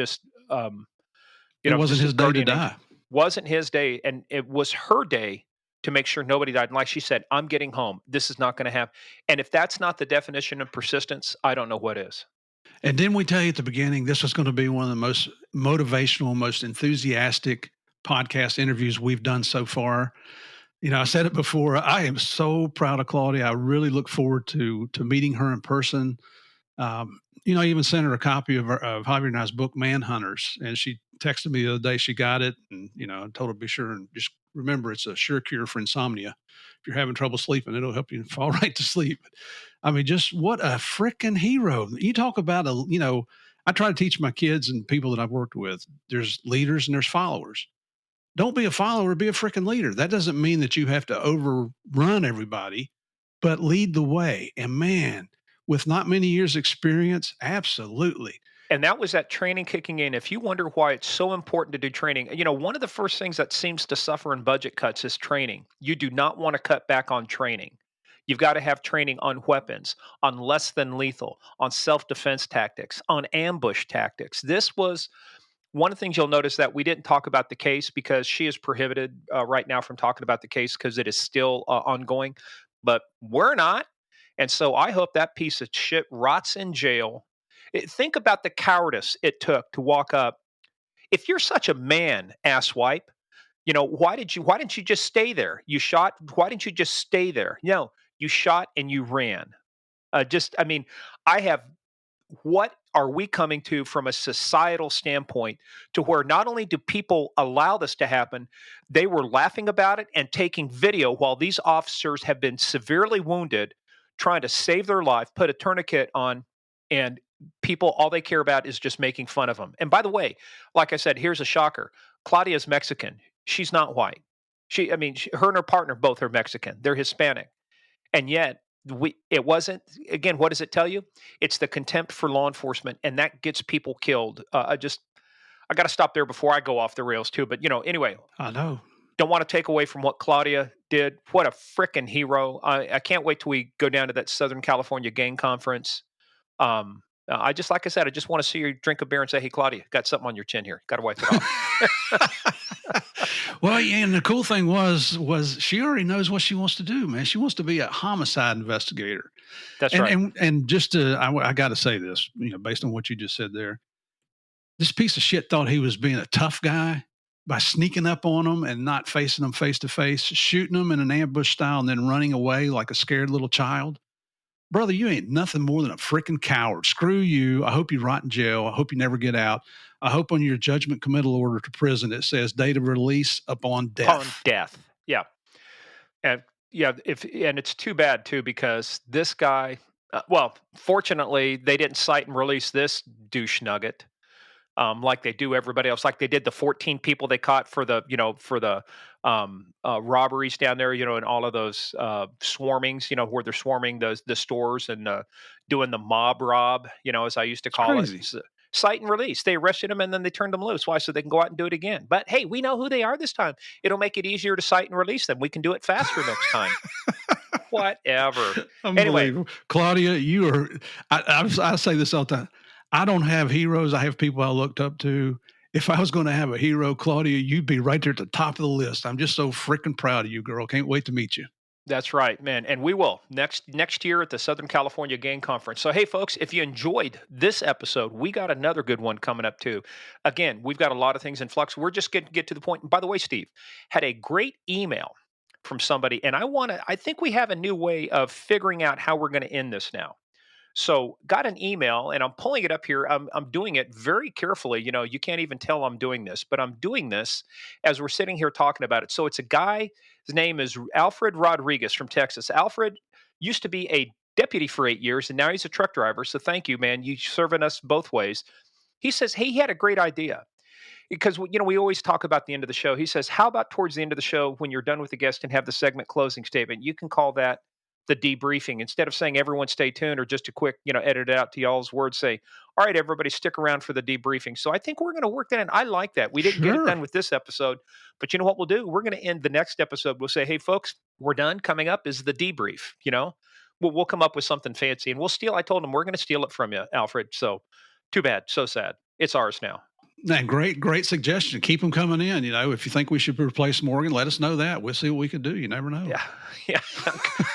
wasn't his day to die. Wasn't his day. And it was her day to make sure nobody died. And like she said, I'm getting home. This is not going to happen. And if that's not the definition of persistence, I don't know what is. And didn't we tell you at the beginning, this was going to be one of the most motivational, most enthusiastic podcast interviews we've done so far. I said it before. I am so proud of Claudia. I really look forward to meeting her in person. I even sent her a copy of Javier and I's book, Manhunters, and she texted me the other day. She got it, and I told her to be sure and just remember it's a sure cure for insomnia. If you're having trouble sleeping, it'll help you fall right to sleep. I mean, just what a freaking hero! You talk about I try to teach my kids and people that I've worked with. There's leaders and there's followers. Don't be a follower, be a freaking leader. That doesn't mean that you have to overrun everybody, but lead the way. And man, with not many years experience, absolutely. And that was that training kicking in. If you wonder why it's so important to do training, one of the first things that seems to suffer in budget cuts is training. You do not want to cut back on training. You've got to have training on weapons, on less than lethal, on self-defense tactics, on ambush tactics. This was one of the things you'll notice that we didn't talk about the case because she is prohibited right now from talking about the case because it is still ongoing, but we're not. And so I hope that piece of shit rots in jail. Think about the cowardice it took to walk up. If you're such a man, asswipe, why didn't you just stay there? You shot. Why didn't you just stay there? No, you shot and you ran. What are we coming to from a societal standpoint to where not only do people allow this to happen, they were laughing about it and taking video while these officers have been severely wounded, trying to save their life, put a tourniquet on, and people, all they care about is just making fun of them. And by the way, like I said, here's a shocker. Claudia's Mexican. She's not white. Her and her partner both are Mexican. They're Hispanic. And yet, it wasn't, again, what does it tell you? It's the contempt for law enforcement, and that gets people killed. I got to stop there before I go off the rails too. But, anyway. I know. Don't want to take away from what Claudia did. What a freaking hero. I can't wait till we go down to that Southern California gang conference. Like I said, I just want to see you drink a beer and say, hey, Claudia, got something on your chin here. Got to wipe it off. Well, yeah, and the cool thing was she already knows what she wants to do, man. She wants to be a homicide investigator. That's right. And just I got to say this, based on what you just said there, this piece of shit thought he was being a tough guy. by sneaking up on them and not facing them face to face, shooting them in an ambush style, and then running away like a scared little child. Brother, you ain't nothing more than a freaking coward. Screw you. I hope you rot in jail. I hope you never get out. I hope on your judgment committal order to prison it says date of release upon death. Upon death. Yeah. And and it's too bad too, because this guy, well, fortunately they didn't cite and release this douche nugget. Like they do everybody else, like they did the 14 people they caught for the, robberies down there, and all of those swarmings, where they're swarming the stores and doing the mob rob, as I used to It's call it. crazy. Cite and release. They arrested them and then they turned them loose. Why? So they can go out and do it again. But hey, we know who they are this time. It'll make it easier to cite and release them. We can do it faster next time. Whatever. Anyway, Unbelievable. Claudia, you are, I say this all the time. I don't have heroes. I have people I looked up to. If I was going to have a hero, Claudia, you'd be right there at the top of the list. I'm just so freaking proud of you, girl. Can't wait to meet you. that's right, man. And we will next year at the Southern California Gang Conference. So hey folks, if you enjoyed this episode, we got another good one coming up too. Again, we've got a lot of things in flux. We're just going to get to the point. And by the way, Steve had a great email from somebody, and I think we have a new way of figuring out how we're going to end this now. So got an email, and I'm pulling it up here. I'm doing it very carefully. You can't even tell I'm doing this, but I'm doing this as we're sitting here talking about it. So it's a guy. His name is Alfred Rodriguez from Texas. Alfred used to be a deputy for 8 years, and now he's a truck driver. So thank you, man. You serving us both ways. He says, hey, he had a great idea, because we always talk about the end of the show. He says, how about towards the end of the show, when you're done with the guest and have the segment closing statement, you can call that the debriefing, instead of saying everyone stay tuned, or just a quick, edit it out to y'all's words, say, all right, everybody stick around for the debriefing. So I think we're going to work that in. I like that. We didn't get it Sure. done with this episode, but you know what we'll do? We're going to end the next episode. We'll say, hey folks, we're done. Coming up is the debrief. We'll come up with something fancy, and I told him we're going to steal it from you, Alfred. So too bad. So sad. It's ours now. And great suggestion. Keep them coming in. If you think we should replace Morgan, let us know that. We'll see what we can do. You never know. Yeah.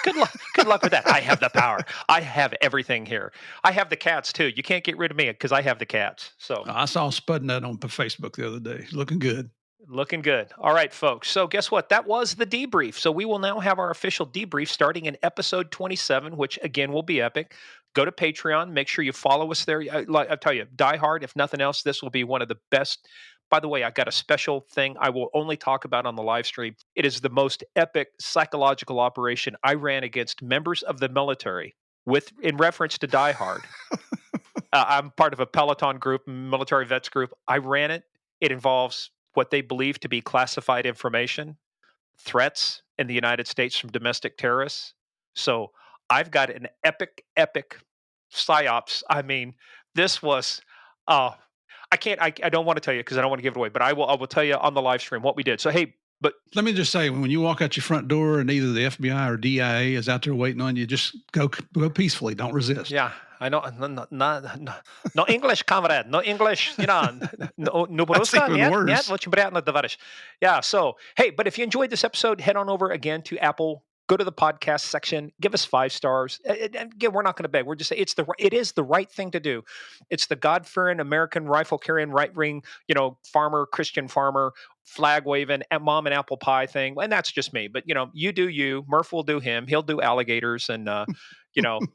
Good luck. Good luck with that. I have the power. I have everything here. I have the cats too. You can't get rid of me because I have the cats. So I saw Spudnut on Facebook the other day. Looking good. Looking good. All right, folks. So guess what? That was the debrief. So we will now have our official debrief starting in episode 27, which again will be epic. Go to Patreon. Make sure you follow us there. I tell you, die hard. If nothing else, this will be one of the best. By the way, I got a special thing I will only talk about on the live stream. It is the most epic psychological operation I ran against members of the military in reference to Die Hard. I'm part of a Peloton group, military vets group. I ran it. It involves what they believe to be classified information, threats in the United States from domestic terrorists. So I've got an epic psyops. I mean, this was, I don't want to tell you because I don't want to give it away, but I will tell you on the live stream what we did. So, hey, but let me just say, when you walk out your front door and either the FBI or DIA is out there waiting on you, just go peacefully. Don't resist. Yeah, I know. No English, comrade. No English. No That's even worse. Yeah. So, hey, but if you enjoyed this episode, head on over again to Apple. Go to the podcast section. Give us 5 stars. And again, we're not going to beg. We're just saying it is the right thing to do. It's the God-fearing American rifle-carrying, right-wing, farmer, Christian farmer, flag-waving, mom and apple pie thing. And that's just me. But you do you. Murph will do him. He'll do alligators and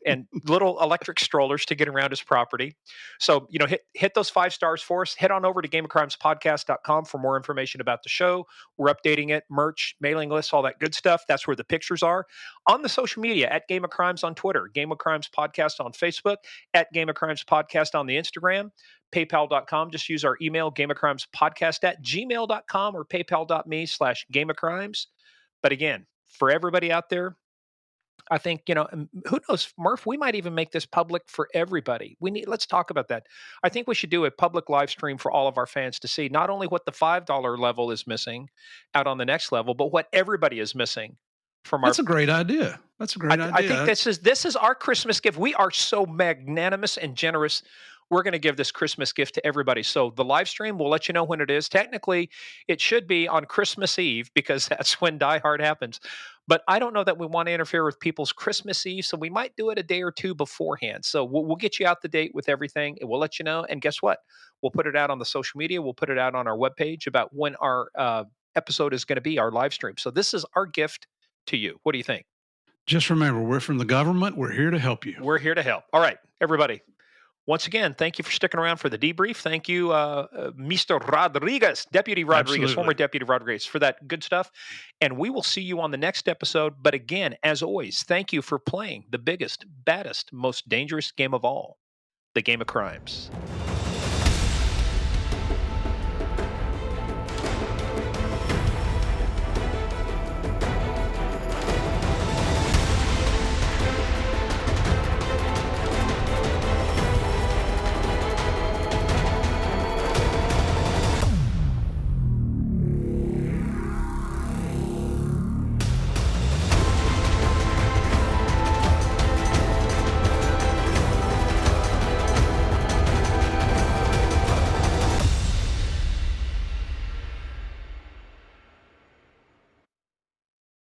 and little electric strollers to get around his property. So, hit those 5 stars for us. Head on over to gameofcrimespodcast.com for more information about the show. We're updating it, merch, mailing lists, all that good stuff. That's where the pictures are. On the social media, at Game of Crimes on Twitter, Game of Crimes Podcast on Facebook, at Game of Crimes Podcast on the Instagram, paypal.com. Just use our email, gameofcrimespodcast@gmail.com or paypal.me/gameofcrimes. But again, for everybody out there, I think, who knows, Murph, we might even make this public for everybody. Let's talk about that. I think we should do a public live stream for all of our fans to see not only what the $5 level is missing out on the next level, but what everybody is missing from That's a great idea. That's a great idea. I think this is our Christmas gift. We are so magnanimous and generous. we're going to give this Christmas gift to everybody. So the live stream, we'll let you know when it is. Technically, it should be on Christmas Eve because that's when Die Hard happens. But I don't know that we want to interfere with people's Christmas Eve, so we might do it a day or two beforehand. So we'll get you out the date with everything, and we'll let you know. And guess what? We'll put it out on the social media. We'll put it out on our webpage about when our episode is going to be, our live stream. So this is our gift to you. What do you think? Just remember, we're from the government. We're here to help you. We're here to help. All right, everybody. Once again, thank you for sticking around for the debrief. Thank you, Mr. Rodriguez, Deputy Rodriguez, Absolutely. former Deputy Rodriguez, for that good stuff. And we will see you on the next episode. But again, as always, thank you for playing the biggest, baddest, most dangerous game of all, the game of crimes.